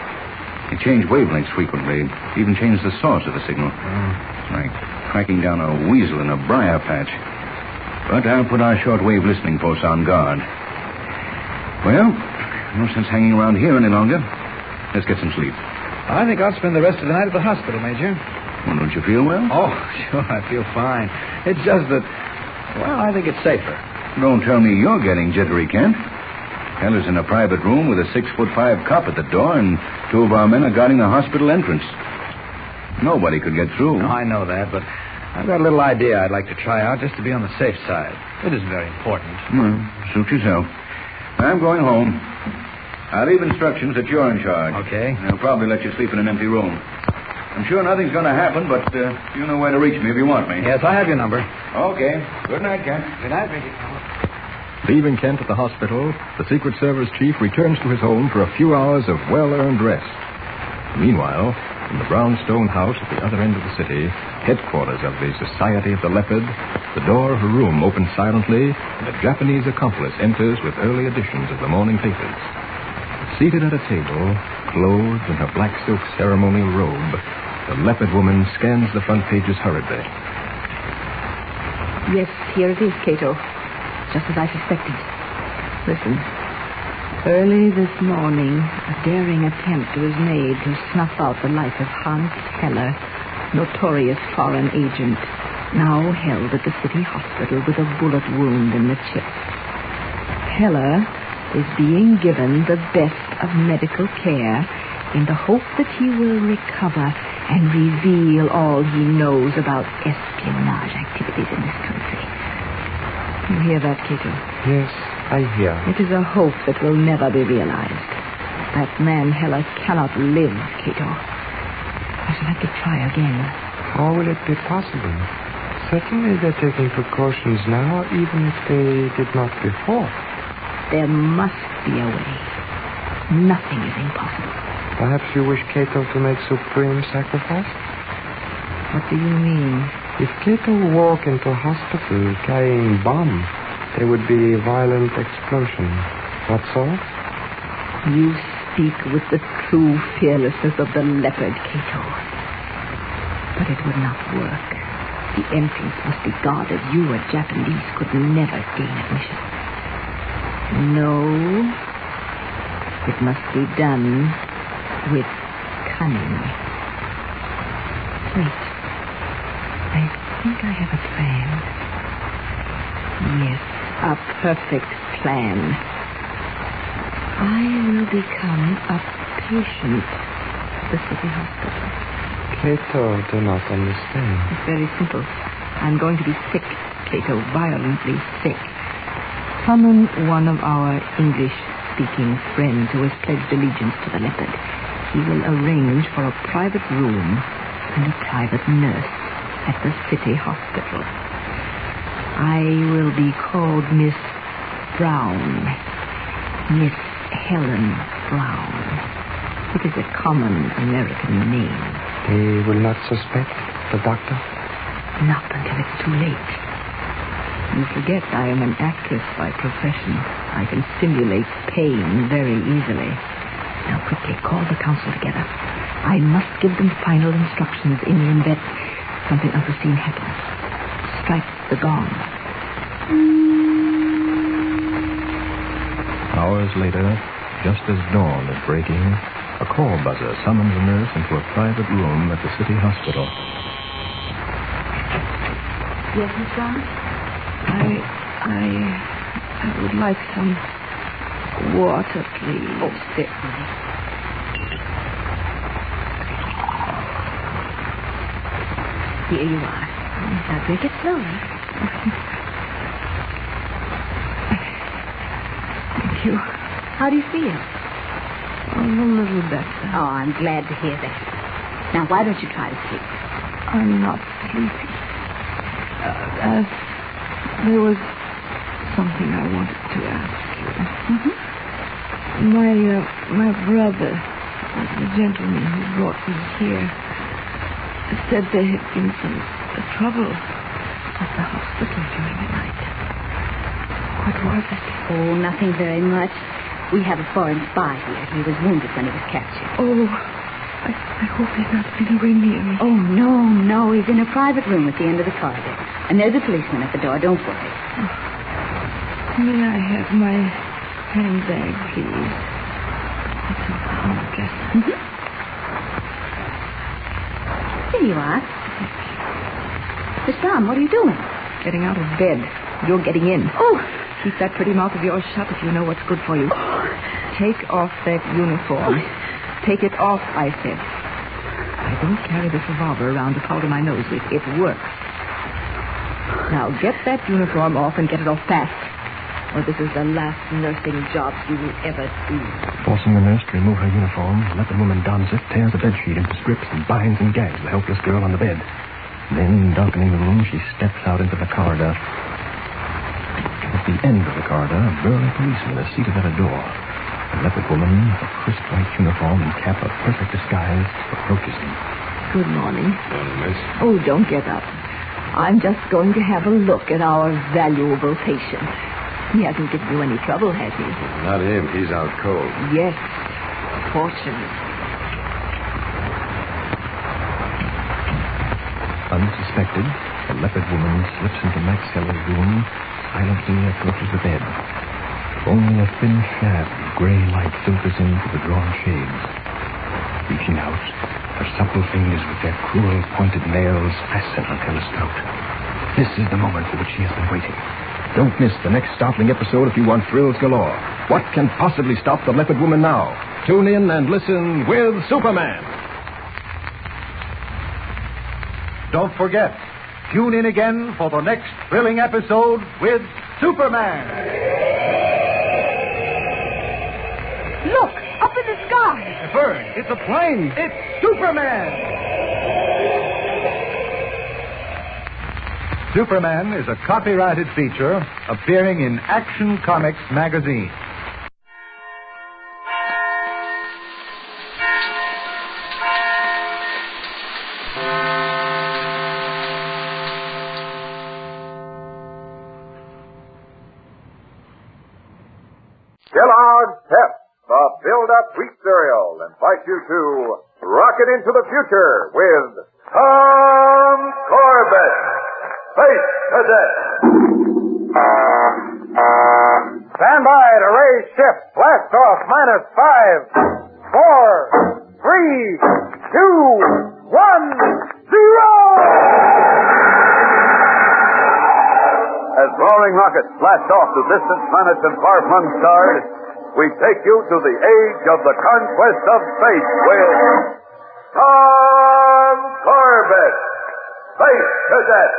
They change wavelengths frequently, even change the source of the signal. It's like tracking down a weasel in a briar patch. But I'll put our shortwave listening posts on guard. Well, no sense hanging around here any longer. Let's get some sleep. I think I'll spend the rest of the night at the hospital, Major. Well, don't you feel well? Oh, sure, I feel fine. It's just that, well, I think it's safer. Don't tell me you're getting jittery, Kent. Heller's in a private room with a 6'5" cop at the door, and 2 of our men are guarding the hospital entrance. Nobody could get through. No, I know that, but I've got a little idea I'd like to try out just to be on the safe side. It isn't very important. Well, suit yourself. I'm going home. I'll leave instructions that you're in charge. Okay. They'll probably let you sleep in an empty room. I'm sure nothing's going to happen, but you know where to reach me if you want me. Yes, I have your number. Okay. Good night, Kent. Good night, Major. Leaving Kent at the hospital, the Secret Service chief returns to his home for a few hours of well-earned rest. Meanwhile, in the brownstone house at the other end of the city, headquarters of the Society of the Leopard, the door of a room opens silently, and a Japanese accomplice enters with early editions of the morning papers. Seated at a table, clothed in her black silk ceremonial robe, the leopard woman scans the front pages hurriedly. Yes, here it is, Cato. Just as I suspected. Listen. Early this morning, a daring attempt was made to snuff out the life of Hans Heller, notorious foreign agent. now held at the city hospital with a bullet wound in the chest. Heller is being given the best of medical care in the hope that he will recover and reveal all he knows about espionage activities in this country. You hear that, Cato? Yes, I hear. It is a hope that will never be realized. That man Heller cannot live, Cato. I shall have to try again. How will it be possible? Certainly they're taking precautions now, even if they did not before. There must be a way. Nothing is impossible. Perhaps you wish Cato to make supreme sacrifice? What do you mean? If Cato walk into a hospital carrying bomb, there would be a violent explosion. That's all? You speak with the true fearlessness of the leopard, Cato. But it would not work. The entrance must be guarded. You, a Japanese, could never gain admission. No. It must be done with cunning. Wait. I think I have a plan. Yes, a perfect plan. I will become a patient at the city hospital. Cato do not understand. It's very simple. I'm going to be sick, Cato, violently sick. Summon one of our English-speaking friends who has pledged allegiance to the leopard. He will arrange for a private room and a private nurse at the city hospital. I will be called Miss Brown. Miss Helen Brown. It is a common American name. They will not suspect the doctor? Not until it's too late. You forget I am an actress by profession. I can simulate pain very easily. Now, quickly, call the council together. I must give them final instructions in the event something unforeseen happens. Strike the gong. Hours later, just as dawn is breaking, a call buzzer summons a nurse into a private room at the city hospital. Yes, Miss Brown? I would like some water, please. Oh, certainly. Here you are. Now drink it slowly. Thank you. How do you feel? I'm a little better. Oh, I'm glad to hear that. Now, why don't you try to sleep? I'm not sleepy. There was something I wanted to ask you. Mm-hmm. My brother, the gentleman who brought me here, said there had been some trouble at the hospital during the night. What was it? Oh, nothing very much. We have a foreign spy here. He was wounded when he was captured. Oh, I hope he's not been away near me. Oh, no. He's in a private room at the end of the corridor. And there's a policeman at the door. Don't worry. Oh. May I have my handbag, please? It's a home address. Mm-hmm. Here you are. Miss Brown, what are you doing? Getting out of bed. You're getting in. Oh. Keep that pretty mouth of yours shut if you know what's good for you. Oh. Take off that uniform. Take it off, I said. I don't carry this revolver around to powder my nose with. It works. Now get that uniform off and get it off fast. Or this is the last nursing job you will ever see. Forcing the nurse to remove her uniform, let the woman dons it, tears the bedsheet into strips, and binds and gags the helpless girl on the bed. Then, darkening the room, she steps out into the corridor. At the end of the corridor, a burly policeman is seated at a door. A leopard woman, a crisp white uniform and cap of perfect disguise, approaches him. Good morning. Morning, miss. Oh, don't get up. I'm just going to have a look at our valuable patient. He hasn't given you any trouble, has he? Not him. He's out cold. Yes. Fortunate. Unsuspected, the leopard woman slips into Max Heller's room, silently approaches the bed. Only a thin shaft of gray light filters in through the drawn shades. Reaching out, her supple fingers with their cruel pointed nails fasten on Heller's throat. This is the moment for which she has been waiting. Don't miss the next startling episode if you want thrills galore. What can possibly stop the leopard woman now? Tune in and listen with Superman. Don't forget, tune in again for the next thrilling episode with Superman. Look, up in the sky. It's a bird. It's a plane. It's Superman. Superman is a copyrighted feature appearing in Action Comics magazine. Kellogg's Pep, the build-up wheat cereal, invites you to rocket into the future with Tom Corbett, Space Cadet. Stand by to raise shift. Blast off -5, 4, 3, 2, 1, 0. As roaring rockets blast off to distant planets and far-flung stars, we take you to the age of the conquest of space with Tom Corbett, Space Cadet.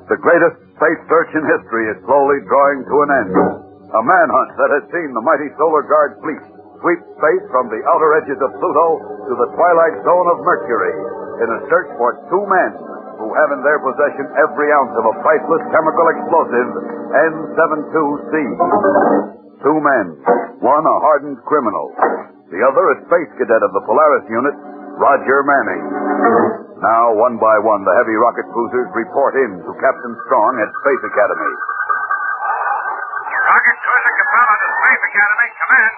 The greatest space search in history is slowly drawing to an end. A manhunt that has seen the mighty Solar Guard fleet sweep space from the outer edges of Pluto to the twilight zone of Mercury in a search for two men who have in their possession every ounce of a priceless chemical explosive, N-72C. Two men, one a hardened criminal, the other a space cadet of the Polaris unit, Roger Manning. Now, one by one, the heavy rocket cruisers report in to Captain Strong at Space Academy. Rocket cruiser Capella to Space Academy. Come in.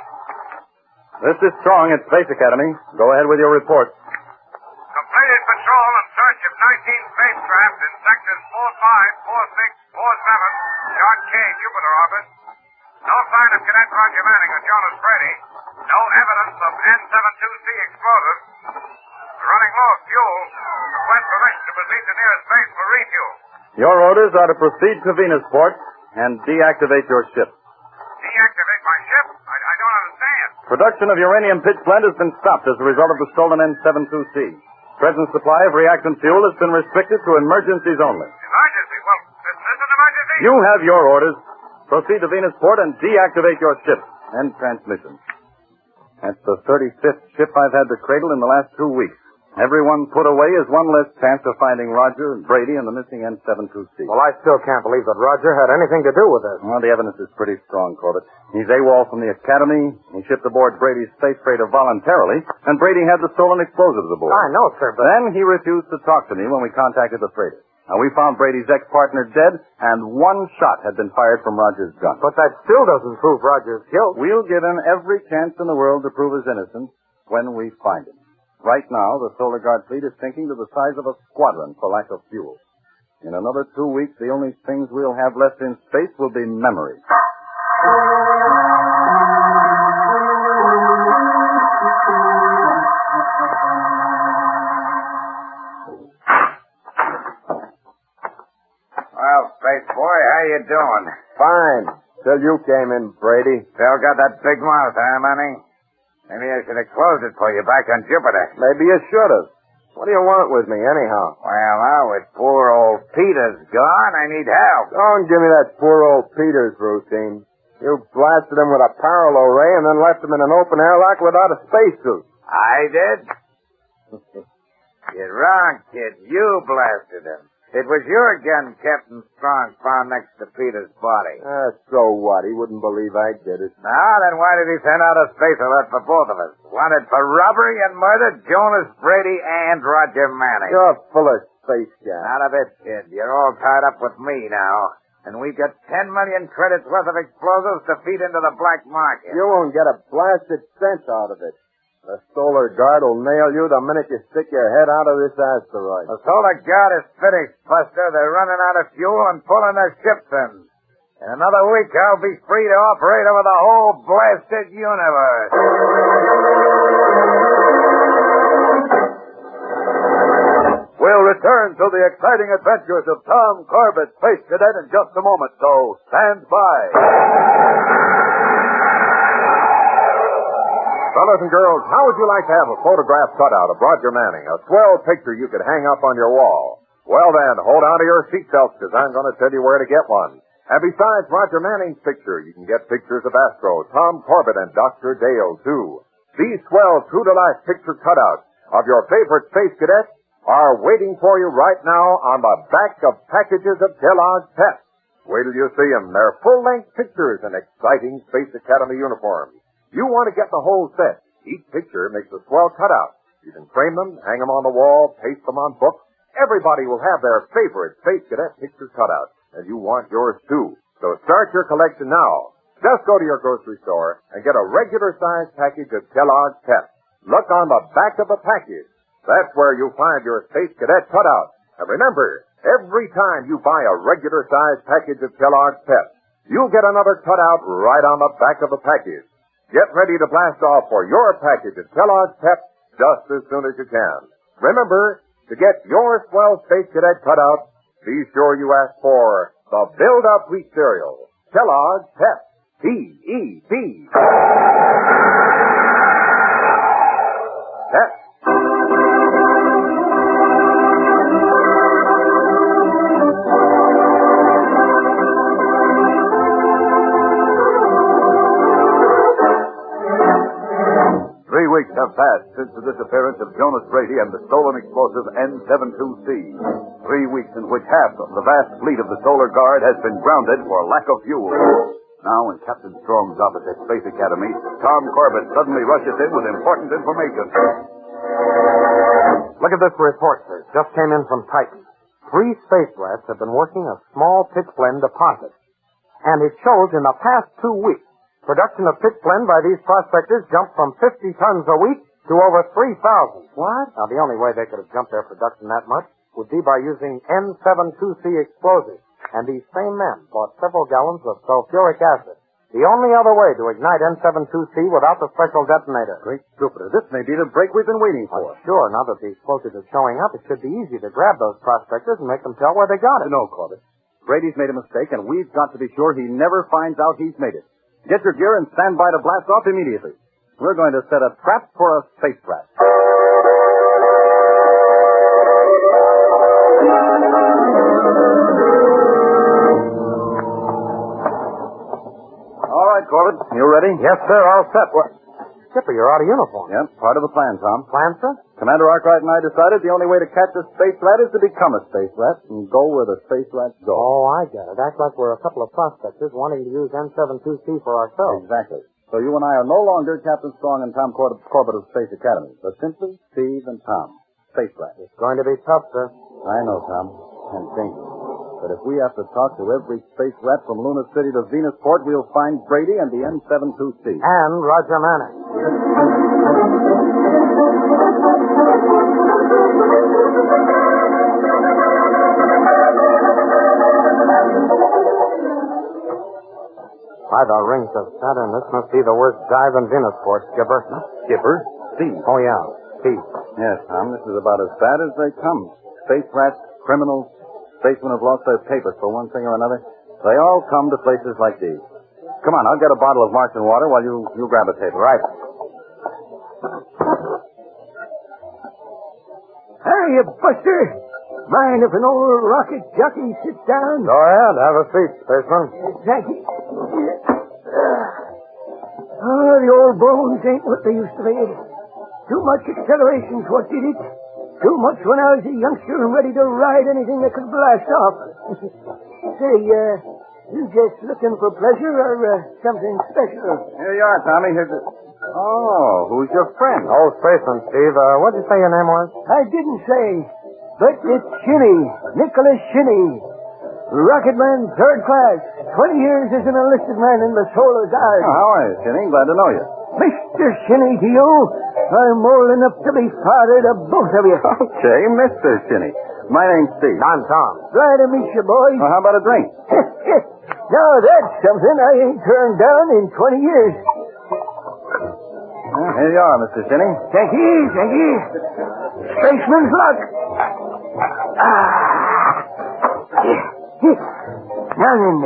This is Strong at Space Academy. Go ahead with your report. Completed patrol and search of 19 spacecraft in sectors 45, 46, 47, John K. Jupiter orbit. No sign of Cadet Roger Manning or Jonas Brady. No evidence of N-72C explosive. Running low of fuel. Request permission to proceed to nearest base for refuel. Your orders are to proceed to Venusport and deactivate your ship. Deactivate my ship? I don't understand. Production of uranium pitch blende has been stopped as a result of the stolen N-72C. Present supply of reactant fuel has been restricted to emergencies only. Emergency? Well, this is an emergency. You have your orders. Proceed to Venusport and deactivate your ship and transmission. That's the 35th ship I've had to cradle in the last 2 weeks. Everyone put away is one less chance of finding Roger and Brady and the missing N-72C. Well, I still can't believe that Roger had anything to do with this. Well, the evidence is pretty strong, Corbett. He's AWOL from the Academy. He shipped aboard Brady's space freighter voluntarily, and Brady had the stolen explosives aboard. I know, sir, but... Then he refused to talk to me when we contacted the freighter. Now, we found Brady's ex-partner dead, and one shot had been fired from Roger's gun. But that still doesn't prove Roger's guilt. We'll give him every chance in the world to prove his innocence when we find him. Right now, the Solar Guard fleet is sinking to the size of a squadron for lack of fuel. In another 2 weeks, the only things we'll have left in space will be memories. Well, Space Boy, how you doing? Fine. Till you came in, Brady. Still got that big mouth, huh, Manny? Maybe I should have closed it for you back on Jupiter. Maybe you should have. What do you want with me, anyhow? Well, now with poor old Peter's gone, I need help. Don't give me that poor old Peter's routine. You blasted him with a parallel ray and then left him in an open airlock without a spacesuit. I did? You're wrong, kid. You blasted him. It was your gun Captain Strong found next to Peter's body. So what? He wouldn't believe I did it. Now, then why did he send out a space alert for both of us? Wanted for robbery and murder Jonas Brady and Roger Manning. You're full of space gas. Not a bit, kid. You're all tied up with me now. And we've got 10 million credits worth of explosives to feed into the black market. You won't get a blasted cent out of it. The Solar Guard will nail you the minute you stick your head out of this asteroid. The Solar Guard is finished, Buster. They're running out of fuel and pulling their ships in. In another week, I'll be free to operate over the whole blasted universe. We'll return to the exciting adventures of Tom Corbett, Space Cadet, in just a moment, so stand by. Fellas and girls, how would you like to have a photograph cutout of Roger Manning, a swell picture you could hang up on your wall? Well then, hold on to your seatbelts, because I'm going to tell you where to get one. And besides Roger Manning's picture, you can get pictures of Astro, Tom Corbett, and Dr. Dale, too. These swell, true-to-life picture cutouts of your favorite Space Cadet are waiting for you right now on the back of packages of Kellogg's Pep. Wait till you see them. They're full-length pictures in exciting Space Academy uniforms. You want to get the whole set. Each picture makes a swell cutout. You can frame them, hang them on the wall, paste them on books. Everybody will have their favorite Space Cadet picture cutout, and you want yours too. So start your collection now. Just go to your grocery store and get a regular-sized package of Kellogg's Pep. Look on the back of the package. That's where you'll find your Space Cadet cutout. And remember, every time you buy a regular-sized package of Kellogg's Pep, you'll get another cutout right on the back of the package. Get ready to blast off for your package of Kellogg's Pep just as soon as you can. Remember, to get your swell Space Cadet cutout, be sure you ask for the Build-Up Wheat Cereal. Kellogg's Pep. P-E-P. Pep. 3 weeks have passed since the disappearance of Jonas Brady and the stolen explosive N72C. 3 weeks in which half of the vast fleet of the Solar Guard has been grounded for lack of fuel. Now, in Captain Strong's office at Space Academy, Tom Corbett suddenly rushes in with important information. Look at this report, sir. Just came in from Titan. 3 space rats have been working a small pitchblende deposit. And it shows in the past 2 weeks, production of pitchblende by these prospectors jumped from 50 tons a week to over 3,000. What? Now, the only way they could have jumped their production that much would be by using N72C explosives. And these same men bought several gallons of sulfuric acid. The only other way to ignite N72C without the special detonator. Great Jupiter, this may be the break we've been waiting for. Sure, now that the explosives are showing up, it should be easy to grab those prospectors and make them tell where they got it. No, Corbett. Brady's made a mistake, and we've got to be sure he never finds out he's made it. Get your gear and stand by to blast off immediately. We're going to set a trap for a space rat. All right, Corbett. You ready? Yes, sir. All set. What? Skipper, you're out of uniform. Yep, part of the plan, Tom. Plan, sir? Commander Arkwright and I decided the only way to catch a space rat is to become a space rat and go where the space rats go. Oh, I get it. Act like we're a couple of prospectors wanting to use N72C for ourselves. Exactly. So you and I are no longer Captain Strong and Tom Corbett of Space Academy, but simply Steve and Tom, space rats. It's going to be tough, sir. I know, Tom, and dangerous. But if we have to talk to every space rat from Luna City to Venusport, we'll find Brady and the N72C. And Roger Manning. By the rings of Saturn, this must be the worst dive in Venusport, Skipper. Skipper? Steve. Oh, yeah, Steve. Yes, Tom, this is about as bad as they come. Space rats, criminals, spacemen have lost their papers for one thing or another. They all come to places like these. Come on, I'll get a bottle of Martian water while you grab a table. Right. Hiya, Buster. Mind if an old rocket jockey sits down? Go ahead. Have a seat, spaceman. Thank you. Oh, the old bones ain't what they used to be. Too much acceleration's what did it. Too much when I was a youngster and ready to ride anything that could blast off. Say, you just looking for pleasure or something special? Here you are, Tommy. Oh, who's your friend? Oh, spaceman, Steve. What'd you say your name was? I didn't say, but it's Shinny. Nicholas Shinny. Rocketman, 3rd class. 20 years as an enlisted man in the Solar Guard. Oh, how are you, Shinny? Glad to know you. Mr. Shinny to you. I'm old enough to be father to both of you. Okay, Mr. Shinny. My name's Steve. I'm Tom. Glad to meet you, boys. Well, how about a drink? Now, that's something I ain't turned down in 20 years. Well, here you are, Mr. Shinny. Thank you. Spaceman's luck. Now then,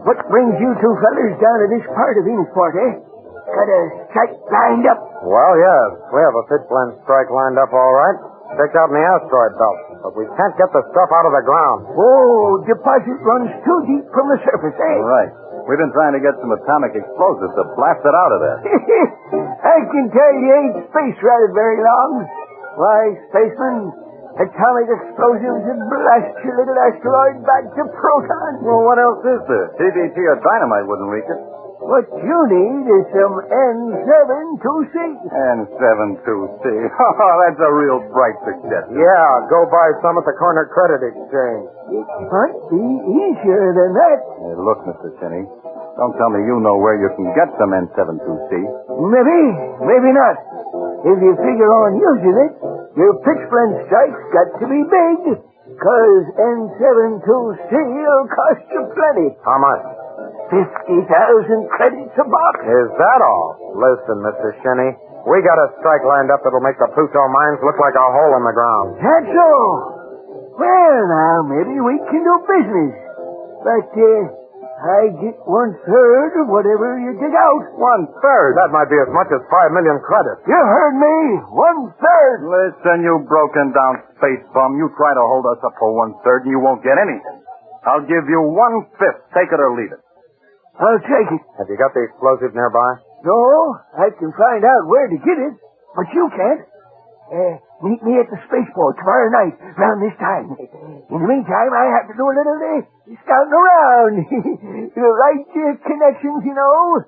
what brings you two fellers down to this part of Venusport, eh? Got a strike lined up? Well, yes. We have a pitchblende strike lined up all right. Checked out in the asteroid belt. But we can't get the stuff out of the ground. Oh, deposit runs too deep from the surface, eh? Right. We've been trying to get some atomic explosives to blast it out of there. I can tell you ain't space riding very long. Why, spaceman, atomic explosives would blast your little asteroid back to proton. Well, what else is there? TBT or dynamite wouldn't reach it. What you need is some N72C. N72C. Oh, that's a real bright suggestion. Yeah, go buy some at the Corner Credit Exchange. It might be easier than that. Hey, look, Mr. Shinny. Don't tell me you know where you can get some N72C. Maybe not. If you figure on using it, your pitchblende strike's got to be big, 'cause N72C will cost you plenty. How much? 50,000 credits a box. Is that all? Listen, Mr. Shinny, we got a strike lined up that'll make the Pluto mines look like a hole in the ground. That's so. Well, now, maybe we can do business. But, I get 1/3 of whatever you dig out. 1/3? That might be as much as 5 million credits. You heard me. 1/3. Listen, you broken down space bum. You try to hold us up for 1/3 and you won't get anything. I'll give you 1/5. Take it or leave it. I'll take it. Have you got the explosive nearby? No, I can find out where to get it, but you can't. Meet me at the spaceport tomorrow night, around this time. In the meantime, I have to do a little scouting around. Right connections, you know.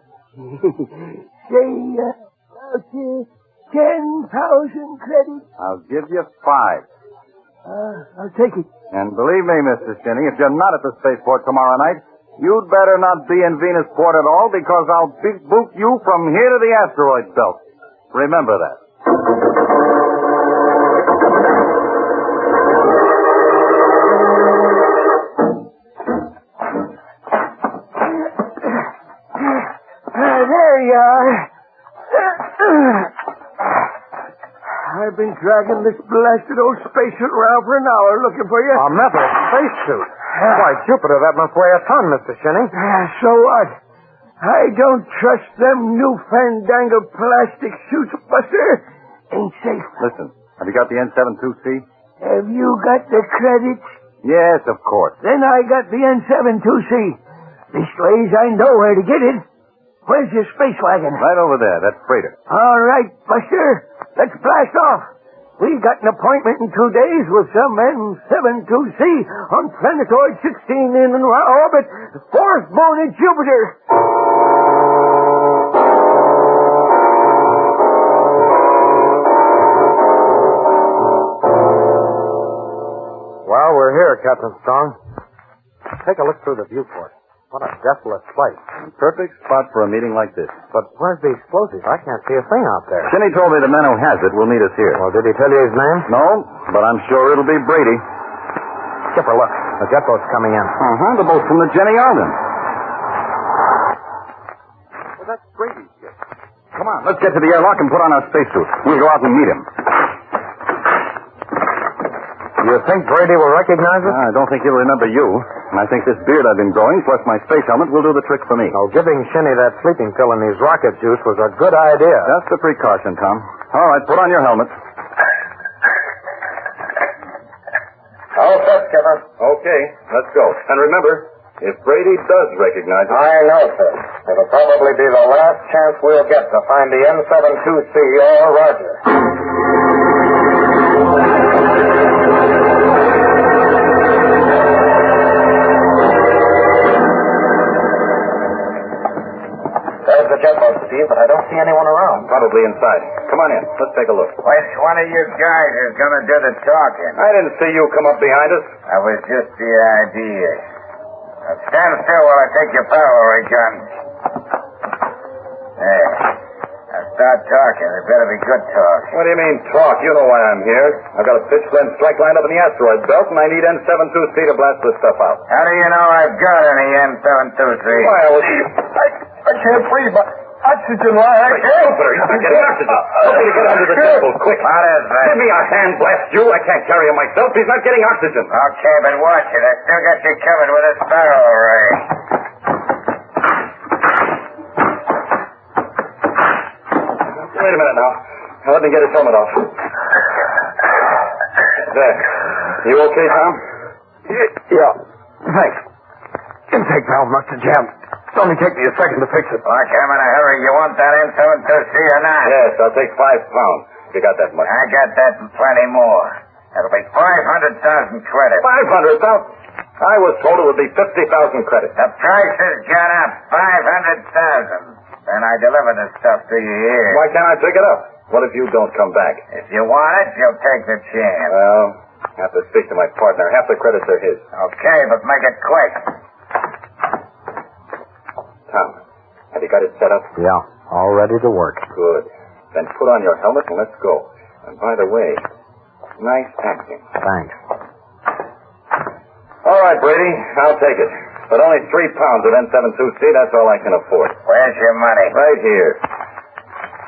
Say, about 10,000 credits. I'll give you 5. I'll take it. And believe me, Mr. Shinny, if you're not at the spaceport tomorrow night, you'd better not be in Venusport at all, because I'll boot you from here to the asteroid belt. Remember that. There you are. I've been dragging this blasted old spacesuit around for an hour looking for you. A metal spacesuit? Why, Jupiter, that must weigh a ton, Mr. Shinny. So what? I don't trust them new fandangled plastic suits, Buster. Ain't safe. Listen, have you got the N72C? Have you got the credits? Yes, of course. Then I got the N72C. Leastways, I know where to get it. Where's your space wagon? Right over there, that freighter. All right, Buster. Let's blast off. We got an appointment in 2 days with some N72C on planetoid 16 in orbit, fourth moon of Jupiter. Well, we're here, Captain Strong. Take a look through the viewport. What a desolate place. Perfect spot for a meeting like this. But where's the explosive? I can't see a thing out there. Shinny told me the man who has it will meet us here. Well, did he tell you his name? No, but I'm sure it'll be Brady. Skipper, look. The jet boat's coming in. The boat from the Jenny Alden. Well, that's Brady's ship. Come on, let's get to the airlock and put on our spacesuits. We'll go out and meet him. You think Brady will recognize us? I don't think he'll remember you. And I think this beard I've been growing, plus my space helmet, will do the trick for me. Oh, giving Shinny that sleeping pill in his rocket juice was a good idea. Just a precaution, Tom. All right, put on your helmet. All set, Skipper. Okay, let's go. And remember, if Brady does recognize us... I know, sir. It'll probably be the last chance we'll get to find the N72C or Roger. There's the jet boat, Steve, but I don't see anyone around. Probably inside. Come on in. Let's take a look. Which one of you guys is going to do the talking? I didn't see you come up behind us. That was just the idea. Now stand still while I take your power ray gun. There. start talking. It better be good talk. What do you mean, talk? You know why I'm here. I've got a pitch-blende strike lined up in the asteroid belt, and I need N72C to blast this stuff out. How do you know I've got any N723? Why, I can't breathe. My oxygen line. I can't. Jupiter, you're not getting oxygen. Help me to get under the table, quick. What is that? Give me a hand, blast you. I can't carry him myself. He's not getting oxygen. Okay, but watch it. I still got you covered with a sparrow ray. Wait a minute now. Let me get his helmet off. There. You okay, Tom? Yeah. Thanks. Intake valve must have jammed. It's only take me a second to fix it. Look, I'm in a hurry. You want that N723C or not? Yes, I'll take 5 pounds. You got that much? I got that and plenty more. That'll be 500,000 credits. 500,000? I was told it would be 50,000 credits. The price has gone up. 500,000. And I deliver the stuff to you here. Why can't I pick it up? What if you don't come back? If you want it, you'll take the chance. Well, I have to speak to my partner. Half the credits are his. Okay, but make it quick. Tom, have you got it set up? Yeah, all ready to work. Good. Then put on your helmet and let's go. And by the way, nice acting. Thanks. All right, Brady, I'll take it. But only 3 pounds of N72C, that's all I can afford. Where's your money? Right here.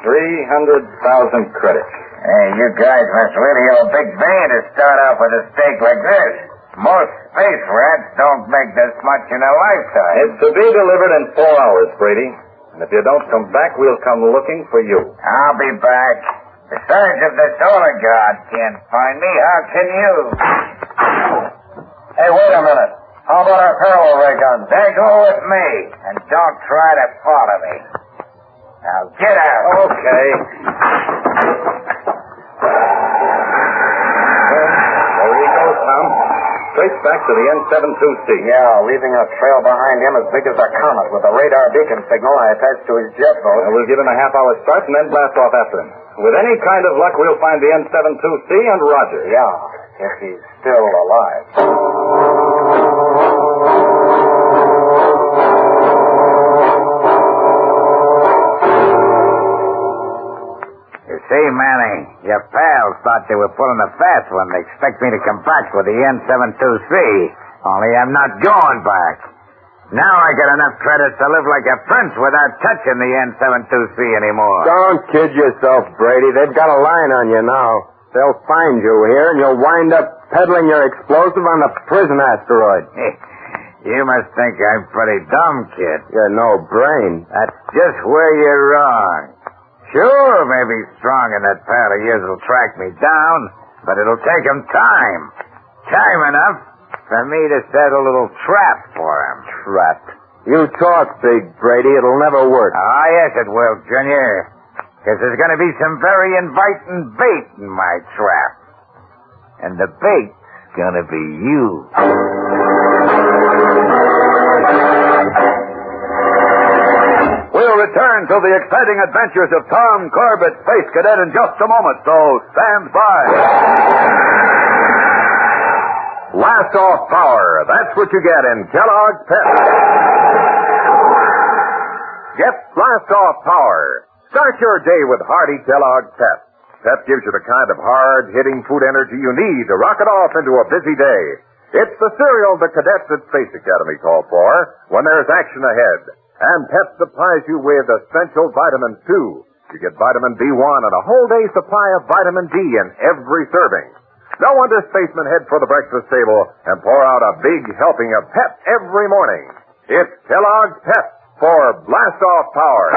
300,000 credits. Hey, you guys must really have a big vein to start off with a stake like this. Most space rats don't make this much in a lifetime. It's to be delivered in 4 hours, Brady. And if you don't come back, we'll come looking for you. I'll be back. Besides, if the solar god can't find me, how can you? Hey, wait a minute. How about our parallel ray guns? They go with me, and don't try to follow me. Now get out. Okay. There he goes, Tom. Straight back to the N72C. Yeah, leaving a trail behind him as big as a comet with a radar beacon signal I attached to his jet boat. We'll give him a half-hour start and then blast off after him. With any kind of luck, we'll find the N72C and Roger. Yeah, if he's still alive. See, Manny, your pals thought they were pulling a fast one. They expect me to come back with the N72C. Only I'm not going back. Now I got enough credits to live like a prince without touching the N72C anymore. Don't kid yourself, Brady. They've got a line on you now. They'll find you here, and you'll wind up peddling your explosive on the prison asteroid. You must think I'm pretty dumb, kid. You're no brain. That's just where you're wrong. Sure, maybe strong in that pile of yours will track me down, but it'll take him time. Time enough for me to set a little trap for him. Trap? You talk big, Brady. It'll never work. Ah, yes, it will, Junior. Because there's going to be some very inviting bait in my trap. And the bait's going to be you. We'll return to the exciting adventures of Tom Corbett, Space Cadet, in just a moment, so stand by. Blast off power. That's what you get in Kellogg's Pep. Get blast off power. Start your day with hearty Kellogg's Pep. Pep gives you the kind of hard-hitting food energy you need to rock it off into a busy day. It's the cereal the cadets at Space Academy call for when there's action ahead. And Pep supplies you with essential vitamins, too. You get vitamin B1 and a whole day supply of vitamin D in every serving. No wonder spacemen head for the breakfast table and pour out a big helping of Pep every morning. It's Kellogg's Pep for blast-off power.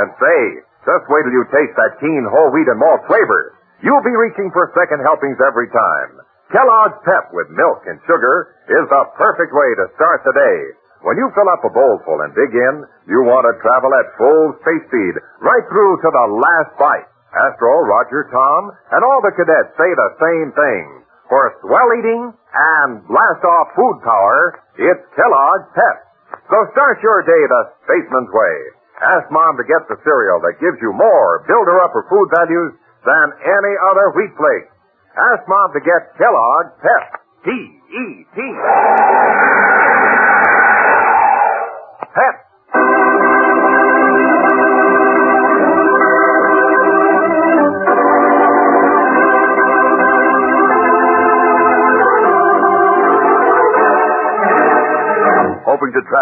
And say, just wait till you taste that keen whole wheat and malt flavor. You'll be reaching for second helpings every time. Kellogg's Pep with milk and sugar is the perfect way to start the day. When you fill up a bowl full and dig in, you want to travel at full space speed right through to the last bite. After all, Roger, Tom, and all the cadets say the same thing. For swell eating and blast-off food power, it's Kellogg's Pep. So start your day the spaceman's way. Ask Mom to get the cereal that gives you more builder-upper food values than any other wheat flake. Ask Mom to get Kellogg's Pep. P-E-P. Pep.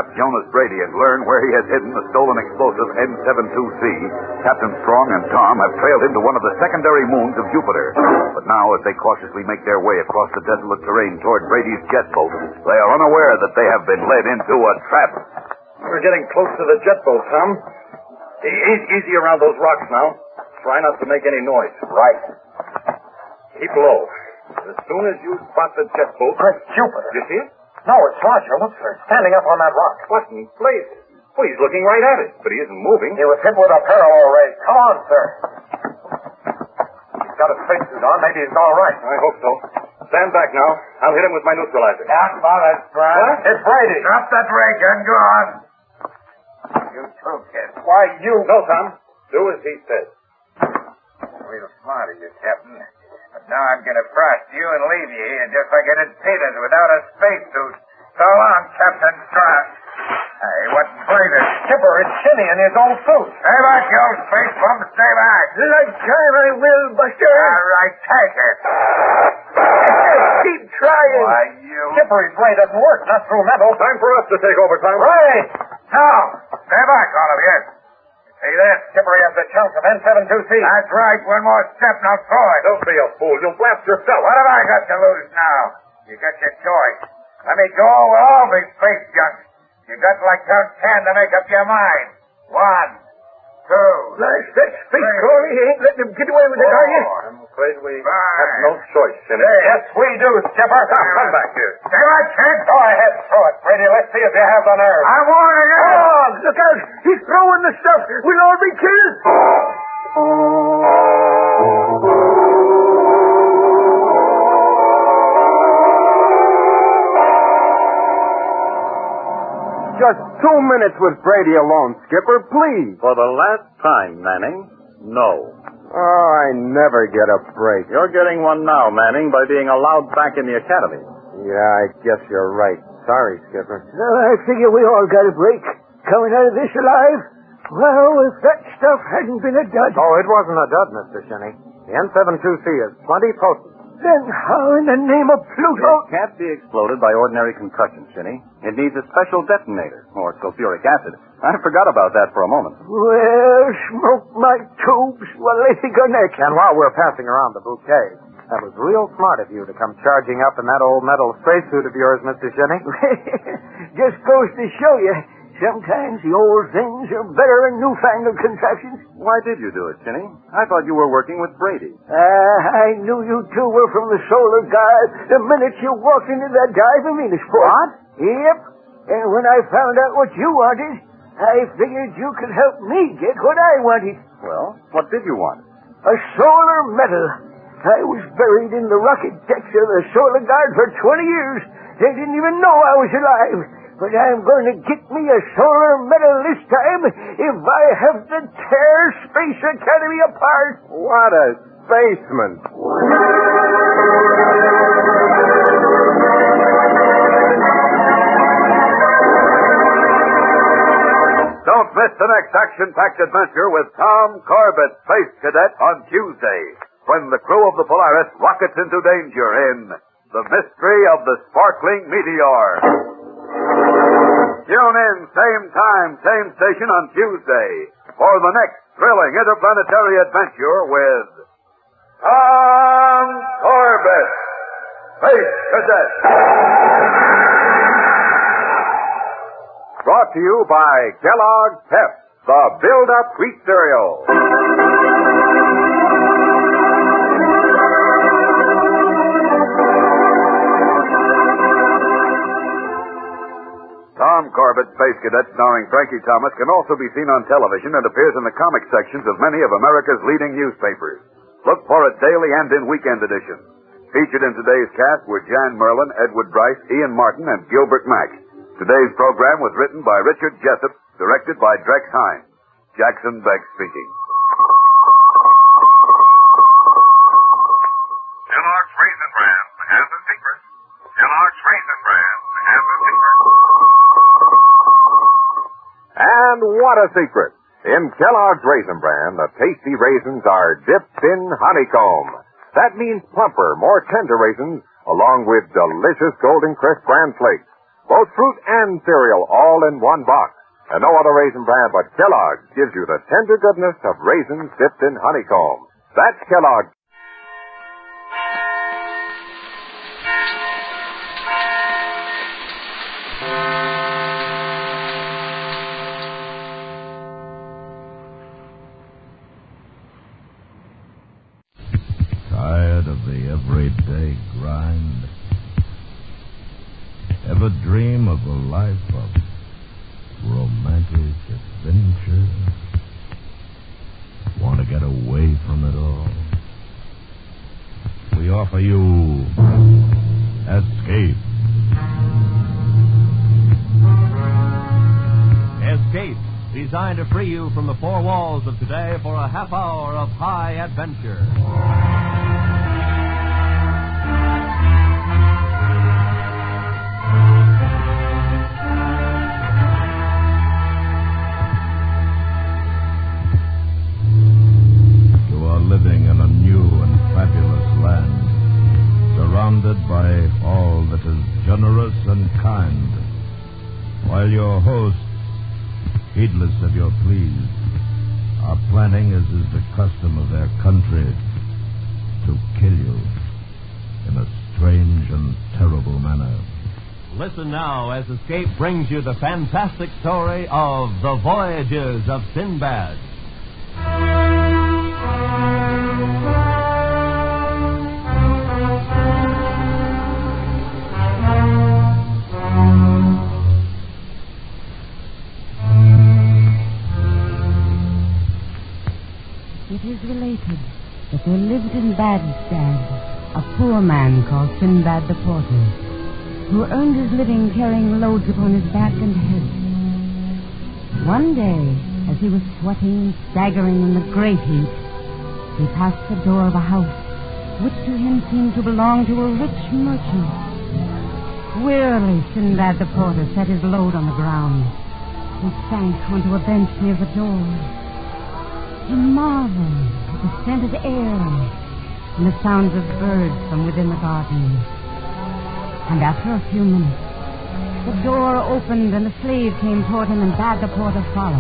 trap Jonas Brady and learn where he has hidden the stolen explosive N72C, Captain Strong and Tom have trailed him to one of the secondary moons of Jupiter. But now, as they cautiously make their way across the desolate terrain toward Brady's jet boat, they are unaware that they have been led into a trap. We're getting close to the jet boat, Tom. Easy around those rocks now. Try not to make any noise. Right. Keep low. As soon as you spot the jet boat... Great Jupiter. You see it? No, it's Roger. Look, sir. Standing up on that rock. What in blazes? Well, he's looking right at it, but he isn't moving. He was hit with a parallel ray. Come on, sir. He's got a spacesuit on. Maybe he's all right. I hope so. Stand back now. I'll hit him with my neutralizer. Not bothered, Brad. What? It's Brady. Drop that ray gun. Go on. You too, kid. Why, you... No, Tom. Do as he says. Real smart of you, Captain. But now I'm going to frost you and leave you here just like I did Peters without a spacesuit. So long, Captain Strong. Hey, what blazes? Skipper, it's Shinny in his old suit. Stay back, you old space bum. Stay back. Like time I will, Buster. All right, take it. Keep trying. Why, you... Skipper, his ray doesn't work. Not through metal. Time for us to take over, Tom. Right. No. Stay back, all of you. See this? Skipper, he has the chunk of N72C. That's right. One more step and I'll throw it. Don't be a fool. You'll blast yourself. What have I got to lose now? You got your choice. Let me go or we'll all be space junk. You got like count 10 to make up your mind. 1, 2, Like that space Corey, he ain't letting him get away with it, are you? I'm afraid we have no choice, Shinny. Yes, we do, Skipper. Come back here. Stay right, kid. Go ahead, throw it, Brady. Let's see if you have the nerve. I'm warning you. Oh, look out. He's throwing the stuff. We'll all be killed. Just 2 minutes with Brady alone, Skipper, please. For the last time, Manning, no. Oh, I never get a break. You're getting one now, Manning, by being allowed back in the academy. Yeah, I guess you're right. Sorry, Skipper. No, I figure we all got a break. Coming out of this alive? Well, if that stuff hadn't been a dud... Oh, it wasn't a dud, Mr. Shinny. The N72C is plenty potent. Then how in the name of Pluto... It can't be exploded by ordinary concussion, Shinny. It needs a special detonator, or sulfuric acid. I forgot about that for a moment. Well, smoke my tubes while they go next. And while we're passing around the bouquet, that was real smart of you to come charging up in that old metal spacesuit of yours, Mr. Shinny. Just goes to show you, sometimes the old things are better than newfangled contraptions. Why did you do it, Shinny? I thought you were working with Brady. I knew you two were from the Solar Guard the minute you walked into that dive in Venusport. What? Yep. And when I found out what you wanted, I figured you could help me get what I wanted. Well, what did you want? A solar medal. I was buried in the rocket decks of the Solar Guard for 20 years. They didn't even know I was alive. But I'm going to get me a solar medal this time if I have to tear Space Academy apart. What a spaceman. Don't miss the next action-packed adventure with Tom Corbett, Space Cadet, on Tuesday, when the crew of the Polaris rockets into danger in The Mystery of the Sparkling Meteor. Tune in, same time, same station on Tuesday for the next thrilling interplanetary adventure with Tom Corbett, Space Cadet. Brought to you by Kellogg's Pep, the Build-Up Wheat Cereal. Tom Corbett, Space Cadet, starring Frankie Thomas, can also be seen on television and appears in the comic sections of many of America's leading newspapers. Look for it daily and in weekend editions. Featured in today's cast were Jan Merlin, Edward Bryce, Ian Martin, and Gilbert Mack. Today's program was written by Richard Jessup, directed by Drex Hines. Jackson Beck speaking. Kellogg's Raisin Bran has a secret. Kellogg's Raisin Bran has a secret. And what a secret! In Kellogg's Raisin Bran, the tasty raisins are dipped in honeycomb. That means plumper, more tender raisins, along with delicious Golden Crisp Bran flakes. Both fruit and cereal all in one box. And no other raisin brand but Kellogg's gives you the tender goodness of raisins dipped in honeycomb. That's Kellogg's. Tired of the everyday grind? Ever dream of a life of romantic adventure? Want to get away from it all? We offer you Escape. Escape, designed to free you from the four walls of today for a half hour of high adventure. Living in a new and fabulous land, surrounded by all that is generous and kind, while your hosts, heedless of your pleas, are planning, as is the custom of their country, to kill you in a strange and terrible manner. Listen now as Escape brings you the fantastic story of the Voyages of Sinbad. It is related that there lived in Baghdad a poor man called Sinbad the Porter, who earned his living carrying loads upon his back and head. One day, as he was sweating and staggering in the great heat, he passed the door of a house which to him seemed to belong to a rich merchant. Wearily, Sinbad the Porter set his load on the ground. He sank onto a bench near the door. He marveled at the scent of air and the sounds of birds from within the garden. And after a few minutes, the door opened and a slave came toward him and bade the porter follow.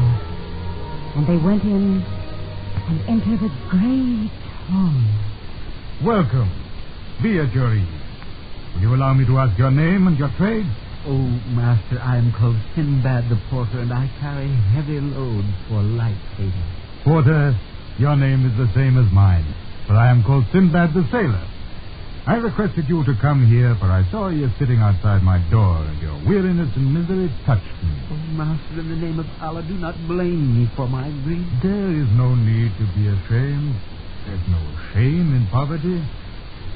And they went in and entered a great hall. Welcome. Be at your ease. Will you allow me to ask your name and your trade? Oh, master, I am called Sinbad the Porter, and I carry heavy loads for light trading. Porter, your name is the same as mine, but I am called Sinbad the Sailor. I requested you to come here, for I saw you sitting outside my door, and your weariness and misery touched me. Oh, master, in the name of Allah, do not blame me for my grief. There is no need to be ashamed. There's no shame in poverty.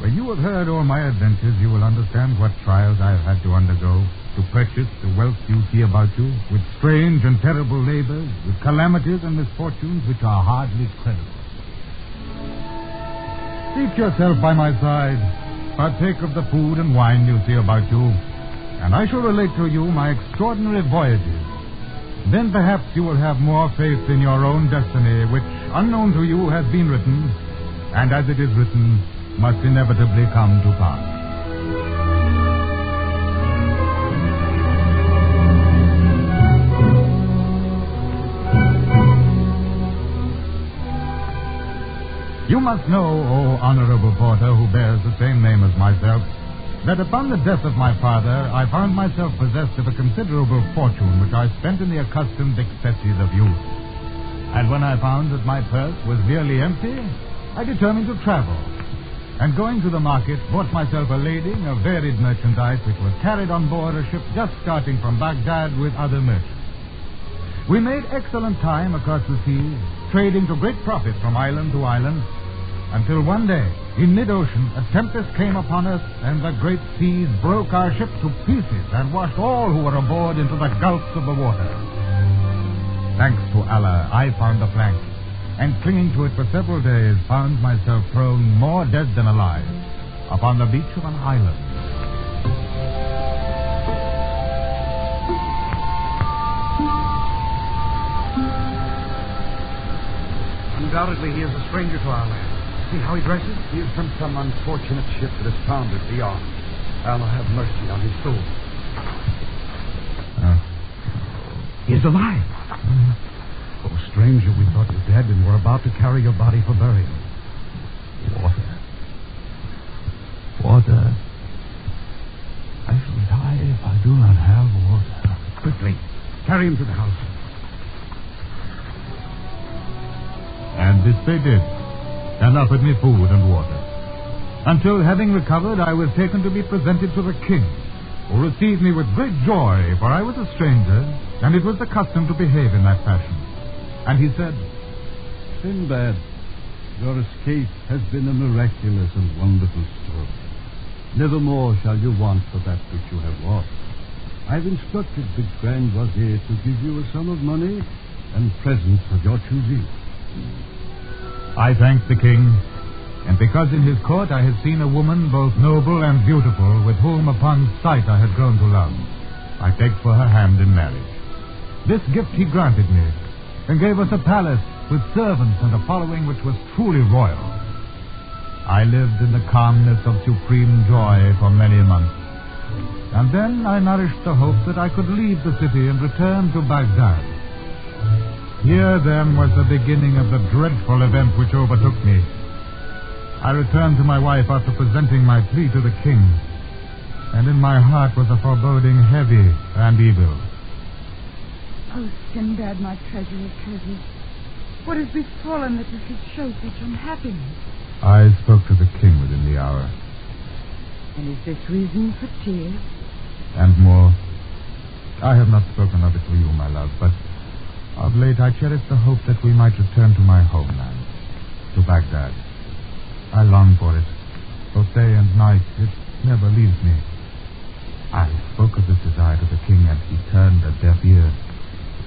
When you have heard all my adventures, you will understand what trials I have had to undergo to purchase the wealth you see about you, with strange and terrible labors, with calamities and misfortunes which are hardly credible. Seat yourself by my side, partake of the food and wine you see about you, and I shall relate to you my extraordinary voyages. Then perhaps you will have more faith in your own destiny, which, unknown to you, has been written, and as it is written, must inevitably come to pass. You must know, O honorable porter, who bears the same name as myself, that upon the death of my father, I found myself possessed of a considerable fortune which I spent in the accustomed excesses of youth. And when I found that my purse was nearly empty, I determined to travel. And going to the market, bought myself a lading of varied merchandise which was carried on board a ship just starting from Baghdad with other merchants. We made excellent time across the seas, trading to great profit from island to island, until one day, in mid-ocean, a tempest came upon us, and the great seas broke our ship to pieces and washed all who were aboard into the gulfs of the water. Thanks to Allah, I found the plank, and clinging to it for several days, found myself thrown more dead than alive upon the beach of an island. Undoubtedly, he is a stranger to our land. See how he dresses? He is from some unfortunate ship that has foundered beyond. Allah have mercy on his soul. He's alive. Oh, stranger, we thought you dead and were about to carry your body for burial. Water. I shall die if I do not have water. Quickly, carry him to the house. And this they did, and offered me food and water. Until, having recovered, I was taken to be presented to the king, who received me with great joy, for I was a stranger, and it was the custom to behave in that fashion. And he said, Sinbad, your escape has been a miraculous and wonderful story. Nevermore shall you want for that which you have lost. I've instructed the Grand Wazir to give you a sum of money and presents of your choosing. I thanked the king, and because in his court I had seen a woman both noble and beautiful, with whom upon sight I had grown to love, I begged for her hand in marriage. This gift he granted me, and gave us a palace with servants and a following which was truly royal. I lived in the calmness of supreme joy for many months. And then I nourished the hope that I could leave the city and return to Baghdad. Here, then, was the beginning of the dreadful event which overtook me. I returned to my wife after presenting my plea to the king, and in my heart was a foreboding heavy and evil. Oh, Sinbad, my treasure of treasures, what has befallen that you should show such unhappiness? I spoke to the king within the hour. And is this reason for tears? And more. I have not spoken of it to you, my love, but of late I cherished the hope that we might return to my homeland, to Baghdad. I long for it. Both day and night, it never leaves me. I spoke of this desire to the king, and he turned a deaf ear.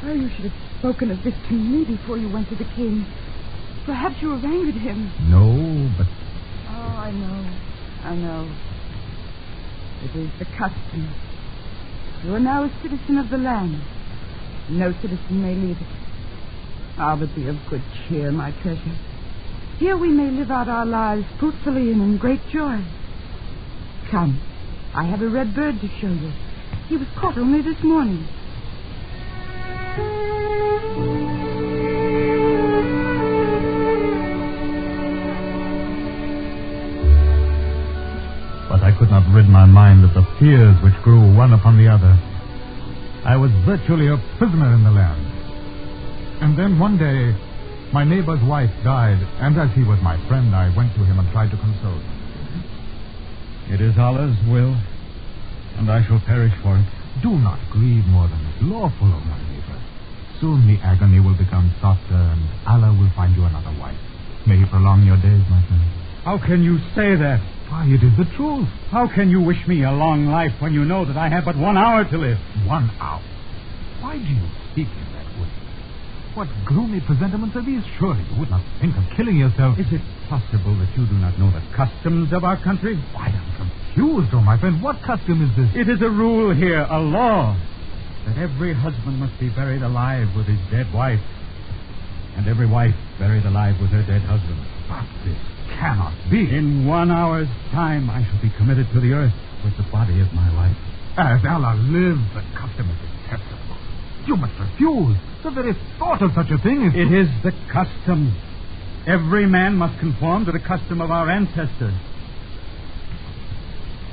Oh, you should have spoken of this to me before you went to the king. Perhaps you have angered him. No, but... Oh, I know. It is the custom. You are now a citizen of the land. No citizen may leave it. Ah, but be of good cheer, my treasure. Here we may live out our lives fruitfully and in great joy. Come, I have a red bird to show you. He was caught only this morning. But I could not rid my mind of the fears which grew one upon the other. I was virtually a prisoner in the land. And then one day, my neighbor's wife died, and as he was my friend, I went to him and tried to console him. It is Allah's will, and I shall perish for it. Do not grieve more than is lawful, O my neighbor. Soon the agony will become softer, and Allah will find you another wife. May he prolong your days, my friend. How can you say that? Why, it is the truth. How can you wish me a long life when you know that I have but 1 hour to live? 1 hour? Why do you speak in that way? What gloomy presentiments are these? Surely you would not think of killing yourself. Is it possible that you do not know the customs of our country? Why, I'm confused, oh my friend. What custom is this? It is a rule here, a law, that every husband must be buried alive with his dead wife, and every wife buried alive with her dead husband. But this cannot be. In 1 hour's time, I shall be committed to the earth with the body of my wife. As Allah lives, the custom is detestable. You must refuse. The very thought of such a thing is... It is the custom. Every man must conform to the custom of our ancestors.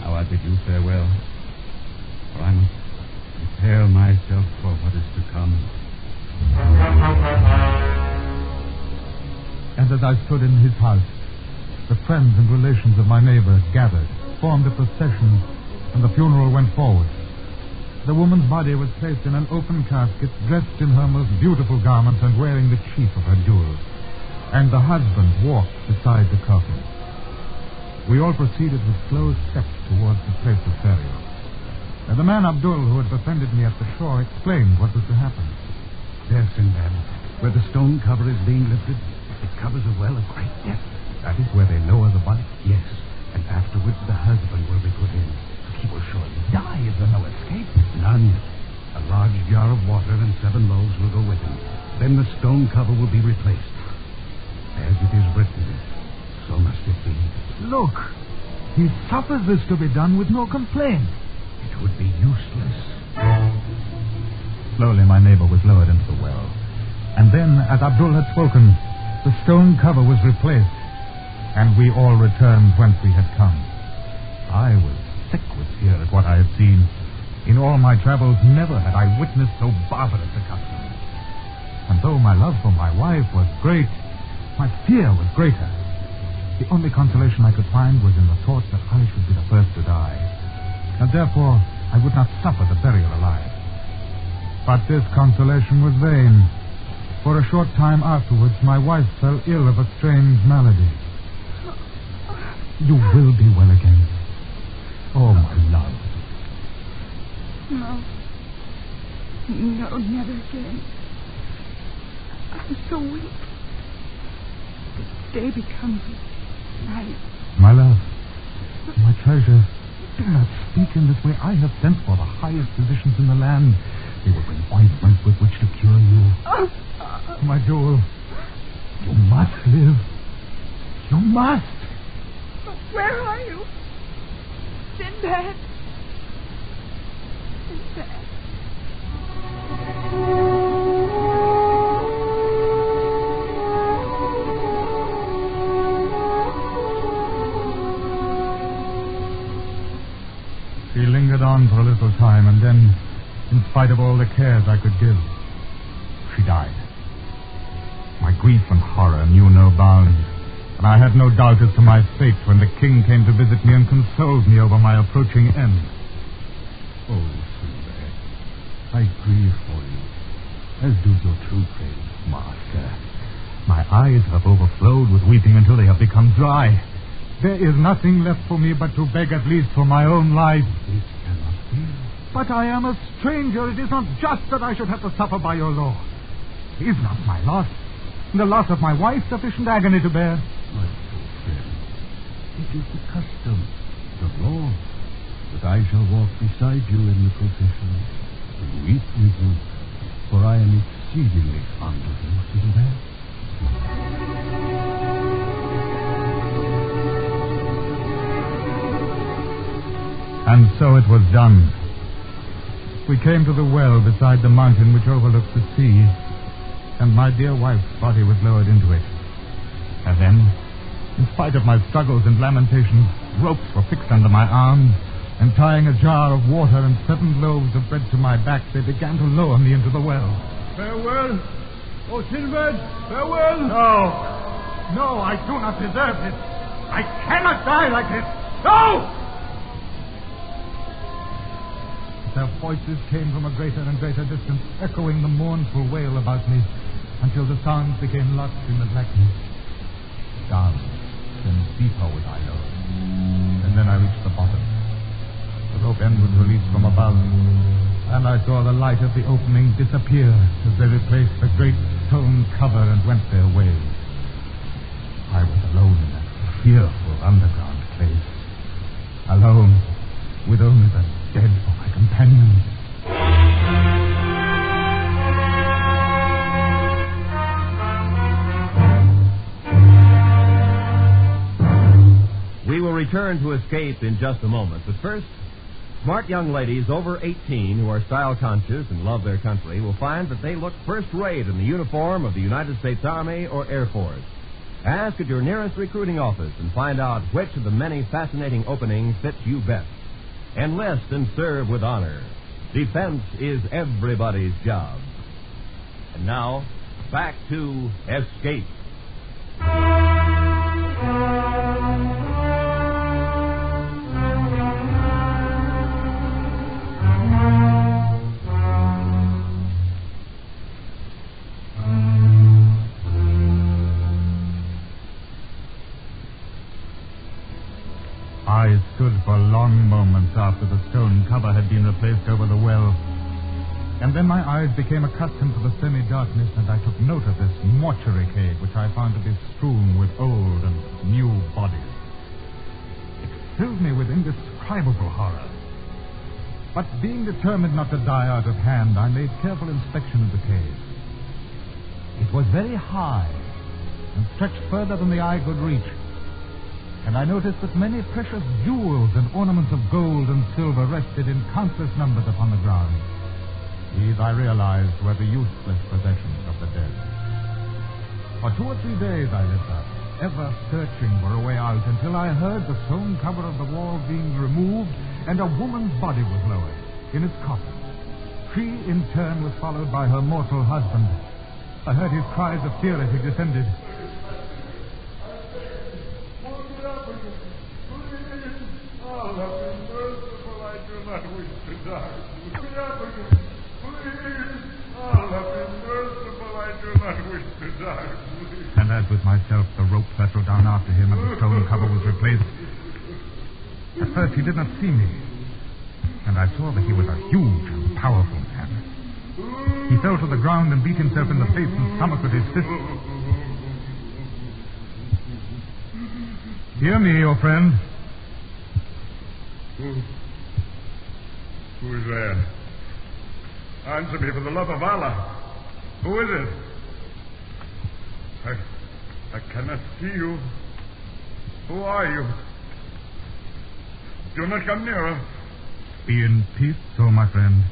Now I bid you farewell, for I must prepare myself for what is to come. And as I stood in his house, the friends and relations of my neighbor gathered, formed a procession, and the funeral went forward. The woman's body was placed in an open casket, dressed in her most beautiful garments and wearing the chief of her jewels. And the husband walked beside the coffin. We all proceeded with slow steps towards the place of burial. And the man Abdul, who had befriended me at the shore, explained what was to happen. There, Sinbad, where the stone cover is being lifted, it covers a well of great depth. That is where they lower the body? Yes, and afterwards the husband will be put in. He will surely die if there are no escape. None. A large jar of water and 7 loaves will go with him. Then the stone cover will be replaced. As it is written, so must it be. Look, he suffers this to be done with no complaint. It would be useless. slowly my neighbor was lowered into the well. And then, as Abdul had spoken, the stone cover was replaced, and we all returned whence we had come. I was sick with fear at what I had seen. In all my travels, never had I witnessed so barbarous a custom. And though my love for my wife was great, my fear was greater. The only consolation I could find was in the thought that I should be the first to die, and therefore I would not suffer the burial alive. But this consolation was vain. For a short time afterwards, my wife fell ill of a strange malady. You will be well again. Oh, my love. No. No, never again. I'm so weak. The day becomes night. My love, my treasure, do not speak in this way. I have sent for the highest physicians in the land. They will bring ointment with which to cure you. My jewel, you must live. You must. But where are you? Sinbad. Sinbad. She lingered on for a little time, and then, in spite of all the cares I could give, she died. My grief and horror knew no bounds, and I had no doubt as to my fate when the king came to visit me and consoled me over my approaching end. Oh, Sinbad, I grieve for you, as do your true friends, master. My eyes have overflowed with weeping until they have become dry. There is nothing left for me but to beg at least for my own life. This cannot be. But I am a stranger. It is not just that I should have to suffer by your law. Is not my loss, the loss of my wife, sufficient agony to bear? My true friend, it is the custom, the law, that I shall walk beside you in the procession and weep with you, for I am exceedingly fond of you, Sinbad. And so it was done. We came to the well beside the mountain which overlooked the sea, and my dear wife's body was lowered into it. And then, in spite of my struggles and lamentations, ropes were fixed under my arms, and tying a jar of water and 7 loaves of bread to my back, they began to lower me into the well. Farewell! Oh, Sinbad, farewell! No, I do not deserve this. I cannot die like this. No! Their voices came from a greater and greater distance, echoing the mournful wail about me, until the sounds became lost in the blackness. Down, then deeper was I lowered, and then I reached the bottom. The rope end was released from above, and I saw the light of the opening disappear as they replaced the great stone cover and went their ways. I was alone in that fearful underground place, alone with only the dead for my companions. We will return to Escape in just a moment, but first, smart young ladies over 18 who are style conscious and love their country will find that they look first-rate in the uniform of the United States Army or Air Force. Ask at your nearest recruiting office and find out which of the many fascinating openings fits you best. Enlist and serve with honor. Defense is everybody's job. And now, back to Escape. I stood for long moments after the stone cover had been replaced over the well. And then my eyes became accustomed to the semi-darkness, and I took note of this mortuary cave, which I found to be strewn with old and new bodies. It filled me with indescribable horror. But being determined not to die out of hand, I made careful inspection of the cave. It was very high and stretched further than the eye could reach. And I noticed that many precious jewels and ornaments of gold and silver rested in countless numbers upon the ground. These, I realized, were the useless possessions of the dead. For 2 or 3 days I lived thus, ever searching for a way out, until I heard the stone cover of the wall being removed and a woman's body was lowered in its coffin. She, in turn, was followed by her mortal husband. I heard his cries of fear as he descended. And as with myself, the rope settled down after him and the stone cover was replaced. At first, he did not see me, and I saw that he was a huge and powerful man. He fell to the ground and beat himself in the face and stomach with his fist. Hear me, your friend. Who is there? Answer me for the love of Allah. Who is it? I cannot see you. Who are you? Do not come nearer. Be in peace, oh my friend.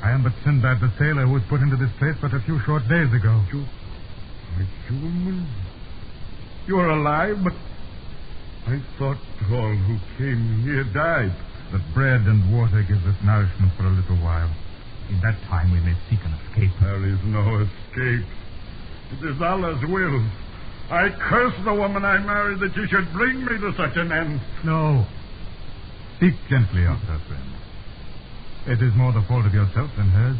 I am but Sinbad the sailor who was put into this place but a few short days ago. You are human? You are alive, but I thought all who came here died. The bread and water gives us nourishment for a little while. In that time we may seek an escape. There is no escape. It is Allah's will. I curse the woman I married that she should bring me to such an end. No. Speak gently of her, friend. It is more the fault of yourself than hers.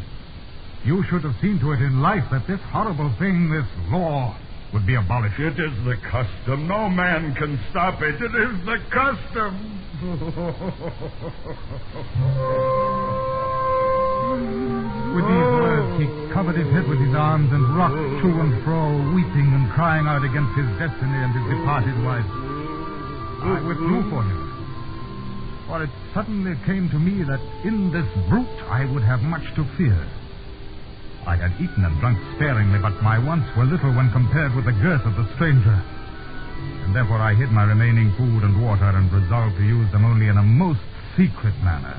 You should have seen to it in life that this horrible thing, this law, would be abolished. It is the custom. No man can stop it. It is the custom. With these words, he covered his head with his arms and rocked to and fro, weeping and crying out against his destiny and his departed wife. I withdrew for him. For it suddenly came to me that in this brute I would have much to fear. I had eaten and drunk sparingly, but my wants were little when compared with the girth of the stranger. And therefore I hid my remaining food and water and resolved to use them only in a most secret manner.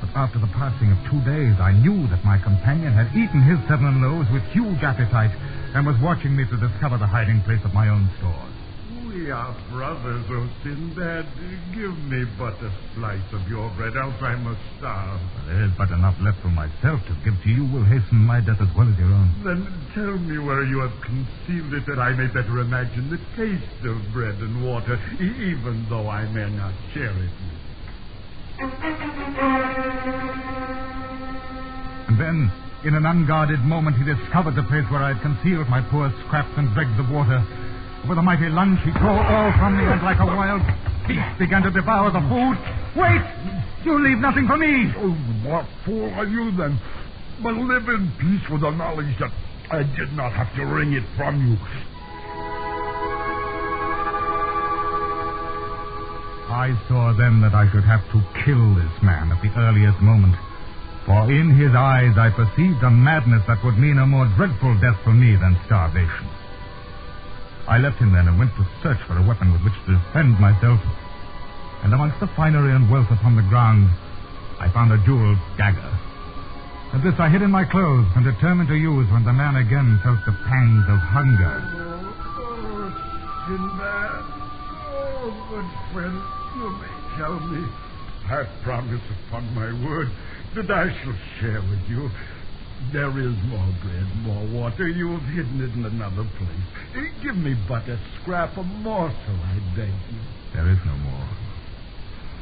But after the passing of 2 days, I knew that my companion had eaten his 7 loaves with huge appetite and was watching me to discover the hiding place of my own stores. We are brothers, O Sinbad. Give me but a slice of your bread, else I must starve. There is but enough left for myself to give to you will hasten my death as well as your own. Then tell me where you have concealed it, that I may better imagine the taste of bread and water, even though I may not share it. And then, in an unguarded moment, he discovered the place where I had concealed my poor scraps and dregs of water. With a mighty lunge, he tore all from me, and like a wild beast began to devour the food. Wait! You leave nothing for me! Oh, what fool are you, then? But live in peace with the knowledge that I did not have to wring it from you. I saw then that I should have to kill this man at the earliest moment. For in his eyes I perceived a madness that would mean a more dreadful death for me than starvation. I left him then and went to search for a weapon with which to defend myself. And amongst the finery and wealth upon the ground, I found a jeweled dagger. And this I hid in my clothes and determined to use when the man again felt the pangs of hunger. Oh, Sinbad. Oh, good friend, you may tell me. I promise upon my word that I shall share with you. There is more bread, more water. You have hidden it in another place. Give me but a scrap, a morsel, I beg you. There is no more.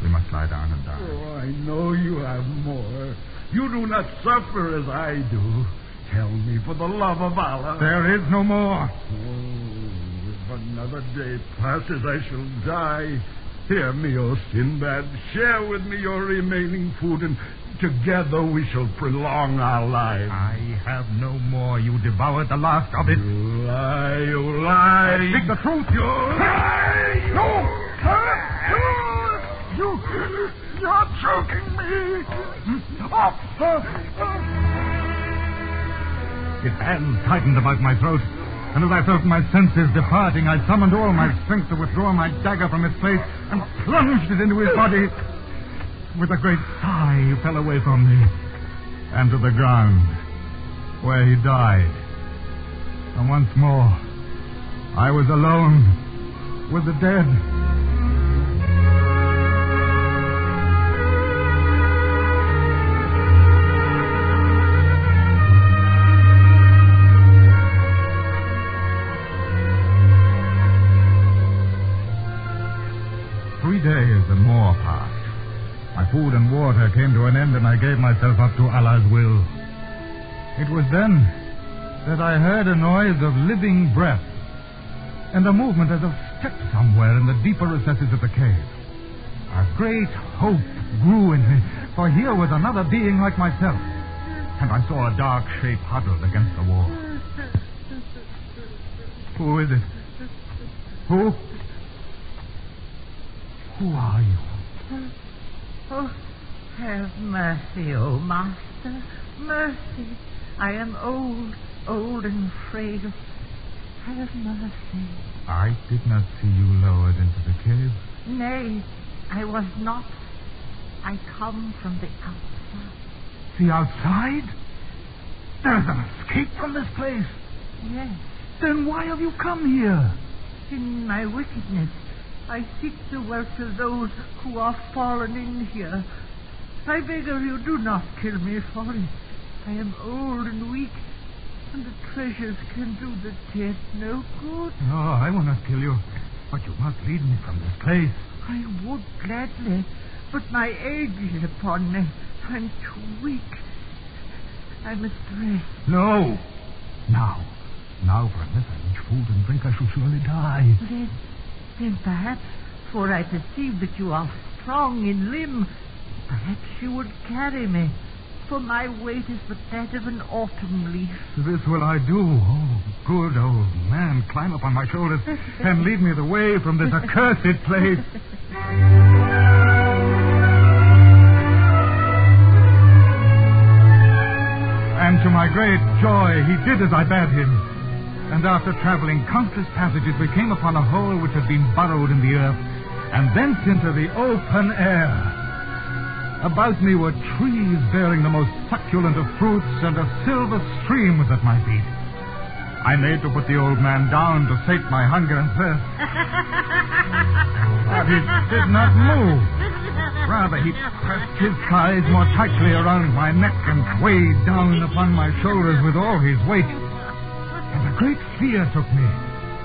We must lie down and die. Oh, I know you have more. You do not suffer as I do. Tell me, for the love of Allah. There is no more. Oh, if another day passes, I shall die. Hear me, O Sinbad. Share with me your remaining food, and together we shall prolong our lives. I have no more. You devoured the last of it. You lie, you lie. Speak the truth. You lie. You're choking me. His hands tightened about my throat, and as I felt my senses departing, I summoned all my strength to withdraw my dagger from its place and plunged it into his body. With a great sigh, he fell away from me. and to the ground, where he died. And once more, I was alone with the dead. 3 days and more passed. My food and water came to an end, and I gave myself up to Allah's will. It was then that I heard a noise of living breath and a movement as of steps somewhere in the deeper recesses of the cave. A great hope grew in me, for here was another being like myself, and I saw a dark shape huddled against the wall. Who is it? Who? Who are you? Oh, have mercy, oh master, mercy. I am old and frail. Have mercy. I did not see you lowered into the cave. Nay, I was not. I come from the outside. The outside? There's an escape from this place. Yes. Then why have you come here? In my wickedness, I seek the wealth of those who are fallen in here. I beg of you, do not kill me for it. I am old and weak, and the treasures can do the dead no good. No, I will not kill you, but you must lead me from this place. I would gladly, but my age is upon me. I'm too weak. I must rest. No. Now, for unless I reach food and drink, I shall surely die. Then perhaps, for I perceive that you are strong in limb, perhaps you would carry me, for my weight is but that of an autumn leaf. This will I do. Oh, good old man, climb up on my shoulders and lead me the way from this accursed place. And to my great joy, he did as I bade him. And after traveling countless passages, we came upon a hole which had been burrowed in the earth, and thence into the open air. About me were trees bearing the most succulent of fruits, and a silver stream was at my feet. I made to put the old man down to sate my hunger and thirst. But he did not move. Rather, he pressed his thighs more tightly around my neck and weighed down upon my shoulders with all his weight. And a great fear took me.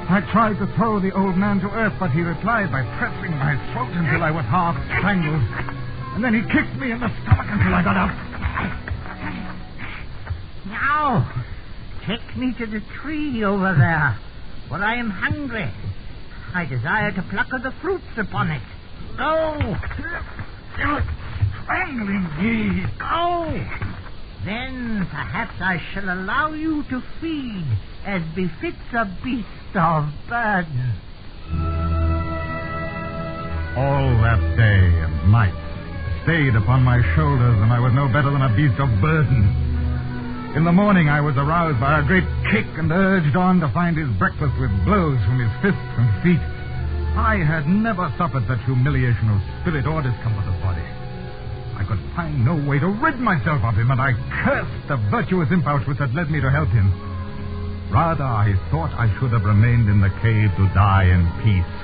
I tried to throw the old man to earth, but he replied by pressing my throat until I was half strangled. And then he kicked me in the stomach until I got up. Now, take me to the tree over there, for I am hungry. I desire to pluck of the fruits upon it. Go! You're strangling me. Go! Then perhaps I shall allow you to feed as befits a beast of burden. All that day and night stayed upon my shoulders, and I was no better than a beast of burden. In the morning I was aroused by a great kick and urged on to find his breakfast with blows from his fists and feet. I had never suffered such humiliation of spirit or discomfort of body. I could find no way to rid myself of him, and I cursed the virtuous impulse which had led me to help him. Rather, I thought I should have remained in the cave to die in peace.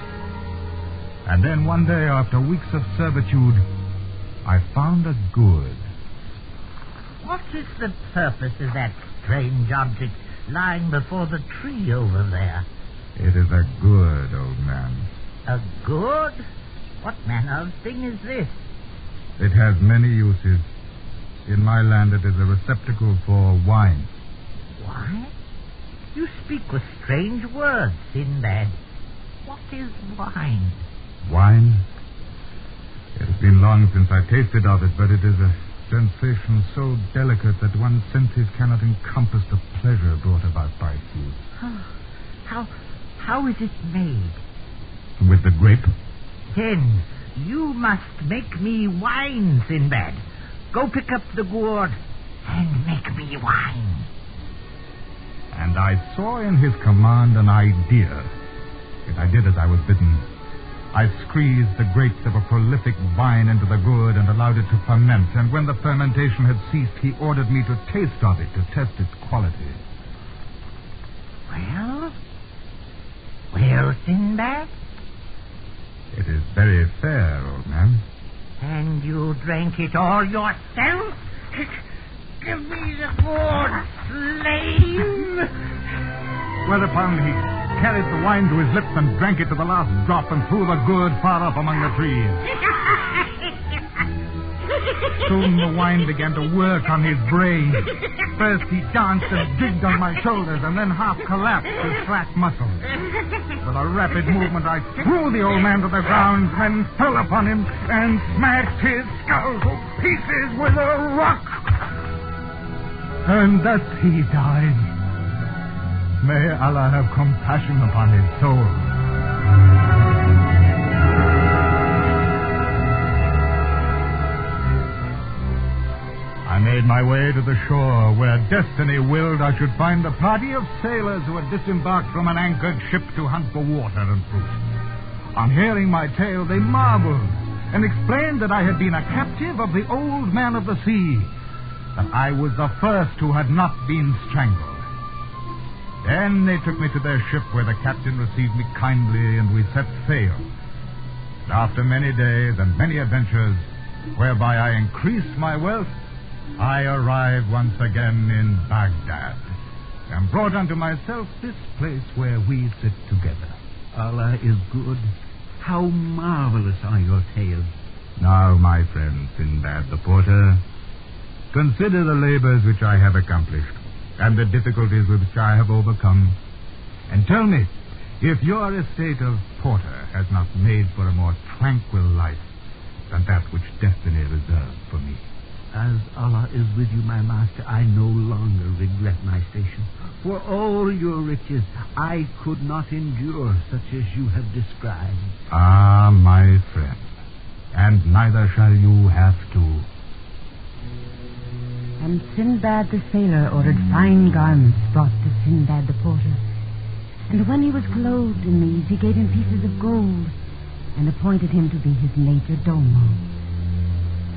And then one day, after weeks of servitude, I found a good. What is the purpose of that strange object lying before the tree over there? It is a good, old man. A good? What manner of thing is this? It has many uses. In my land, it is a receptacle for wine. Wine? You speak with strange words, Sinbad. What is wine? Wine? It has been long since I tasted of it, but it is a sensation so delicate that one's senses cannot encompass the pleasure brought about by its use. How is it made? With the grape? Then you must make me wine, Sinbad. Go pick up the gourd and make me wine. And I saw in his command an idea. Yet I did as I was bidden. I squeezed the grapes of a prolific vine into the gourd and allowed it to ferment, and when the fermentation had ceased, he ordered me to taste of it to test its quality. Well, Sinbad? It is very fair, old man. And you drank it all yourself? Give me the gourd, slave! Whereupon he carried the wine to his lips and drank it to the last drop and threw the gourd far up among the trees. Soon the wine began to work on his brain. First he danced and jigged on my shoulders and then half collapsed with slack muscles. With a rapid movement, I threw the old man to the ground, then fell upon him and smashed his skull to pieces with a rock. And thus he died. May Allah have compassion upon his soul. I made my way to the shore where destiny willed I should find a party of sailors who had disembarked from an anchored ship to hunt for water and fruit. On hearing my tale, they marveled and explained that I had been a captive of the old man of the sea, that I was the first who had not been strangled. Then they took me to their ship where the captain received me kindly and we set sail. And after many days and many adventures, whereby I increased my wealth, I arrived once again in Baghdad and brought unto myself this place where we sit together. Allah is good. How marvelous are your tales. Now, my friend Sinbad the porter, consider the labors which I have accomplished and the difficulties which I have overcome, and tell me if your estate of porter has not made for a more tranquil life than that which destiny reserved for me. As Allah is with you, my master, I no longer regret my station. For all your riches, I could not endure such as you have described. Ah, my friend, and neither shall you have to. And Sinbad the sailor ordered fine garments brought to Sinbad the porter. And when he was clothed in these, he gave him pieces of gold and appointed him to be his major domo,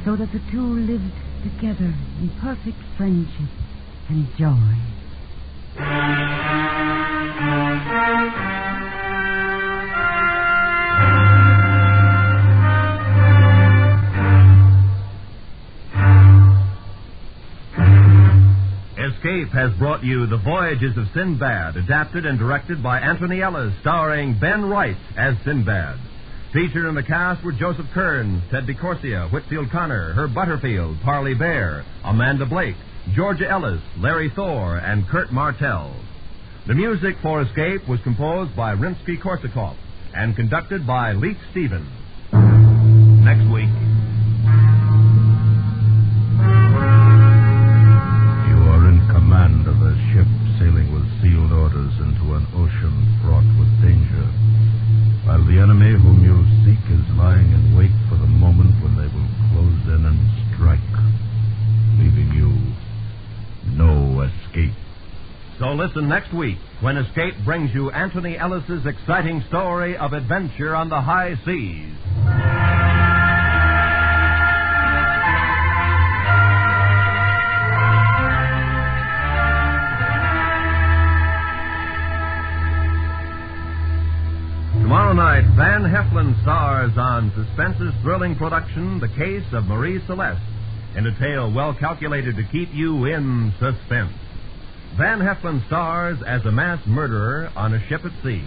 so that the two lived together in perfect friendship and joy. Escape has brought you The Voyages of Sinbad, adapted and directed by Anthony Ellis, starring Ben Wright as Sinbad. Featured in the cast were Joseph Kearns, Ted DeCorsia, Whitfield Connor, Herb Butterfield, Parley Bear, Amanda Blake, Georgia Ellis, Larry Thor, and Kurt Martell. The music for Escape was composed by Rimsky-Korsakov and conducted by Leith Stevens. Next week. You are in command of a ship sailing with sealed orders into an ocean fraught with danger, while the enemy whom you seek is lying in wait for the moment when they will close in and strike, leaving you no escape. So listen next week when Escape brings you Anthony Ellis's exciting story of adventure on the high seas. Tomorrow night, Van Heflin stars on Suspense's thrilling production, The Case of Marie Celeste, in a tale well calculated to keep you in suspense. Van Heflin stars as a mass murderer on a ship at sea.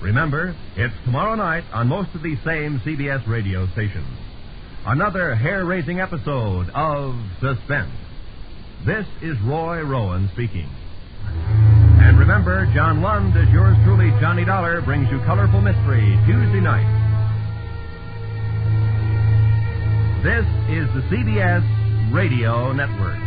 Remember, it's tomorrow night on most of these same CBS radio stations. Another hair-raising episode of Suspense. This is Roy Rowan speaking. And remember, John Lund, as yours truly, Johnny Dollar, brings you Colorful Mystery Tuesday night. This is the CBS Radio Network.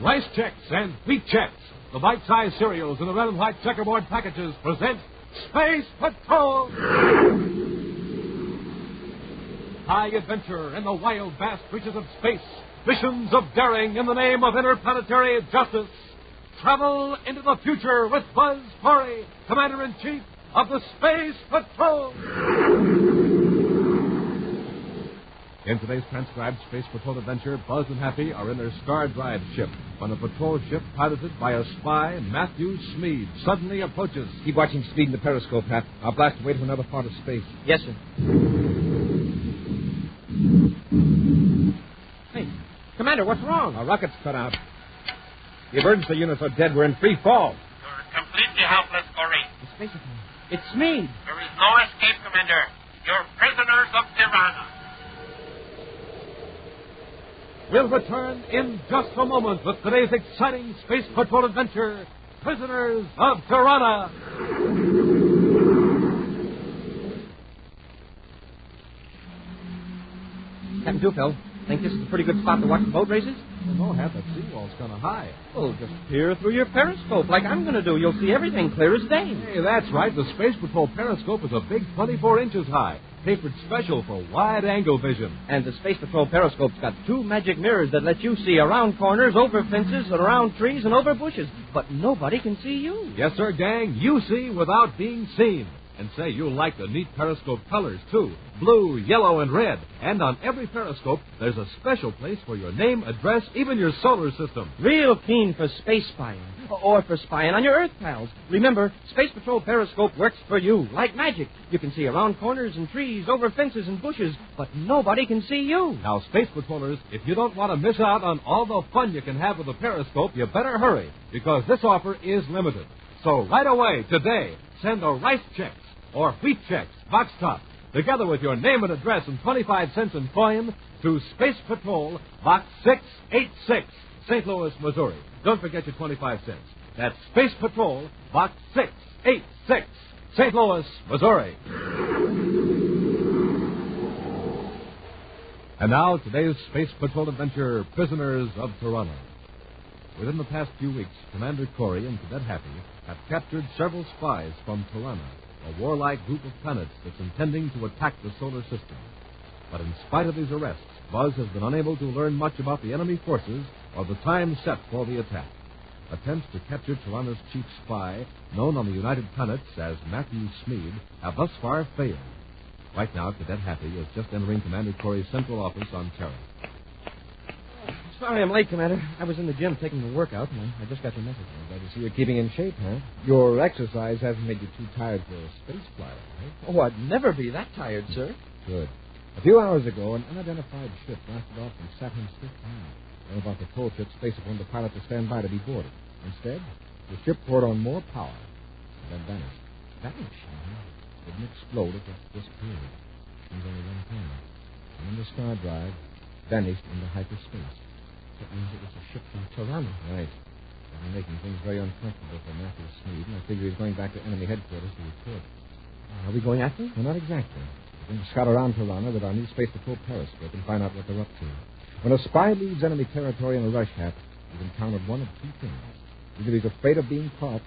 Rice Chex and Wheat Chex, the bite-sized cereals in the red and white checkerboard packages, present Space Patrol! High adventure in the wild, vast reaches of space. Missions of daring in the name of interplanetary justice. Travel into the future with Buzz Corey, Commander-in-Chief of the Space Patrol. In today's transcribed Space Patrol adventure, Buzz and Happy are in their Star Drive ship when a patrol ship piloted by a spy, Matthew Smead, suddenly approaches. Keep watching Speed in the periscope, Hap. I'll blast away to another part of space. Yes, sir. Hey, Commander, what's wrong? Our rocket's cut out. The emergency units are dead. We're in free fall. You're completely helpless, Corey. It's Smead. There is no escape, Commander. You're prisoners of Tiranna. We'll return in just a moment with today's exciting Space Patrol adventure, Prisoners of Tiranna. Captain Tufel, think this is a pretty good spot to watch the boat races? No, Hap, that seawall's kind of high. Well, just peer through your periscope like I'm going to do. You'll see everything clear as day. Hey, that's right. The Space Patrol periscope is a big 24 inches high, tapered special for wide-angle vision. And the Space Patrol periscope's got 2 magic mirrors that let you see around corners, over fences, around trees, and over bushes. But nobody can see you. Yes, sir, gang. You see without being seen. And say, you'll like the neat periscope colors, too. Blue, yellow, and red. And on every periscope, there's a special place for your name, address, even your solar system. Real keen for space spying. Or for spying on your Earth pals. Remember, Space Patrol periscope works for you, like magic. You can see around corners and trees, over fences and bushes, but nobody can see you. Now, Space Patrollers, if you don't want to miss out on all the fun you can have with the periscope, you better hurry, because this offer is limited. So right away, today, send a Rice Chex or Wheat Chex, box top, together with your name and address and 25 cents in coin to Space Patrol, Box 686, St. Louis, Missouri. Don't forget your 25 cents. That's Space Patrol, Box 686, St. Louis, Missouri. And now, today's Space Patrol adventure, Prisoners of Tiranna. Within the past few weeks, Commander Corey and Cadet Happy have captured several spies from Tiranna, a warlike group of planets that's intending to attack the solar system. But in spite of these arrests, Buzz has been unable to learn much about the enemy forces or the time set for the attack. Attempts to capture Tiranna's chief spy, known on the United Planets as Matthew Smead, have thus far failed. Right now, Cadet Happy is just entering Commander Corey's central office on Terra. Sorry I'm late, Commander. I was in the gym taking a workout, and I just got your message. I'm glad to see you're keeping in shape, huh? Your exercise hasn't made you too tired for a space flyer, right? Oh, I'd never be that tired, sir. Good. A few hours ago, an unidentified ship blasted off from Saturn's fifth planet. One of our patrol ships placed upon the pilot to stand by to be boarded. Instead, the ship poured on more power and then vanished. Vanished? Didn't explode, it just disappeared. Seems only one thing. And then the star drive vanished into hyperspace. That means it was a ship from Tiranna. Right. They're making things very uncomfortable for Matthew Smead, and I figure he's going back to enemy headquarters to report. Are we going after him? Well, not exactly. We're going to scout around Tiranna with our new Space Patrol periscope and find out what they're up to. When a spy leaves enemy territory in a rush hat, he's encountered one of two things. Either he's afraid of being caught,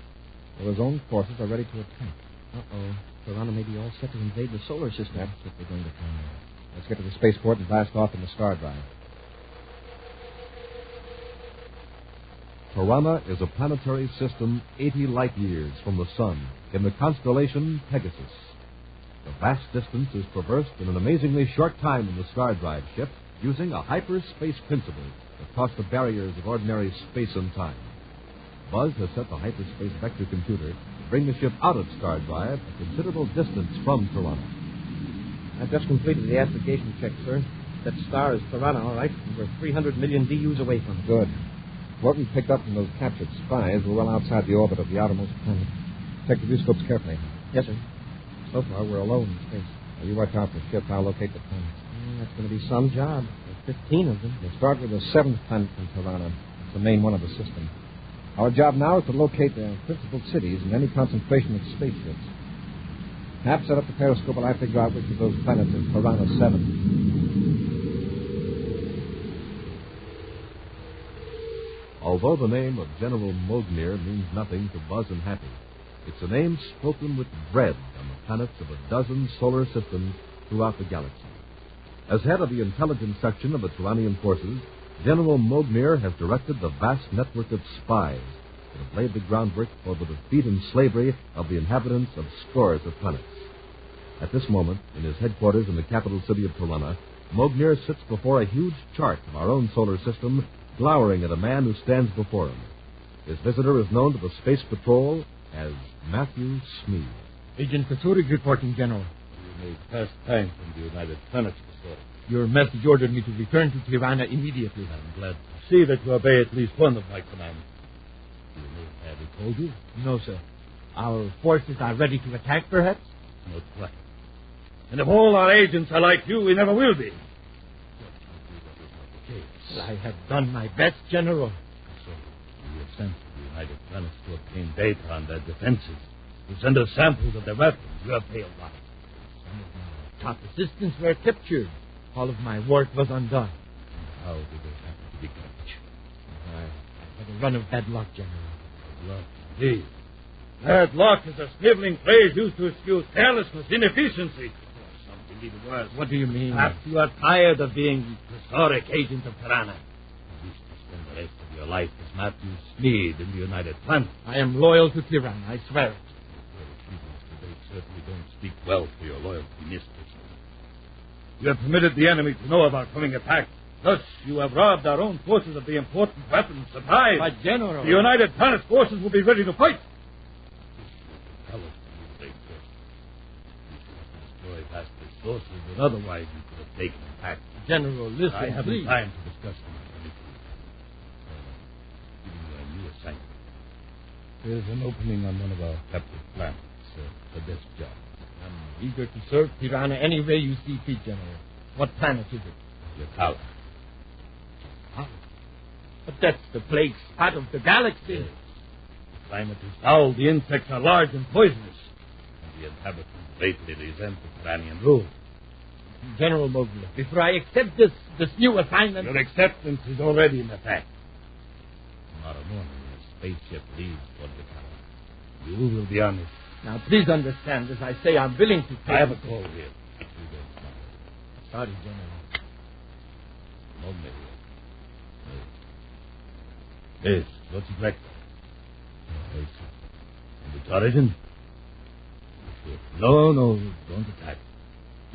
or his own forces are ready to attack. Uh-oh. Tiranna may be all set to invade the solar system. That's what we're going to find out. Let's get to the spaceport and blast off in the star drive. Tiranna is a planetary system 80 light years from the sun in the constellation Pegasus. The vast distance is traversed in an amazingly short time in the Star Drive ship using a hyperspace principle that cross the barriers of ordinary space and time. Buzz has set the hyperspace vector computer to bring the ship out of Star Drive a considerable distance from Tiranna. I've just completed the astrogation check, sir. That star is Tiranna, all right. We're 300 million DUs away from it. Good. What we picked up from those captured spies were well outside the orbit of the outermost planet. Check the viewscopes carefully. Yes, sir. So far, we're alone in space. Now, you watch out for ships. I'll locate the planets. That's going to be some job. There's 15 of them. We'll start with the seventh planet from Tiranna. It's the main one of the system. Our job now is to locate the principal cities and any concentration of spaceships. Hap, set up the periscope while I figure out which of those planets is Tiranna 7. A Although the name of General Mognier means nothing to Buzz and Happy, it's a name spoken with dread on the planets of a dozen solar systems throughout the galaxy. As head of the intelligence section of the Tirannian forces, General Mognier has directed the vast network of spies that have laid the groundwork for the defeat and slavery of the inhabitants of scores of planets. At this moment, in his headquarters in the capital city of Tiranna, Mognier sits before a huge chart of our own solar system, glowering at a man who stands before him. His visitor is known to the Space Patrol as Matthew Smead. Agent Kasurik reporting, General. You made fast time from the United Planets before. Your message ordered me to return to Tiranna immediately. I'm glad to see that you obey at least one of my commands. Do you know Abby told you? No, sir. Our forces are ready to attack, perhaps? Not quite. And if all our agents are like you, we never will be. I have done my best, General. So, you have sent to the United Planets to obtain data on their defenses, to send us samples of their weapons. You have failed us. Some of my top assistants were captured. All of my work was undone. And how did they happen to be captured? I had a run of bad luck, General. Bad luck, indeed. Bad luck is a sniveling phrase used to excuse carelessness, inefficiency. Something even worse. What do you mean? Perhaps you are tired of being the historic agent of Tiranna. You wish to spend the rest of your life as Matthew Smead in the United Planets. I am loyal to Tiranna, I swear it. They certainly don't speak well for your loyalty, mistress. You have permitted the enemy to know of our coming attack. Thus, you have robbed our own forces of the important weapons supplies. But, General... The United Planets forces will be ready to fight. Tell us to use great forces. Destroy vast resources that otherwise you could have taken back. General, listen, I haven't please. time to discuss them with you. Giving you a new assignment. There's an opening on one of our captive planets. A desk job. I'm eager to serve Tiranna any way you see fit, General. What planet is it? Yakala. But that's the plague spot of the galaxy. Yes. The climate is foul, the insects are large and poisonous, and the inhabitants greatly resent the Tirannian rule. General Mognier, before I accept this new assignment... Your acceptance is already in effect. Tomorrow morning, a spaceship leaves for Yakala. You will be honest. Now, please understand, as I say, I'm willing to take... I have a call here. Sorry, General. Mognier. Yes, what's it like? Yes. And its origin? No, don't attack.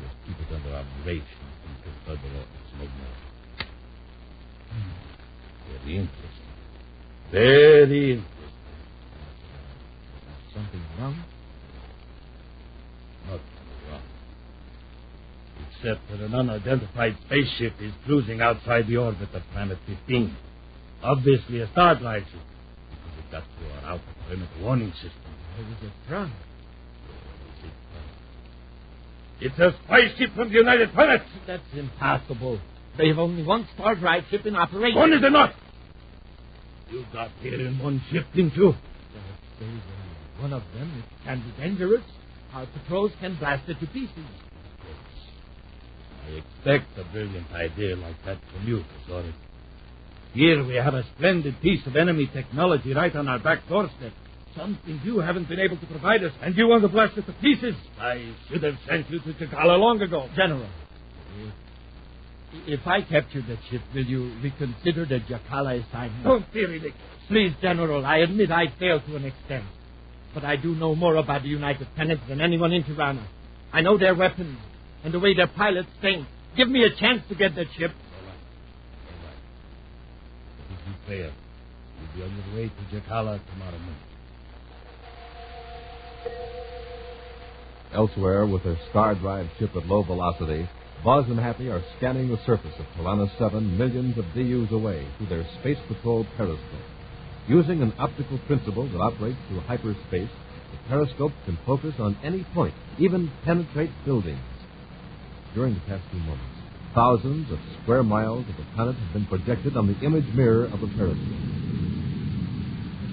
Just keep it under observation until further orders, Mognier. Very interesting. Very interesting. Something wrong? Nothing wrong. Except that an unidentified spaceship is cruising outside the orbit of Planet 15. Obviously a star drive ship. Because it got through our outer perimeter warning system. Where was it from? It's a spy ship from the United Planets. That's impossible. They have only one star drive ship in operation. One is enough. You got here in one ship, didn't you? There's one of them. It can be dangerous. Our patrols can blast it to pieces. Of course. I expect a brilliant idea like that from you, Kasurik. Here we have a splendid piece of enemy technology right on our back doorstep. Something you haven't been able to provide us, and you want to blast it to pieces. I should have sent you to Chikala long ago. General, if I capture that ship, will you reconsider the Jakala assignment? Don't be ridiculous. Please, General, I admit I failed to an extent. But I do know more about the United Planets than anyone in Tiranna. I know their weapons and the way their pilots think. Give me a chance to get that ship. All right. But if you fail, you'll be on your way to Jakala tomorrow morning. Elsewhere, with their star drive ship at low velocity, Buzz and Happy are scanning the surface of Tiranna 7 millions of DUs away through their Space Patrol periscope. Using an optical principle that operates through hyperspace, the periscope can focus on any point, even penetrate buildings. During the past few moments, thousands of square miles of the planet have been projected on the image mirror of the periscope.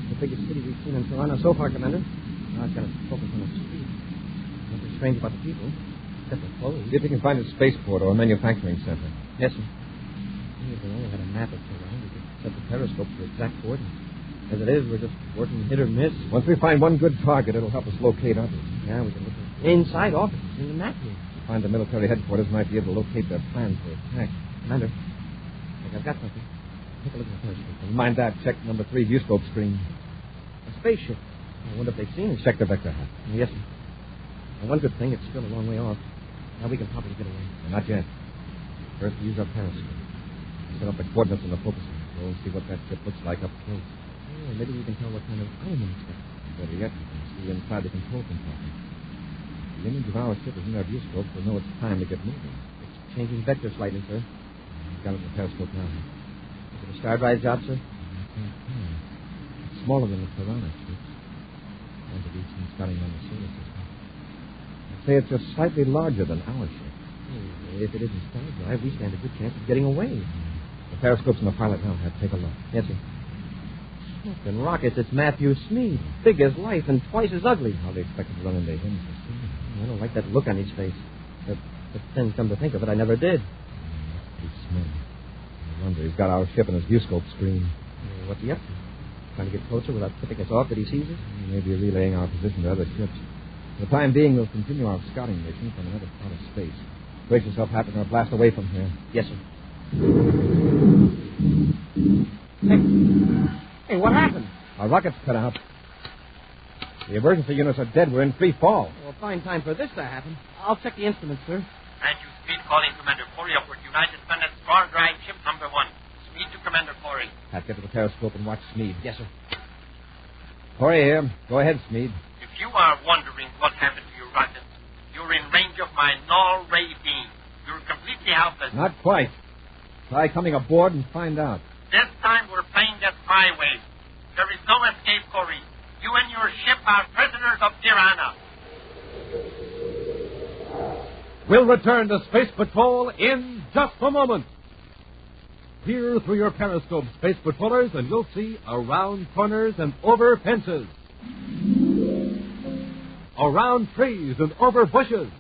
It's the biggest city we've seen in Tiranna so far, Commander. Now it's got to focus on the street. Nothing strange about the people, except the clothes. See if you can find a spaceport or a manufacturing center. Yes, sir. If we only had a map of Tiranna, we could set the periscope for exact coordinates. As it is, we're just working hit or miss. Once we find one good target, it'll help us locate others. Yeah, we can look inside offices in the map room. Find the military headquarters might be able to locate their plans for attack. Commander, I think I've got something. Take a look at the periscope. Never mind that. Check number 3 viewscope screen. A spaceship. I wonder if they've seen it. Check the vector hat. Yes, sir. And one good thing, it's still a long way off. Now we can probably get away. Not yet. First, we use our periscope. Set up the coordinates in the focus. We'll see what that ship looks like up close. Oh, maybe we can tell what kind of element it's got. Better yet, we can see inside the control compartment. The image of our ship is in our viewscope. We'll know it's time to get moving. It's changing vector slightly, sir. Got it in the periscope now. Is it a star drive job, sir? It's smaller than the Tiranna ships. One to be seen scouting on the solar system. I'd say it's just slightly larger than our ship. If it isn't star drive, we stand a good chance of getting away. The periscope's in the pilot now. Take a look. Yes, sir. And rockets, it's Matthew Smead. Big as life and twice as ugly. How they expected to run into him? I don't like that look on his face. But then, come to think of it, I never did. He's smart. No wonder he's got our ship in his viewscope screen. What's he up to? Trying to get closer without tipping us off that he sees us? Maybe relaying our position to other ships. For the time being, we'll continue our scouting mission from another part of space. Brace yourself, Happer, or blast away from here. Yes, sir. Hey, what happened? Our rocket's cut out. The emergency units are dead. We're in free fall. Well, fine time for this to happen. I'll check the instruments, sir. Matthew Smead calling Commander Corey upward. United Planet Star Drive Ship number 1. Smead to Commander Corey. Pat, get to the periscope and watch Smead. Yes, sir. Corey here. Go ahead, Smead. If you are wondering what happened to your rocket, you're in range of my null ray beam. You're completely helpless. Not quite. Try coming aboard and find out. This time we're playing this my way. There is no escape, Corey. You and your ship are prisoners of Tiranna. We'll return to Space Patrol in just a moment. Peer through your periscope, Space Patrollers, and you'll see around corners and over fences. Around trees and over bushes.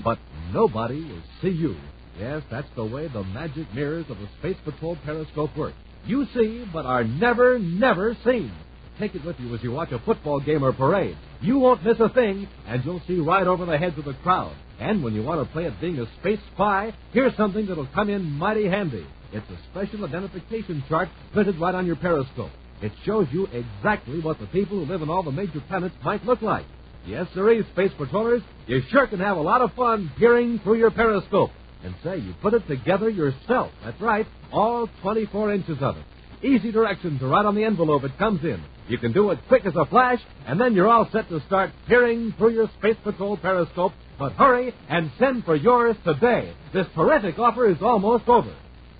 But nobody will see you. Yes, that's the way the magic mirrors of the Space Patrol periscope work. You see, but are never, never seen. Take it with you as you watch a football game or parade. You won't miss a thing, and you'll see right over the heads of the crowd. And when you want to play at being a space spy, here's something that'll come in mighty handy. It's a special identification chart printed right on your periscope. It shows you exactly what the people who live on all the major planets might look like. Yes, sirree, Space Patrollers, you sure can have a lot of fun peering through your periscope. And say, you put it together yourself. That's right, all 24 inches of it. Easy directions are right on the envelope it comes in. You can do it quick as a flash, and then you're all set to start peering through your Space Patrol periscope. But hurry and send for yours today. This terrific offer is almost over.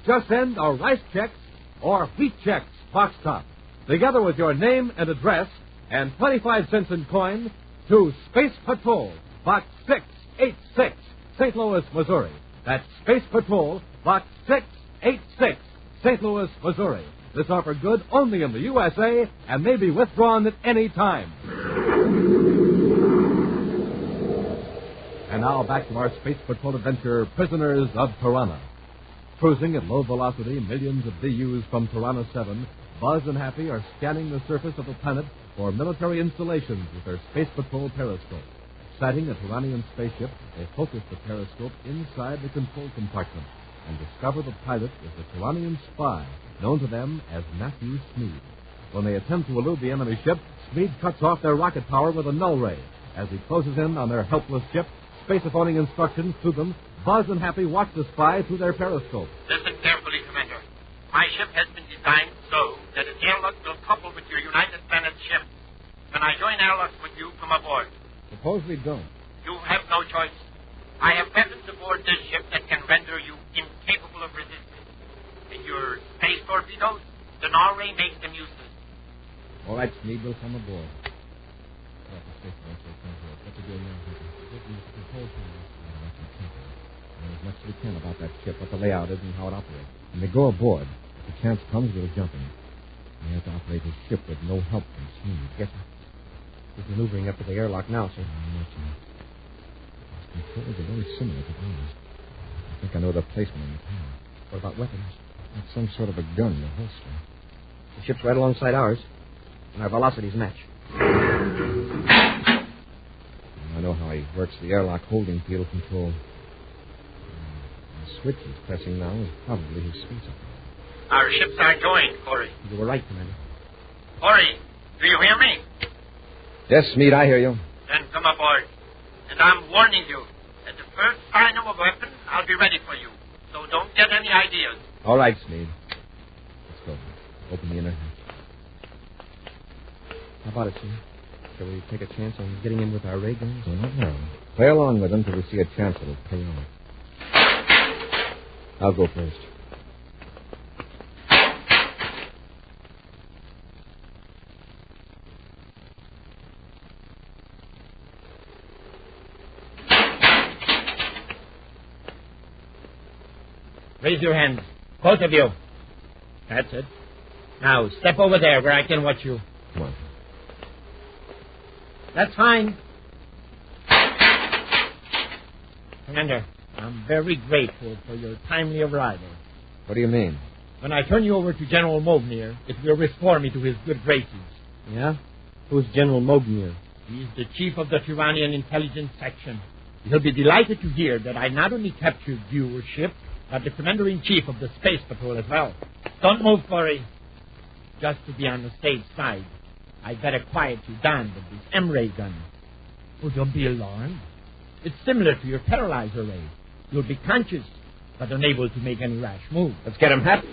Just send a rice checks or wheat checks box top, together with your name and address, and 25 cents in coin to Space Patrol, Box 686, St. Louis, Missouri. That's Space Patrol, Box 686, St. Louis, Missouri. This offer good only in the USA and may be withdrawn at any time. And now back to our Space Patrol adventure, Prisoners of Tiranna. Cruising at low velocity, millions of DUs from Tiranna 7, Buzz and Happy are scanning the surface of the planet for military installations with their Space Patrol periscope. Sighting a Tirannian spaceship, they focus the periscope inside the control compartment and discover the pilot is the Tirannian spy, known to them as Matthew Smead. When they attempt to elude the enemy ship, Smead cuts off their rocket power with a null ray. As he closes in on their helpless ship, spacophoning instructions to them, Buzz and Happy watch the spy through their periscope. Listen carefully, Commander. My ship has been designed so that its airlock will couple with your United Planet ship. When I join airlock with you, come aboard. Suppose we don't. You have no choice. I have weapons aboard this ship that can render you incapable of resistance. And your space torpedoes, the null ray makes them useless. All right, Smead, we'll come aboard. What to do now? As much as we can about that ship, what the layout is and how it operates. When we go aboard, if the chance comes, we'll jump in. We have to operate his ship with no help from Smead. Yes, sir. We're maneuvering up to the airlock now, sir. His controls are very similar to ours. I think I know the placement in the tower. What about weapons? It's some sort of a gun in a holster. The ship's right alongside ours, and our velocities match. I know how he works the airlock holding field control. The switch he's pressing now is probably his spacer. Our ships are going, Corey. You were right, Commander. Corey, do you hear me? Yes, Smeed, I hear you. Then come aboard. And I'm warning you, at the first sign of a weapon, I'll be ready for you. So don't get any ideas. All right, Smeed. Let's go. Open the inner hatch. How about it, sir? Shall we take a chance on getting in with our ray guns? No. Play along with them till we see a chance it'll pay off. I'll go first. Raise your hands. Both of you. That's it. Now, step over there where I can watch you. Come on. That's fine. Commander, I'm very grateful for your timely arrival. What do you mean? When I turn you over to General Mognier, it will restore me to his good graces. Yeah? Who's General Mognier? He's the chief of the Tyrannian intelligence section. He'll be delighted to hear that I not only captured your ship, but the commander-in-chief of the Space Patrol as well. Don't move, Corey. Just to be on the safe side, I'd better quiet you down with this M-ray gun. Oh, don't be alarmed. It's similar to your paralyzer ray. You'll be conscious, but unable to make any rash move. Let's get him happy.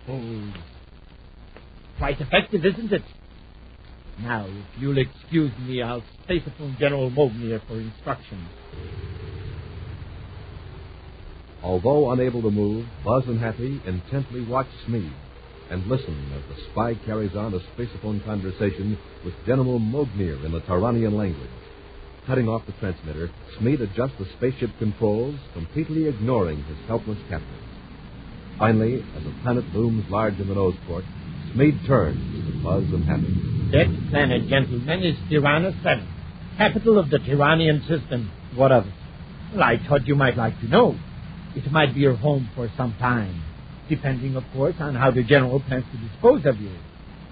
Oh, quite effective, isn't it? Now, if you'll excuse me, I'll space upon General Mognier for instructions. Although unable to move, Buzz and Happy intently watch Smeed and listen as the spy carries on a spacephone conversation with General Mognier in the Tyrannian language. Cutting off the transmitter, Smeed adjusts the spaceship controls, completely ignoring his helpless captor. Finally, as the planet looms large in the nose port, Smeed turns to Buzz and Happy. That planet, gentlemen, is Tiranna 7, capital of the Tyrannian system. What of it? Well, I thought you might like to know. It might be your home for some time, depending, of course, on how the General plans to dispose of you.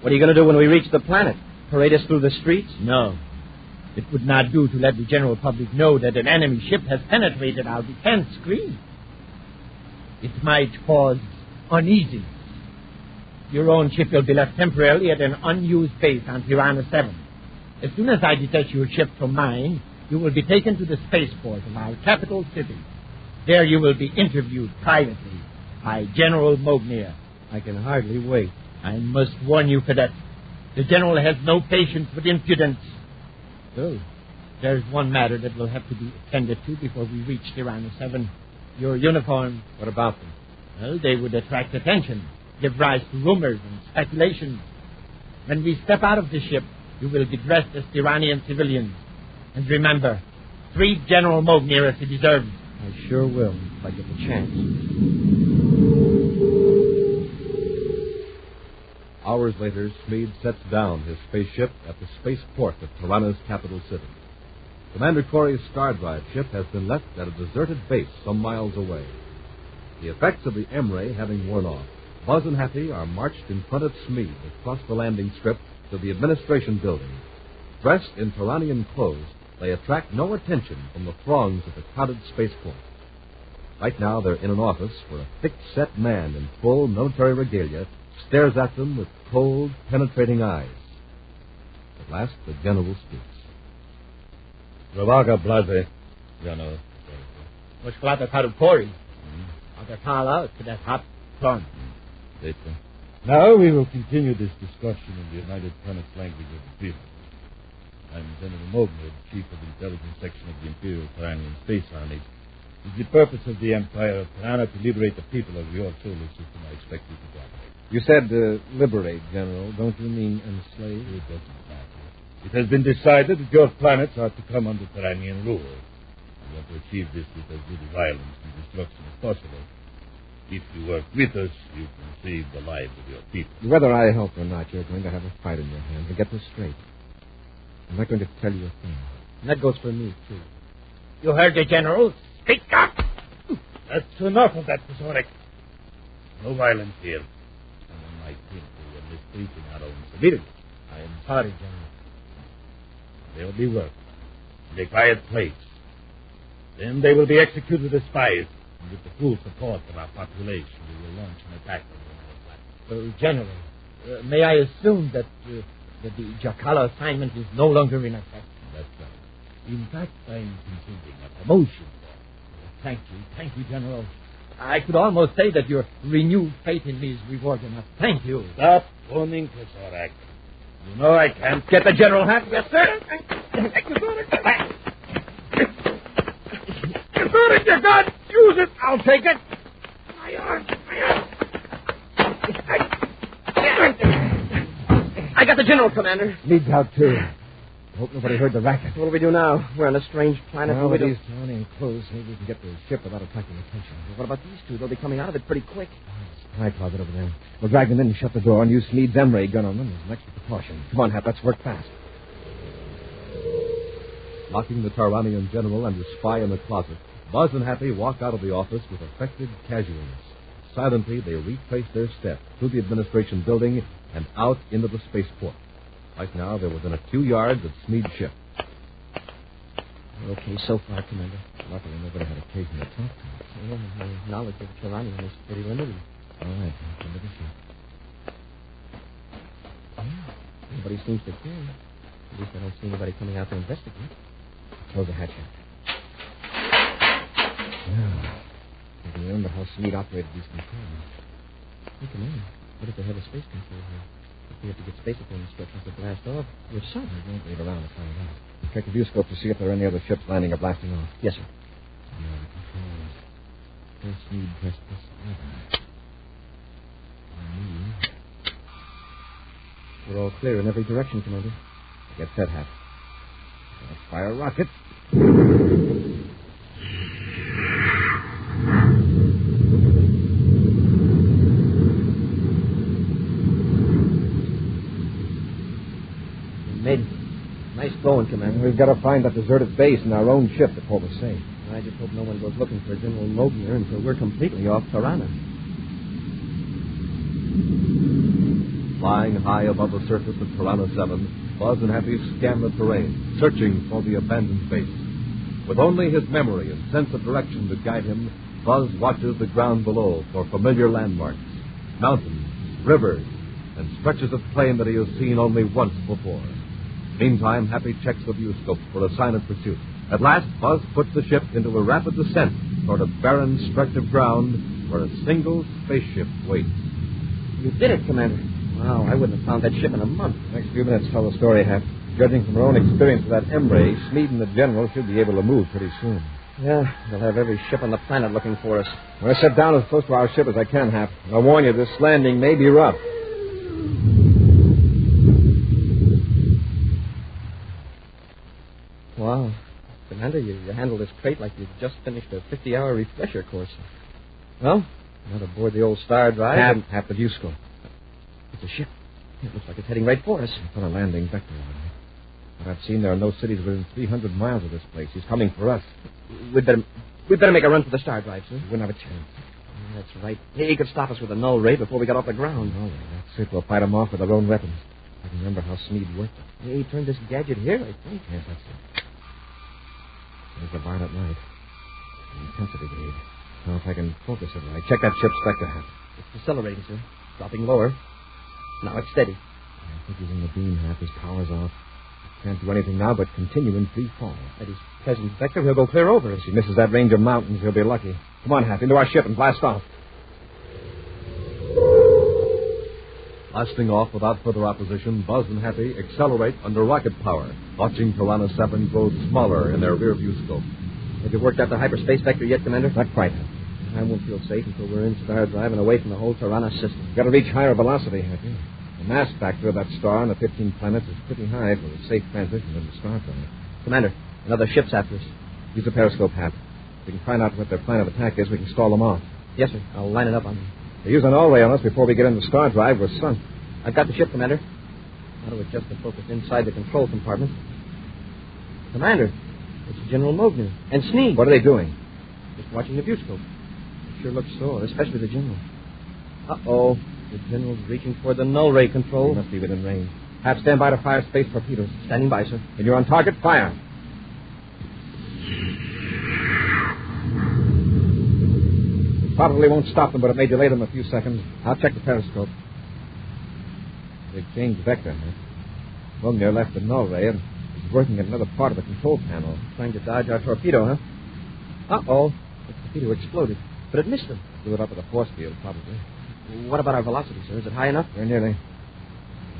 What are you going to do when we reach the planet? Parade us through the streets? No. It would not do to let the general public know that an enemy ship has penetrated our defense screen. It might cause uneasiness. Your own ship will be left temporarily at an unused base on Tiranna 7. As soon as I detach your ship from mine, you will be taken to the spaceport of our capital city. There you will be interviewed privately by General Mognier. I can hardly wait. I must warn you, Cadet. The General has no patience with impudence. So, there's one matter that will have to be attended to before we reach Tiranna 7. Your uniform. What about them? Well, they would attract attention, give rise to rumors and speculations. When we step out of the ship, you will be dressed as Tyrannian civilians. And remember, treat General Mognier as he deserves. I sure will, if I get the chance. Hours later, Smeed sets down his spaceship at the spaceport of Tiranna's capital city. Commander Corey's star drive ship has been left at a deserted base some miles away. The effects of the M-ray having worn off, Buzz and Happy are marched in front of Smeed across the landing strip to the administration building. Dressed in Tyrannian clothes, they attract no attention from the throngs of the crowded spaceport. Right now, they're in an office where a thick-set man in full military regalia stares at them with cold, penetrating eyes. At last, the general speaks. Zavaga Blase, General. Mushklata Karukori. Agatala, Cadet Hop, Tron. Now we will continue this discussion in the United Planets language of the field. I'm General Mognier, the Chief of the Intelligence Section of the Imperial Tyrannian Space Army. It's the purpose of the Empire of Tiranna to liberate the people of your solar system. I expect you to go. You said liberate, General. Don't you mean enslave? It doesn't matter. It has been decided that your planets are to come under Tyrannian rule. We want to achieve this with as little violence and destruction as possible. If you work with us, you can save the lives of your people. Whether I help or not, you're going to have a fight in your hands. And get this straight. I'm not going to tell you a thing. And that goes for me, too. You heard the General. Speak up! That's enough of that, Professor. No violence here. Someone might think we are mistreating our own civilians. I am sorry, General. There will be work in a quiet place. Then they will be executed as spies. And with the full support of our population, we will launch an attack on them. General, may I assume that the Jacala assignment is no longer in effect? That's right. In fact, I'm considering a promotion. Thank you, General. I could almost say that your renewed faith in me is reward enough. Thank you. Stop phoning, Professor. You know I can't get the General hat. Yes, sir. You got use it. I'll take it. My arm. I got the General, Commander. Needs out, too. Hope nobody heard the racket. What do we do now? We're on a strange planet. Well, with these surrounding clothes, maybe we can get to the ship without attracting attention. What about these two? They'll be coming out of it pretty quick. Spy closet over there. We'll drag them in and shut the door and use Smead's M-ray gun on them as an extra precaution. Come on, Hap, let's work fast. Locking the Taranian general and his spy in the closet, Buzz and Happy walk out of the office with affected casualness. Silently, they retrace their steps through the administration building and out into the spaceport. Right now, they're within a few yards of Smead's ship. Okay, so far, Commander. Luckily, nobody had occasion to talk to us. Yeah, my knowledge of Tiranna is pretty limited. All right, come to the ship. Yeah, nobody seems to care. At least I don't see anybody coming out to investigate. Close the hatch. Now, I can remember how Smead operated these controls. Hey, Commander, what if they have a space control here? If we have to get space equipment instructions to blast off, we're sunk. We won't wait around to find out. Check the viewscope to see if there are any other ships landing or blasting off. Yes, sir. Now, the controls. First, Smead pressed this lever. We're all clear in every direction, Commander. Get set, Hap. Let's fire a rocket. Made nice going, Commander. We've got to find that deserted base in our own ship before we're safe. I just hope no one goes looking for General Mogner until we're completely off Tiranna. Flying high above the surface of Tiranna 7, Buzz and Happy scan the terrain, searching for the abandoned base. With only his memory and sense of direction to guide him, Buzz watches the ground below for familiar landmarks, mountains, rivers, and stretches of plain that he has seen only once before. Meantime, Happy checks the viewscope for a sign of pursuit. At last, Buzz puts the ship into a rapid descent toward a barren stretch of ground where a single spaceship waits. You did it, Commander. Wow, I wouldn't have found that ship in a month. Next few minutes tell the story, Hap. Judging from our own experience with that M-ray, Smead and the General should be able to move pretty soon. Yeah, they'll have every ship on the planet looking for us. Well, I set down as close to our ship as I can, Hap. I'll warn you, this landing may be rough. Wow. Commander, you handled this crate like you'd just finished a 50-hour refresher course. Well, not aboard the old Star Drive. Hap, the viewscope. It's a ship. It looks like it's heading right for us. It's on a landing vector, all right. But I've seen there are no cities within 300 miles of this place. He's coming for us. We'd better make a run for the Star Drive, sir. We wouldn't have a chance. That's right. He could stop us with a null ray before we got off the ground. Oh, yeah, that's it. We'll fight him off with our own weapons. I can remember how Smead worked it. Yeah, he turned this gadget here, I think. Yes, that's it. There's the barn at night. The intensity gauge. Now, if I can focus it right. Check that ship's vector, Hap. It's decelerating, sir. Dropping lower. Now it's steady. I think he's in the beam, Hap. His power's off. Can't do anything now but continue in free fall. At his present vector, he'll go clear over us. If he misses that range of mountains, he'll be lucky. Come on, Hap, into our ship and blast off. Blasting off without further opposition, Buzz and Happy accelerate under rocket power, watching Tiranna 7 grow smaller in their rear view scope. Have you worked out the hyperspace vector yet, Commander? Not quite, Hap. I won't feel safe until we're in Star Drive and away from the whole Tiranna system. We've got to reach higher velocity, Happy. The mass factor of that star and the 15 planets is pretty high for a safe transition into Star Drive. Commander, another ship's after us. Use the periscope, Hap. If we can find out what their plan of attack is, we can stall them off. Yes, sir. I'll line it up on them. If they use an all-ray on us before we get into Star Drive, we're sunk. I've got the ship, Commander. How to adjust the focus inside the control compartment. Commander, It's General Mogner and Sneed. What are they doing? Just watching the viewscope. They sure look sore, especially the General. Uh-oh. The General's reaching for the null ray control. He must be within range. Have stand by to fire space torpedoes. Standing by, sir. When you're on target, fire. It probably won't stop them, but it may delay them a few seconds. I'll check the periscope. They've changed vector, huh? Mogner left the null ray and is working at another part of the control panel. Trying to dodge our torpedo, huh? Uh-oh. The torpedo exploded, but it missed them. Blew it up with a force field, probably. What about our velocity, sir? Is it high enough? Very nearly.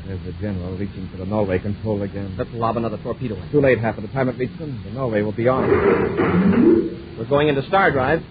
There's the General reaching for the null ray control again. Let's lob another torpedo in. Too late. Half of the time it reaches them, the null ray will be on. We're going into star drive.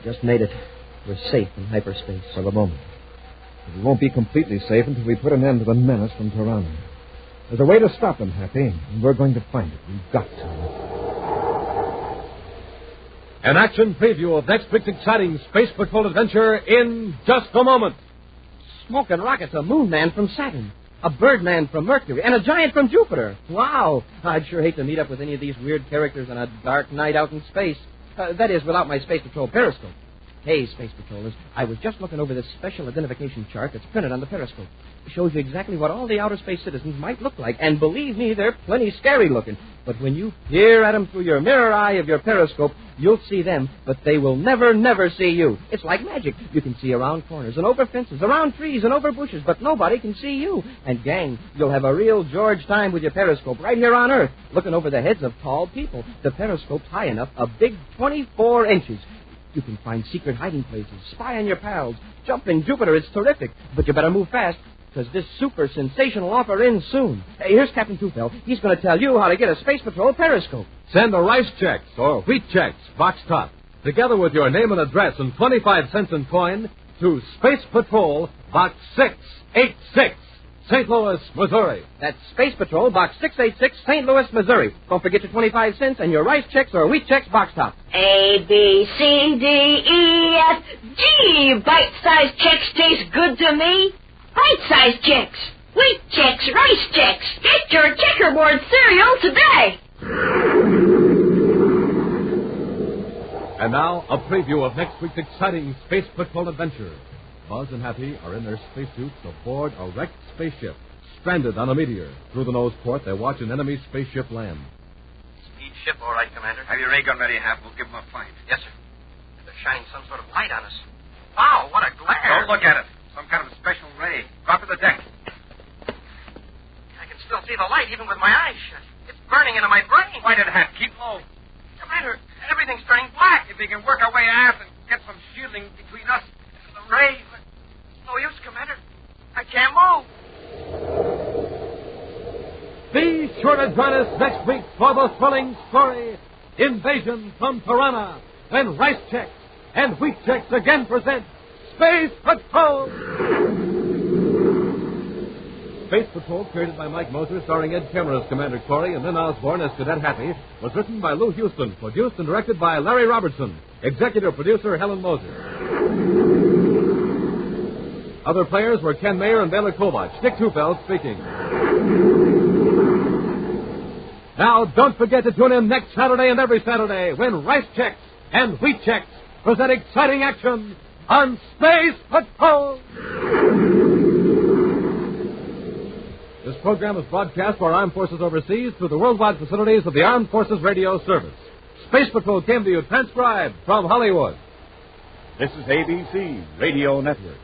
Just made it. We're safe in hyperspace. For the moment. But we won't be completely safe until we put an end to the menace from Tiranna. There's a way to stop them, Happy, and we're going to find it. We've got to. An action preview of next week's exciting Space Patrol adventure in just a moment. Smoking rockets, a moon man from Saturn, a bird man from Mercury, and a giant from Jupiter. Wow. I'd sure hate to meet up with any of these weird characters on a dark night out in space. That is, without my Space Patrol periscope. Hey, Space Patrollers, I was just looking over this special identification chart that's printed on the periscope. It shows you exactly what all the outer space citizens might look like, and believe me, they're plenty scary looking. But when you peer at them through your mirror eye of your periscope, you'll see them, but they will never, never see you. It's like magic. You can see around corners and over fences, around trees and over bushes, but nobody can see you. And, gang, you'll have a real George time with your periscope right here on Earth, looking over the heads of tall people. The periscope's high enough, a big 24 inches. You can find secret hiding places, spy on your pals, jump in Jupiter. It's terrific. But you better move fast, because this super sensational offer ends soon. Hey, here's Captain Tufel. He's going to tell you how to get a Space Patrol periscope. Send a rice checks or wheat checks, box top, together with your name and address and 25 cents in coin to Space Patrol, Box 686, St. Louis, Missouri. That's Space Patrol, Box 686, St. Louis, Missouri. Don't forget your 25 cents and your rice checks or wheat checks box top. A, B, C, D, E, F, G. Bite-sized checks taste good to me. Bite-sized checks, wheat checks, rice checks. Get your checkerboard cereal today. And now, a preview of next week's exciting Space Patrol adventure. Buzz and Happy are in their spacesuits aboard a wrecked spaceship, stranded on a meteor. Through the nose port, they watch an enemy spaceship land. Speed ship, all right, Commander. Have your ray gun ready, Hap. We'll give them a fight. Yes, sir. They're shining some sort of light on us. Wow, what a glare. Don't look at it. Some kind of special ray. Drop to the deck. I can still see the light even with my eyes shut. It's burning into my brain. Fight it, Hap. Keep low. Commander, everything's turning black. If we can work our way aft and get some shielding between us and the ray. No use, Commander. I can't move. Be sure to join us next week for the thrilling story, Invasion from Tiranna, when Rice Checks and Wheat Checks again present Space Patrol. Space Patrol, created by Mike Moser, starring Ed Kemmer as Commander Corey and Lynn Osborne as Cadet Happy, was written by Lou Houston, produced and directed by Larry Robertson, executive producer Helen Moser. Other players were Ken Mayer and Baylor Kobach. Dick Tufeld speaking. Now, don't forget to tune in next Saturday and every Saturday when Rice Checks and Wheat Checks present exciting action on Space Patrol. This program is broadcast for Armed Forces overseas through the worldwide facilities of the Armed Forces Radio Service. Space Patrol came to you transcribed from Hollywood. This is ABC Radio Network.